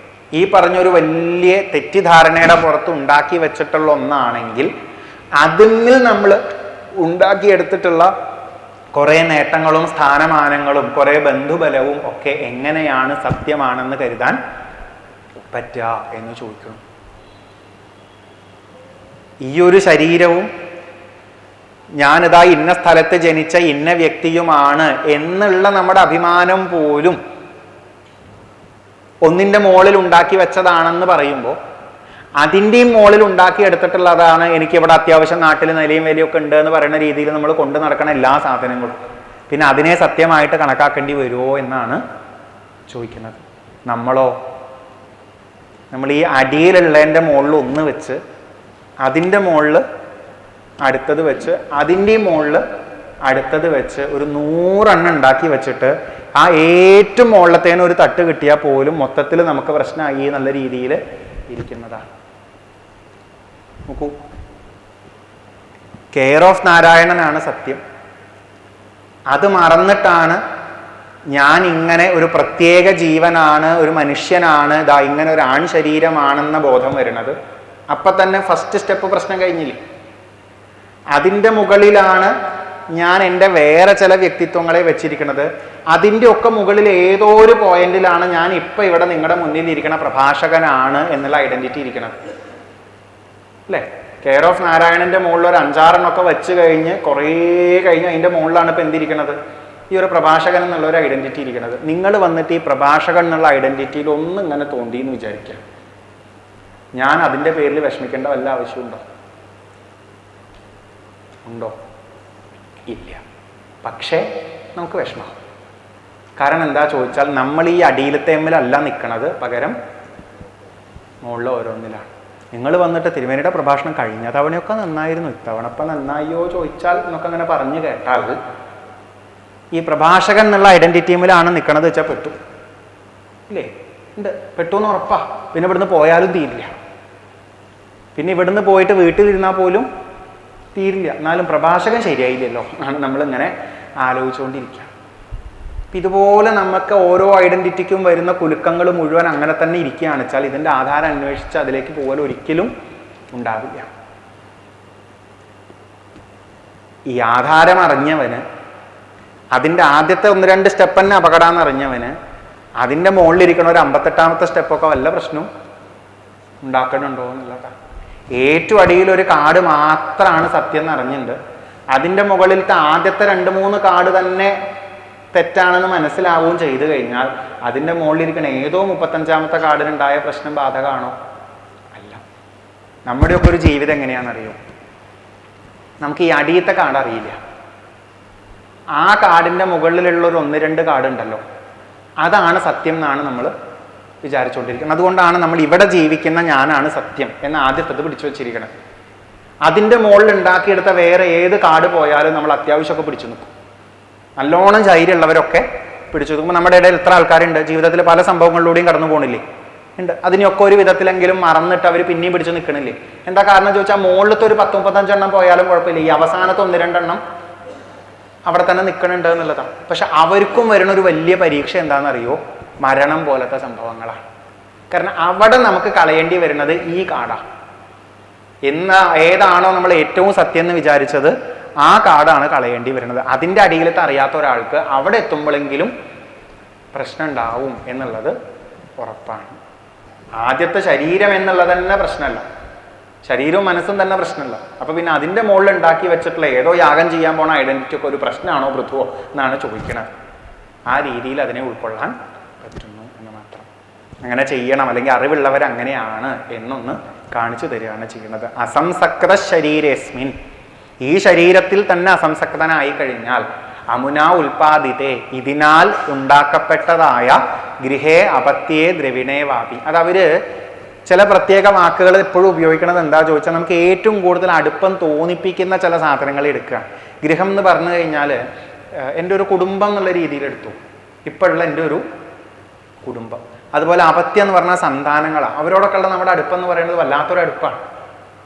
S1: ഈ പറഞ്ഞൊരു വലിയ തെറ്റിദ്ധാരണയുടെ പുറത്ത് ഉണ്ടാക്കി വെച്ചിട്ടുള്ള ഒന്നാണെങ്കിൽ അതിൽ നമ്മൾ ഉണ്ടാക്കിയെടുത്തിട്ടുള്ള കുറേ നേട്ടങ്ങളും സ്ഥാനമാനങ്ങളും കുറേ ബന്ധുബലവും ഒക്കെ എങ്ങനെയാണ് സത്യമാണെന്ന് കരുതാൻ പറ്റുക എന്ന് ചോദിക്കുന്നു. ഈ ഒരു ശരീരവും ഞാനിതാ ഇന്ന സ്ഥലത്ത് ജനിച്ച ഇന്ന വ്യക്തിയുമാണ് എന്നുള്ള നമ്മുടെ അഭിമാനം പോലും ഒന്നിൻ്റെ മുകളിൽ ഉണ്ടാക്കി വെച്ചതാണെന്ന് പറയുമ്പോൾ അതിൻ്റെയും മുകളിൽ ഉണ്ടാക്കി എടുത്തിട്ടുള്ളതാണ് എനിക്കിവിടെ അത്യാവശ്യം നാട്ടിൽ നിലയും വിലയൊക്കെ ഉണ്ട് എന്ന് പറയുന്ന രീതിയിൽ നമ്മൾ കൊണ്ടു നടക്കണ എല്ലാ സാധനങ്ങളും. പിന്നെ അതിനെ സത്യമായിട്ട് കണക്കാക്കേണ്ടി വരുമോ എന്നാണ് ചോദിക്കുന്നത്. നമ്മളോ, നമ്മൾ ഈ അടിയിലുള്ളതിൻ്റെ മുകളിൽ ഒന്ന് വെച്ച് അതിൻ്റെ മുകളിൽ അടുത്തത് വെച്ച് അതിൻ്റെയും മുകളിൽ അടുത്തത് വെച്ച് ഒരു 100 എണ്ണം ഉണ്ടാക്കി വെച്ചിട്ട് ആ ഏറ്റവും മുകളിലത്തേന് ഒരു തട്ട് കിട്ടിയാൽ പോലും മൊത്തത്തിൽ നമുക്ക് പ്രശ്നമായി നല്ല രീതിയിൽ ഇരിക്കുന്നതാണ്. നോക്കൂ, കെയർ ഓഫ് നാരായണനാണ് സത്യം. അത് മറന്നിട്ടാണ് ഞാൻ ഇങ്ങനെ ഒരു പ്രത്യേക ജീവനാണ്, ഒരു മനുഷ്യനാണ്, ഇതാ ഇങ്ങനെ ഒരു ആൺ ശരീരമാണെന്ന ബോധം വരുന്നത്. അപ്പം തന്നെ ഫസ്റ്റ് സ്റ്റെപ്പ് പ്രശ്നം കഴിഞ്ഞില്ലേ. അതിൻ്റെ മുകളിലാണ് ഞാൻ എൻ്റെ വേറെ ചില വ്യക്തിത്വങ്ങളെ വെച്ചിരിക്കുന്നത്. അതിൻ്റെ ഒക്കെ മുകളിൽ ഏതോ ഒരു പോയിന്റിലാണ് ഞാൻ ഇപ്പം ഇവിടെ നിങ്ങളുടെ മുന്നിൽ ഇരിക്കുന്ന പ്രഭാഷകനാണ് എന്നുള്ള ഐഡന്റിറ്റി ഇരിക്കുന്നത് അല്ലേ. കെയർ ഓഫ് നാരായണന്റെ മുകളിൽ ഒരു 5-6 എണ്ണമൊക്കെ വെച്ച് കഴിഞ്ഞ് കുറേ കഴിഞ്ഞ് അതിൻ്റെ മുകളിലാണ് ഇപ്പം എന്തിരിക്കുന്നത്, ഈ ഒരു പ്രഭാഷകൻ എന്നുള്ള ഒരു ഐഡന്റിറ്റി ഇരിക്കുന്നത്. നിങ്ങൾ വന്നിട്ട് ഈ പ്രഭാഷകൻ എന്നുള്ള ഐഡന്റിറ്റിയിൽ ഒന്നും ഇങ്ങനെ തോന്നി എന്ന് വിചാരിക്കാം, ഞാൻ അതിൻ്റെ പേരിൽ വിഷമിക്കേണ്ട വല്ല ആവശ്യമുണ്ടോ? ഉണ്ടോ? ഇല്ല. പക്ഷേ നമുക്ക് വിഷമം. കാരണം എന്താ ചോദിച്ചാൽ നമ്മൾ ഈ അടിയിലത്തേമ്മലല്ല നിൽക്കണത്, പകരം മുകളിൽ ഓരോന്നിലാണ്. നിങ്ങൾ വന്നിട്ട് തിരുമേനിയുടെ പ്രഭാഷണം കഴിഞ്ഞ തവണയൊക്കെ നന്നായിരുന്നു, ഇത്തവണ ഇപ്പം നന്നായോ ചോദിച്ചാൽ എന്നൊക്കെ അങ്ങനെ പറഞ്ഞു കേട്ടാൽ ഈ പ്രഭാഷകൻ എന്നുള്ള ഐഡന്റിറ്റിയിലാണ് നിൽക്കണത് വെച്ചാൽ പെട്ടു ഇല്ലേ? ഉണ്ട്, പെട്ടു എന്ന് ഉറപ്പാ. പിന്നെ ഇവിടുന്ന് പോയാലും തീരില്ല. പിന്നെ ഇവിടുന്ന് പോയിട്ട് വീട്ടിലിരുന്നാൽ പോലും തീരില്ല. എന്നാലും പ്രഭാഷകൻ ശരിയായില്ലല്ലോ ആണ് നമ്മളിങ്ങനെ ആലോചിച്ചുകൊണ്ടിരിക്കുക. അപ്പം ഇതുപോലെ നമുക്ക് ഓരോ ഐഡന്റിറ്റിക്കും വരുന്ന കുലുക്കങ്ങൾ മുഴുവൻ അങ്ങനെ തന്നെ ഇരിക്കുകയാണ് വെച്ചാൽ ഇതിൻ്റെ ആധാരം അന്വേഷിച്ച് അതിലേക്ക് പോകാൻ ഒരിക്കലും ഉണ്ടാവില്ല. ഈ ആധാരം അറിഞ്ഞവന്, അതിൻ്റെ ആദ്യത്തെ 1-2 സ്റ്റെപ്പ് തന്നെ അപകടം അറിഞ്ഞവന് അതിൻ്റെ മുകളിലിരിക്കണ ഒരു 58ാമത്തെ സ്റ്റെപ്പൊക്കെ വല്ല പ്രശ്നവും ഉണ്ടാക്കണുണ്ടോ എന്നുള്ളതാണ്. ഏറ്റവും അടിയിൽ ഒരു കാർഡ് മാത്രമാണ് സത്യം എന്നറിഞ്ഞിട്ടുണ്ട്, അതിൻ്റെ മുകളിലത്തെ ആദ്യത്തെ 2-3 കാർഡ് തന്നെ തെറ്റാണെന്ന് മനസ്സിലാവുകയും ചെയ്തു കഴിഞ്ഞാൽ അതിൻ്റെ മുകളിലിരിക്കണ ഏതോ 35ാമത്തെ കാർഡിനുണ്ടായ പ്രശ്നം ബാധകമാണോ? അല്ല. നമ്മുടെയൊക്കെ ഒരു ജീവിതം എങ്ങനെയാണെന്നറിയോ? നമുക്ക് ഈ അടിയത്തെ കാർഡ് അറിയില്ല. ആ കാർഡിൻ്റെ മുകളിലുള്ള ഒരു 1-2 കാർഡ് ഉണ്ടല്ലോ, അതാണ് സത്യം എന്നാണ് നമ്മൾ വിചാരിച്ചുകൊണ്ടിരിക്കുന്നത്. അതുകൊണ്ടാണ് നമ്മൾ ഇവിടെ ജീവിക്കുന്ന ഞാനാണ് സത്യം എന്ന ആദ്യത്തത് പിടിച്ചു വെച്ചിരിക്കുന്നത്. അതിൻ്റെ മുകളിൽ ഉണ്ടാക്കിയെടുത്ത വേറെ ഏത് കാട് പോയാലും നമ്മൾ അത്യാവശ്യമൊക്കെ പിടിച്ചു നിൽക്കും. നല്ലോണം ധൈര്യമുള്ളവരൊക്കെ പിടിച്ചു നിൽക്കുമ്പോൾ നമ്മുടെ ഇടയിൽ എത്ര ആൾക്കാരുണ്ട് ജീവിതത്തിൽ പല സംഭവങ്ങളിലൂടെയും കടന്നു പോകണില്ലേ? ഉണ്ട്. അതിനൊക്കെ ഒരു വിധത്തിലെങ്കിലും മറന്നിട്ട് അവർ പിന്നെയും പിടിച്ചു നിൽക്കണില്ലേ? എന്താ കാരണം ചോദിച്ചാൽ മുകളിലത്തെ ഒരു 10-35 എണ്ണം പോയാലും കുഴപ്പമില്ല, ഈ അവസാനത്തെ 1-2 എണ്ണം അവിടെ തന്നെ നിൽക്കണുണ്ട് എന്നുള്ളതാണ്. പക്ഷെ അവർക്കും വരുന്ന ഒരു വലിയ പരീക്ഷ എന്താണെന്നറിയോ? മരണം പോലത്തെ സംഭവങ്ങളാണ്. കാരണം അവിടെ നമുക്ക് കളയേണ്ടി വരുന്നത് ഈ കാടാണ്. ഏതാണോ നമ്മൾ ഏറ്റവും സത്യം എന്ന് വിചാരിച്ചത് ആ കാടാണ് കളയേണ്ടി വരുന്നത്. അതിൻ്റെ അടിയിലത്തെ അറിയാത്ത ഒരാൾക്ക് അവിടെ എത്തുമ്പോഴെങ്കിലും പ്രശ്നം ഉണ്ടാവും എന്നുള്ളത് ഉറപ്പാണ്. ആദ്യത്തെ ശരീരം എന്നുള്ളത് തന്നെ പ്രശ്നമല്ല, ശരീരവും മനസ്സും തന്നെ പ്രശ്നമല്ല. അപ്പൊ പിന്നെ അതിൻ്റെ മുകളിൽ ഉണ്ടാക്കി വെച്ചിട്ടുള്ള ഏതോ യാഗം ചെയ്യാൻ പോണ ഐഡന്റിറ്റി ഒക്കെ ഒരു പ്രശ്നമാണോ പൃഥുവോ എന്നാണ് ചോദിക്കുന്നത്. ആ രീതിയിൽ അതിനെ ഉൾക്കൊള്ളാൻ പറ്റുന്നു എന്ന് മാത്രം. അങ്ങനെ ചെയ്യണം, അല്ലെങ്കിൽ അറിവുള്ളവർ അങ്ങനെയാണ് എന്നൊന്ന് കാണിച്ചു തരികയാണ് ചെയ്യുന്നത്. അസംസക്ത ശരീരേസ്മിൻ, ഈ ശരീരത്തിൽ തന്നെ അസംസക്തനായി കഴിഞ്ഞാൽ അമുനാ ഉൽപാദിതേ, ഇതിനാൽ ഉണ്ടാക്കപ്പെട്ടതായ ഗൃഹേ അപത്യേ ദ്രവിണേ വാപി. അത് അവര് ചില പ്രത്യേക വാക്കുകൾ എപ്പോഴും ഉപയോഗിക്കുന്നത് എന്താ ചോദിച്ചാൽ നമുക്ക് ഏറ്റവും കൂടുതൽ അടുപ്പം തോന്നിപ്പിക്കുന്ന ചില സാധനങ്ങൾ എടുക്കുക. ഗൃഹം എന്ന് പറഞ്ഞു കഴിഞ്ഞാൽ എൻ്റെ ഒരു കുടുംബം എന്നുള്ള രീതിയിൽ എടുത്തു, ഇപ്പോഴുള്ള എൻ്റെ ഒരു കുടുംബം. അതുപോലെ അപത്യം എന്ന് പറഞ്ഞാൽ സന്താനങ്ങളാണ്. അവരോടൊക്കെ ഉള്ള നമ്മുടെ അടുപ്പം എന്ന് പറയുന്നത് വല്ലാത്തൊരു അടുപ്പാണ്.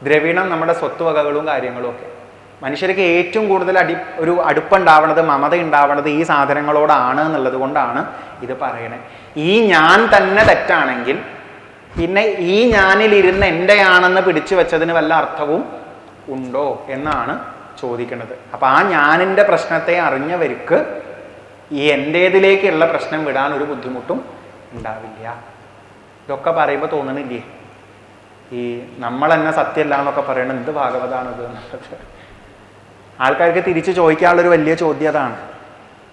S1: ദ്രവിണം നമ്മുടെ സ്വത്തുവകകളും കാര്യങ്ങളും ഒക്കെ. മനുഷ്യർക്ക് ഏറ്റവും കൂടുതൽ ഒരു അടുപ്പുണ്ടാവണത്, മമത ഉണ്ടാവണത് ഈ സാധനങ്ങളോടാണ് എന്നുള്ളത് കൊണ്ടാണ് ഇത് പറയണേ. ഈ ഞാൻ തന്നെ തെറ്റാണെങ്കിൽ പിന്നെ ഈ ഞാനിലിരുന്ന് എൻ്റെയാണെന്ന് പിടിച്ചു വെച്ചതിന് വല്ല അർത്ഥവും ഉണ്ടോ എന്നാണ് ചോദിക്കുന്നത്. അപ്പം ആ ഞാനിൻ്റെ പ്രശ്നത്തെ അറിഞ്ഞവർക്ക് ഈ എൻ്റേതിലേക്കുള്ള പ്രശ്നം വിടാൻ ഒരു ബുദ്ധിമുട്ടും ഉണ്ടാവില്ല. ഇതൊക്കെ പറയുമ്പോൾ തോന്നണില്ലേ ഈ നമ്മൾ തന്നെ സത്യമല്ല എന്നൊക്കെ പറയണത് എന്ത് ഭാഗവതാണിത് എന്നുള്ളത്? ആൾക്കാർക്ക് തിരിച്ച് ചോദിക്കാനുള്ളൊരു വലിയ ചോദ്യം അതാണ്.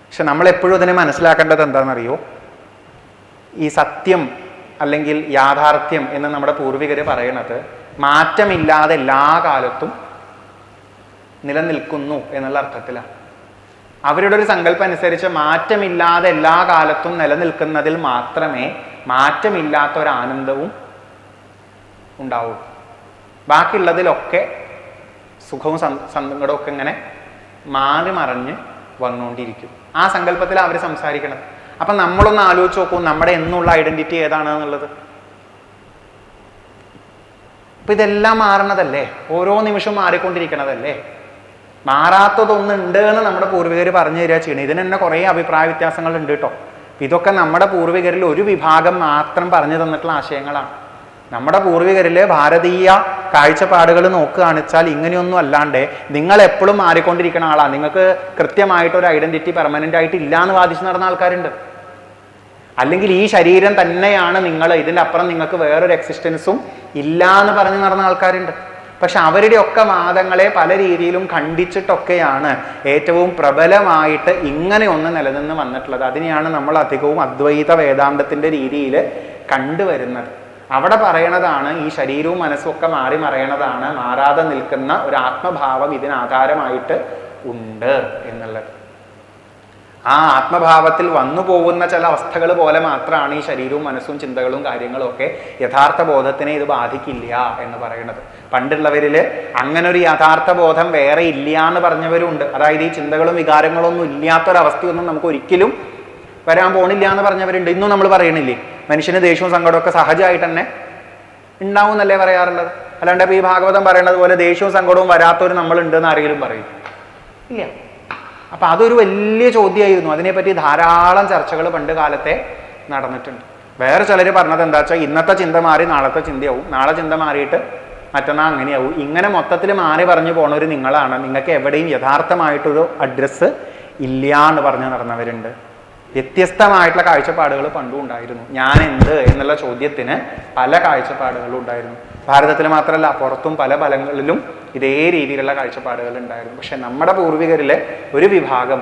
S1: പക്ഷെ നമ്മളെപ്പോഴും അതിനെ മനസ്സിലാക്കേണ്ടത് എന്താണെന്നറിയോ? ഈ സത്യം അല്ലെങ്കിൽ യാഥാർത്ഥ്യം എന്ന് നമ്മുടെ പൂർവികർ പറയണത് മാറ്റമില്ലാതെ എല്ലാ കാലത്തും നിലനിൽക്കുന്നു എന്നുള്ള അർത്ഥത്തിലാണ്. അവരുടെ ഒരു സങ്കല്പം അനുസരിച്ച് മാറ്റമില്ലാതെ എല്ലാ കാലത്തും നിലനിൽക്കുന്നതിൽ മാത്രമേ മാറ്റമില്ലാത്ത ഒരു ആനന്ദവും ഉണ്ടാവൂ. ബാക്കിയുള്ളതിലൊക്കെ സുഖവും സങ്കടവും ഒക്കെ ഇങ്ങനെ മാറി മറിഞ്ഞ് വന്നുകൊണ്ടിരിക്കും. ആ സങ്കല്പത്തിൽ അവർ സംസാരിക്കണം. അപ്പം നമ്മളൊന്ന് ആലോചിച്ച് നോക്കൂ, നമ്മുടെ എന്നുള്ള ഐഡന്റിറ്റി ഏതാണ് എന്നുള്ളത്. അപ്പം ഇതെല്ലാം മാറണതല്ലേ, ഓരോ നിമിഷവും മാറിക്കൊണ്ടിരിക്കണതല്ലേ. മാറാത്തതൊന്നുണ്ട് എന്ന് നമ്മുടെ പൂർവികർ പറഞ്ഞു തരിക ചെയ്യണം. ഇതിന് തന്നെ കുറേ അഭിപ്രായ വ്യത്യാസങ്ങൾ ഉണ്ട് കേട്ടോ. ഇതൊക്കെ നമ്മുടെ പൂർവികരിൽ ഒരു വിഭാഗം മാത്രം പറഞ്ഞു തന്നിട്ടുള്ള ആശയങ്ങളാണ്. നമ്മുടെ പൂർവികരിൽ ഭാരതീയ കാഴ്ചപ്പാടുകൾ നോക്കുകയാണെന്ന് വെച്ചാൽ ഇങ്ങനെയൊന്നും അല്ലാണ്ട് നിങ്ങൾ എപ്പോഴും മാറിക്കൊണ്ടിരിക്കുന്ന ആളാണ്, നിങ്ങൾക്ക് കൃത്യമായിട്ടൊരു ഐഡന്റിറ്റി പെർമനന്റ് ആയിട്ട് ഇല്ല എന്ന് വാദിച്ച് നടന്ന ആൾക്കാരുണ്ട്. അല്ലെങ്കിൽ ഈ ശരീരം തന്നെയാണ് നിങ്ങൾ, ഇതിൻ്റെ അപ്പുറം നിങ്ങൾക്ക് വേറൊരു എക്സിസ്റ്റൻസും ഇല്ല എന്ന് പറഞ്ഞ് നടന്ന ആൾക്കാരുണ്ട്. പക്ഷെ അവരുടെ ഒക്കെ വാദങ്ങളെ പല രീതിയിലും ഖണ്ഡിച്ചിട്ടൊക്കെയാണ് ഏറ്റവും പ്രബലമായിട്ട് ഇങ്ങനെ ഒന്ന് നിലനിന്ന് വന്നിട്ടുള്ളത്. അതിനെയാണ് നമ്മൾ അധികവും അദ്വൈത വേദാന്തത്തിൻ്റെ രീതിയിൽ കണ്ടുവരുന്നത്. അവിടെ പറയണതാണ് ഈ ശരീരവും മനസ്സും ഒക്കെ മാറി മറയണതാണ്, മാറാതെ നിൽക്കുന്ന ഒരു ആത്മഭാവം ഇതിനാധാരമായിട്ട് ഉണ്ട് എന്നുള്ളത്. ആ ആത്മഭാവത്തിൽ വന്നു പോകുന്ന ചില അവസ്ഥകൾ പോലെ മാത്രമാണ് ഈ ശരീരവും മനസ്സും ചിന്തകളും കാര്യങ്ങളും ഒക്കെ. യഥാർത്ഥ ബോധത്തിനെ ഇത് ബാധിക്കില്ല എന്ന് പറയുന്നത്. പണ്ടുള്ളവരിൽ അങ്ങനെ ഒരു യഥാർത്ഥ ബോധം വേറെ ഇല്ല എന്ന് പറഞ്ഞവരുണ്ട്. അതായത് ഈ ചിന്തകളും വികാരങ്ങളൊന്നും ഇല്ലാത്തൊരവസ്ഥയൊന്നും നമുക്ക് ഒരിക്കലും വരാൻ പോണില്ല എന്ന് പറഞ്ഞവരുണ്ട്. ഇന്നും നമ്മൾ പറയണില്ലേ മനുഷ്യന് ദേഷ്യവും സങ്കടമൊക്കെ സഹജമായിട്ട് തന്നെ ഉണ്ടാവും എന്നല്ലേ പറയാറുള്ളത്. അല്ലാണ്ട് ഇപ്പൊ ഈ ഭാഗവതം പറയുന്നത് പോലെ ദേഷ്യവും സങ്കടവും വരാത്തൊരു നമ്മളുണ്ട് എന്ന് ആരെങ്കിലും പറയും? ഇല്ല. അപ്പൊ അതൊരു വലിയ ചോദ്യമായിരുന്നു. അതിനെപ്പറ്റി ധാരാളം ചർച്ചകൾ പണ്ട് കാലത്തെ നടന്നിട്ടുണ്ട്. വേറെ ചിലർ പറഞ്ഞത് എന്താ വെച്ചാൽ ഇന്നത്തെ ചിന്ത മാറി നാളത്തെ ചിന്തയാവും, നാളെ ചിന്ത മാറിയിട്ട് മറ്റന്നാൾ അങ്ങനെയാവും. ഇങ്ങനെ മൊത്തത്തിൽ മാറി പറഞ്ഞു പോണവർ നിങ്ങളാണ്, നിങ്ങൾക്ക് എവിടെയും യഥാർത്ഥമായിട്ടൊരു അഡ്രസ്സ് ഇല്ല എന്ന് പറഞ്ഞു നടന്നവരുണ്ട്. വ്യത്യസ്തമായിട്ടുള്ള കാഴ്ചപ്പാടുകൾ പണ്ടും ഉണ്ടായിരുന്നു. ഞാൻ എന്ത് എന്നുള്ള ചോദ്യത്തിന് പല കാഴ്ചപ്പാടുകളും ഉണ്ടായിരുന്നു. ഭാരതത്തിൽ മാത്രമല്ല പുറത്തും പല ഫലങ്ങളിലും ഇതേ രീതിയിലുള്ള കാഴ്ചപ്പാടുകൾ ഉണ്ടായിരുന്നു. പക്ഷെ നമ്മുടെ പൂർവികരിലെ ഒരു വിഭാഗം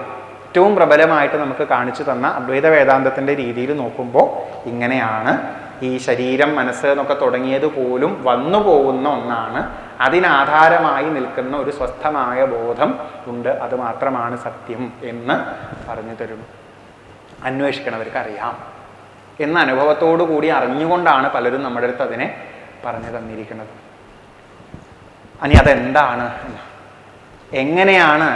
S1: ഏറ്റവും പ്രബലമായിട്ട് നമുക്ക് കാണിച്ചു തന്ന അദ്വൈത വേദാന്തത്തിൻ്റെ രീതിയിൽ നോക്കുമ്പോൾ ഇങ്ങനെയാണ്. ഈ ശരീരം മനസ്സ് എന്നൊക്കെ തുടങ്ങിയത് പോലും വന്നു പോകുന്ന ഒന്നാണ്. അതിനാധാരമായി നിൽക്കുന്ന ഒരു സ്വസ്ഥമായ ബോധം ഉണ്ട്, അത് മാത്രമാണ് സത്യം എന്ന് പറഞ്ഞു തരുന്നു. അന്വേഷിക്കണവർക്ക് അറിയാം എന്ന അനുഭവത്തോടു കൂടി അറിഞ്ഞുകൊണ്ടാണ് പലരും നമ്മുടെ അടുത്ത് അതിനെ പറഞ്ഞു തന്നിരിക്കുന്നത്. ഇനി അതെന്താണ്, എങ്ങനെയാണ്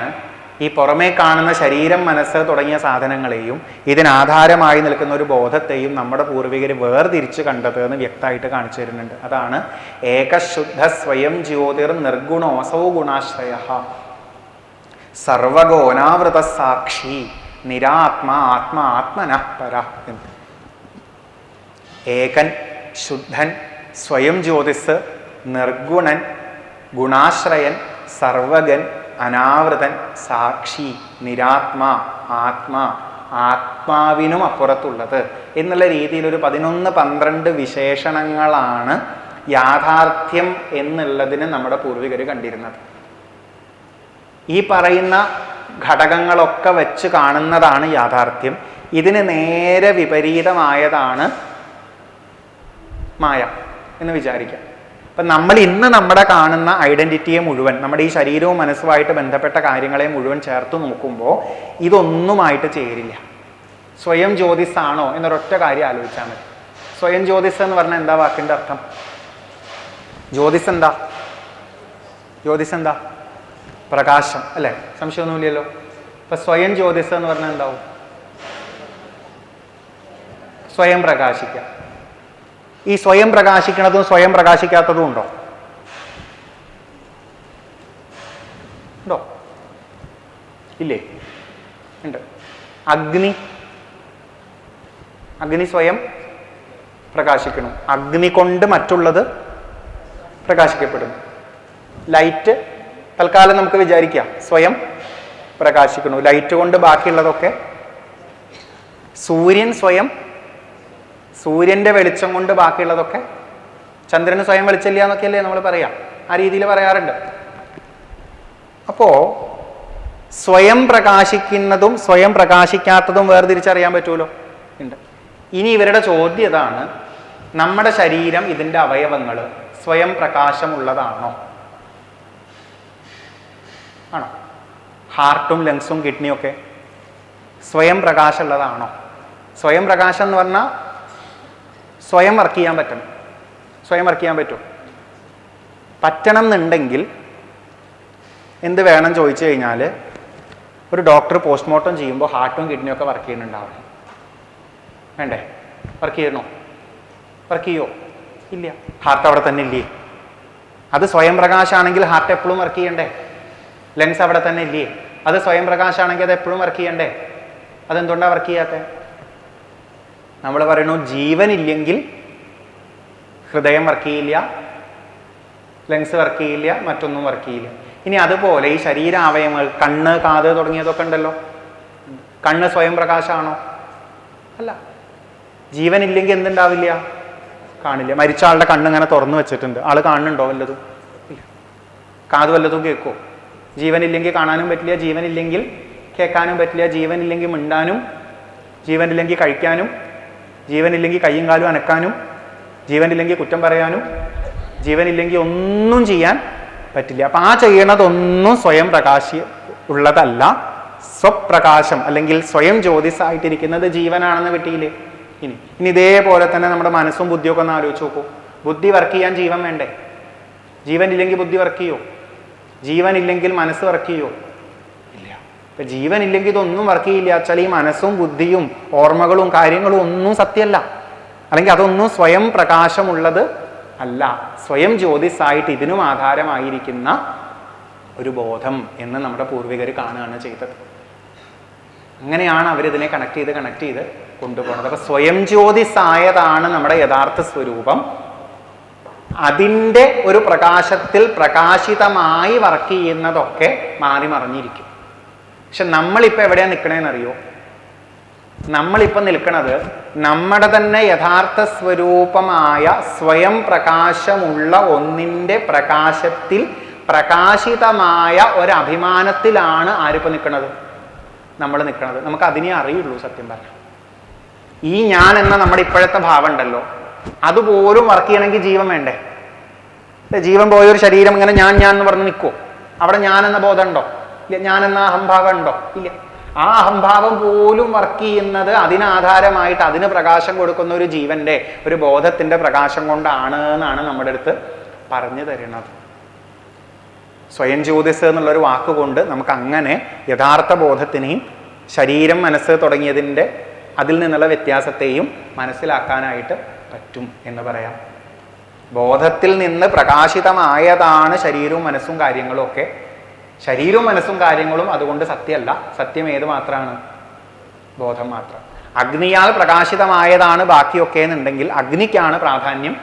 S1: ഈ പുറമേ കാണുന്ന ശരീരം, മനസ്സ് തുടങ്ങിയ സാധനങ്ങളെയും ഇതിനാധാരമായി നിൽക്കുന്ന ഒരു ബോധത്തെയും നമ്മുടെ പൂർവികർ വേർതിരിച്ച് കണ്ടത് എന്ന് വ്യക്തമായിട്ട് കാണിച്ചു തരുന്നുണ്ട്. അതാണ് ഏകശുദ്ധ സ്വയം ജ്യോതിർ നിർഗുണോസൗ ഗുണാശ്രയ സർവഗോനാവൃത സാക്ഷി നിരാത്മാ ആത്മാ ആത്മനഃ പര. ഏകൻ, ശുദ്ധൻ, സ്വയം ജ്യോതിസ്, നിർഗുണൻ, ഗുണാശ്രയൻ, സർവഗൻ, അനാവൃതൻ, സാക്ഷി, നിരാത്മാ, ആത്മാ, ആത്മാവിനും അപ്പുറത്തുള്ളത് എന്നുള്ള രീതിയിൽ ഒരു 11-12 വിശേഷണങ്ങളാണ് യാഥാർത്ഥ്യം എന്നുള്ളതിന് നമ്മുടെ പൂർവികർ കണ്ടിരുന്നത്. ഈ പറയുന്ന ഘടകങ്ങളൊക്കെ വെച്ച് കാണുന്നതാണ് യാഥാർത്ഥ്യം. ഇതിന് നേരെ വിപരീതമായതാണ് മായ എന്ന് വിചാരിക്കാം. അപ്പം നമ്മൾ ഇന്ന് നമ്മുടെ കാണുന്ന ഐഡന്റിറ്റിയെ മുഴുവൻ, നമ്മുടെ ഈ ശരീരവും മനസ്സുമായിട്ട് ബന്ധപ്പെട്ട കാര്യങ്ങളെ മുഴുവൻ ചേർത്ത് നോക്കുമ്പോൾ ഇതൊന്നുമായിട്ട് ചേരില്ല. സ്വയം ജ്യോതിസാണോ എന്നൊരൊറ്റ കാര്യം ആലോചിച്ചാൽ മതി. സ്വയം ജ്യോതിസ് എന്ന് പറഞ്ഞാൽ എന്താ വാക്കിൻ്റെ അർത്ഥം? ജ്യോതിസ് എന്താ? ജ്യോതിസ് എന്താ? പ്രകാശം അല്ലേ? സംശയമൊന്നുമില്ലല്ലോ. അപ്പൊ സ്വയം ജ്യോതിസ് എന്ന് പറഞ്ഞാൽ എന്താവും? സ്വയം പ്രകാശിക്കുക. ഈ സ്വയം പ്രകാശിക്കുന്നതും സ്വയം പ്രകാശിക്കാത്തതും ഉണ്ടോ? ഉണ്ടോ? ഇല്ലേ? ഉണ്ട്. അഗ്നി, അഗ്നി സ്വയം പ്രകാശിക്കണം. അഗ്നി കൊണ്ട് മറ്റുള്ളത് പ്രകാശിക്കപ്പെടുന്നു. ലൈറ്റ് തൽക്കാലം നമുക്ക് വിചാരിക്കാം സ്വയം പ്രകാശിക്കുന്നു. ലൈറ്റ് കൊണ്ട് ബാക്കിയുള്ളതൊക്കെ. സൂര്യൻ സ്വയം, സൂര്യന്റെ വെളിച്ചം കൊണ്ട് ബാക്കിയുള്ളതൊക്കെ. ചന്ദ്രന് സ്വയം വെളിച്ചമില്ല എന്നൊക്കെയല്ലേ നമ്മൾ പറയാം, ആ രീതിയിൽ പറയാറുണ്ട്. അപ്പോ സ്വയം പ്രകാശിക്കുന്നതും സ്വയം പ്രകാശിക്കാത്തതും വേർതിരിച്ചറിയാൻ പറ്റുമല്ലോ. ഉണ്ട്. ഇനി ഇവരുടെ ചോദ്യം ഇതാണ്, നമ്മുടെ ശരീരം, ഇതിൻ്റെ അവയവങ്ങൾ സ്വയം പ്രകാശമുള്ളതാണോ? ആണോ? ഹാർട്ടും ലങ്സും കിഡ്നിയും ഒക്കെ സ്വയം പ്രകാശമുള്ളതാണോ? സ്വയം പ്രകാശം എന്ന് പറഞ്ഞാൽ സ്വയം വർക്ക് ചെയ്യാൻ പറ്റണം. സ്വയം വർക്ക് ചെയ്യാൻ പറ്റും. പറ്റണം എന്നുണ്ടെങ്കിൽ എന്ത് വേണം ചോദിച്ചു കഴിഞ്ഞാൽ, ഒരു ഡോക്ടർ പോസ്റ്റ്മോർട്ടം ചെയ്യുമ്പോൾ ഹാർട്ടും കിഡ്നിയും ഒക്കെ വർക്ക് ചെയ്യുന്നുണ്ടാവണം. വേണ്ടേ? വർക്ക് ചെയ്യണോ? വർക്ക് ചെയ്യോ? ഇല്ല. ഹാർട്ട് അവിടെ തന്നെ ഇല്ലേ? അത് സ്വയം പ്രകാശമാണെങ്കിൽ ഹാർട്ട് എപ്പോഴും വർക്ക് ചെയ്യണ്ടേ? ലങ്സ് അവിടെ തന്നെ ഇല്ലേ? അത് സ്വയം പ്രകാശമാണെങ്കിൽ അത് എപ്പോഴും വർക്ക് ചെയ്യണ്ടേ? അതെന്തുകൊണ്ടാണ് വർക്ക് ചെയ്യാത്തത്? നമ്മൾ പറയണു ജീവൻ ഇല്ലെങ്കിൽ ഹൃദയം വർക്ക് ചെയ്യില്ല, ലങ്സ് വർക്ക് ചെയ്യില്ല, മറ്റൊന്നും വർക്ക് ചെയ്യില്ല. ഇനി അതുപോലെ ഈ ശരീരാവയവങ്ങൾ, കണ്ണ്, കാത് തുടങ്ങിയതൊക്കെ ഉണ്ടല്ലോ. കണ്ണ് സ്വയം പ്രകാശമാണോ? അല്ല. ജീവൻ ഇല്ലെങ്കിൽ എന്തുണ്ടാവില്ല? കാണില്ല. മരിച്ച ആളുടെ കണ്ണ് ഇങ്ങനെ തുറന്നു വെച്ചിട്ടുണ്ട്, ആള് കാണുന്നുണ്ടോ വല്ലതും? ഇല്ല. കാത് വല്ലതും കേൾക്കോ? ജീവനില്ലെങ്കിൽ കാണാനും പറ്റില്ല, ജീവനില്ലെങ്കിൽ കേൾക്കാനും പറ്റില്ല, ജീവനില്ലെങ്കിൽ മിണ്ടാനും, ജീവനില്ലെങ്കിൽ കഴിക്കാനും, ജീവനില്ലെങ്കിൽ കയ്യും കാലും അനക്കാനും, ജീവനില്ലെങ്കിൽ കുറ്റം പറയാനും, ജീവനില്ലെങ്കിൽ ഒന്നും ചെയ്യാൻ പറ്റില്ല. അപ്പം ആ ചെയ്യണതൊന്നും സ്വയം പ്രകാശി ഉള്ളതല്ല. സ്വപ്രകാശം അല്ലെങ്കിൽ സ്വയം ജ്യോതിസായിട്ടിരിക്കുന്നത് ജീവനാണെന്ന് കിട്ടിയില്ലേ? ഇനി ഇതേപോലെ തന്നെ നമ്മുടെ മനസ്സും ബുദ്ധിയൊക്കെ ഒന്ന് ആലോചിച്ച് നോക്കൂ. ബുദ്ധി വർക്ക് ചെയ്യാൻ ജീവൻ വേണ്ടേ? ജീവൻ ഇല്ലെങ്കിൽ ബുദ്ധി വർക്ക് ചെയ്യോ? ജീവൻ ഇല്ലെങ്കിൽ മനസ്സ് വർക്ക് ചെയ്യോ? ഇല്ല. ഇപ്പൊ ജീവൻ ഇല്ലെങ്കിൽ ഇതൊന്നും വർക്ക് ചെയ്യില്ല. വെച്ചാൽ ഈ മനസ്സും ബുദ്ധിയും ഓർമ്മകളും കാര്യങ്ങളും ഒന്നും സത്യമല്ല, അല്ലെങ്കിൽ അതൊന്നും സ്വയം പ്രകാശമുള്ളത് അല്ല. സ്വയം ജ്യോതിസായിട്ട് ഇതിനും ആധാരമായിരിക്കുന്ന ഒരു ബോധം എന്ന് നമ്മുടെ പൂർവികർ കാണുകയാണ് ചെയ്തത്. അങ്ങനെയാണ് അവരിതിനെ കണക്ട് ചെയ്ത് കൊണ്ടുപോകുന്നത്. അപ്പൊ സ്വയം ജ്യോതിസായതാണ് നമ്മുടെ യഥാർത്ഥ സ്വരൂപം. അതിൻ്റെ ഒരു പ്രകാശത്തിൽ പ്രകാശിതമായി വർക്ക് ചെയ്യുന്നതൊക്കെ മാറി മറിഞ്ഞിരിക്കും. പക്ഷെ നമ്മളിപ്പോൾ എവിടെയാണ് നിൽക്കണേന്നറിയോ? നമ്മളിപ്പോൾ നിൽക്കുന്നത് നമ്മുടെ തന്നെ യഥാർത്ഥ സ്വരൂപമായ സ്വയം പ്രകാശമുള്ള ഒന്നിൻ്റെ പ്രകാശത്തിൽ പ്രകാശിതമായ ഒരഭിമാനത്തിലാണ് ആരിപ്പോൾ നിൽക്കുന്നത്? നമ്മൾ നിൽക്കുന്നത്. നമുക്ക് അതിനെ അറിയുള്ളൂ സത്യം പറഞ്ഞാൽ. ഈ ഞാൻ എന്ന നമ്മുടെ ഇപ്പോഴത്തെ ഭാവം ഉണ്ടല്ലോ, അതുപോലും വർക്ക് ചെയ്യണമെങ്കിൽ ജീവൻ വേണ്ടേ? ജീവൻ പോയൊരു ശരീരം ഇങ്ങനെ ഞാൻ എന്ന് പറഞ്ഞ് നിൽക്കുമോ? അവിടെ ഞാൻ എന്ന ബോധം ഉണ്ടോ? ഇല്ല. ഞാൻ എന്ന അഹംഭാവം ഉണ്ടോ? ഇല്ല. ആ അഹംഭാവം പോലും വർക്ക് ചെയ്യുന്നത് അതിനാധാരമായിട്ട് അതിന് പ്രകാശം കൊടുക്കുന്ന ഒരു ജീവന്റെ ഒരു ബോധത്തിന്റെ പ്രകാശം കൊണ്ടാണ് എന്നാണ് നമ്മുടെ അടുത്ത് പറഞ്ഞു തരുന്നത്. സ്വയം ജ്യോതിസ് എന്നുള്ളൊരു വാക്കുകൊണ്ട് നമുക്ക് അങ്ങനെ യഥാർത്ഥ ബോധത്തിനെയും ശരീരം മനസ്സ് തുടങ്ങിയതിൻ്റെ അതിൽ നിന്നുള്ള വ്യത്യാസത്തെയും മനസ്സിലാക്കാനായിട്ട് പറ്റും എന്ന് പറയാം. ബോധത്തിൽ നിന്ന് പ്രകാശിതമായതാണ് ശരീരവും മനസ്സും കാര്യങ്ങളും ഒക്കെ. ശരീരവും മനസ്സും കാര്യങ്ങളും അതുകൊണ്ട് സത്യമല്ല. സത്യം ഏത് മാത്രമാണ്? ബോധം മാത്രം. അഗ്നിയാൽ പ്രകാശിതമായതാണ് ബാക്കിയൊക്കെ എന്നുണ്ടെങ്കിൽ അഗ്നിക്കാണ് പ്രാധാന്യം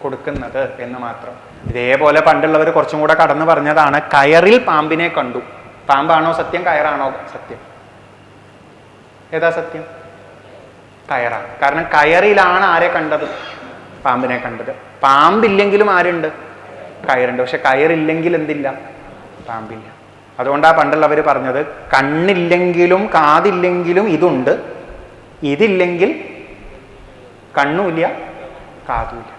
S1: കൊടുക്കുന്നത് എന്ന് മാത്രം. ഇതേപോലെ പണ്ടുള്ളവർ കുറച്ചും കൂടെ കടന്നു പറഞ്ഞതാണ്, കയറിൽ പാമ്പിനെ കണ്ടു. പാമ്പാണോ സത്യം, കയറാണോ സത്യം? ഏതാ സത്യം? കയറാണ്. കാരണം കയറിലാണ് ആരെ കണ്ടത്? പാമ്പിനെ കണ്ടത്. പാമ്പില്ലെങ്കിലും ആരുണ്ട്? കയറുണ്ട്. പക്ഷെ കയറില്ലെങ്കിൽ എന്തില്ല? പാമ്പില്ല. അതുകൊണ്ടാണ് പണ്ടുള്ളവർ പറഞ്ഞത്, കണ്ണില്ലെങ്കിലും കാതില്ലെങ്കിലും ഇതുണ്ട്, ഇതില്ലെങ്കിൽ കണ്ണുമില്ല കാതുമില്ല.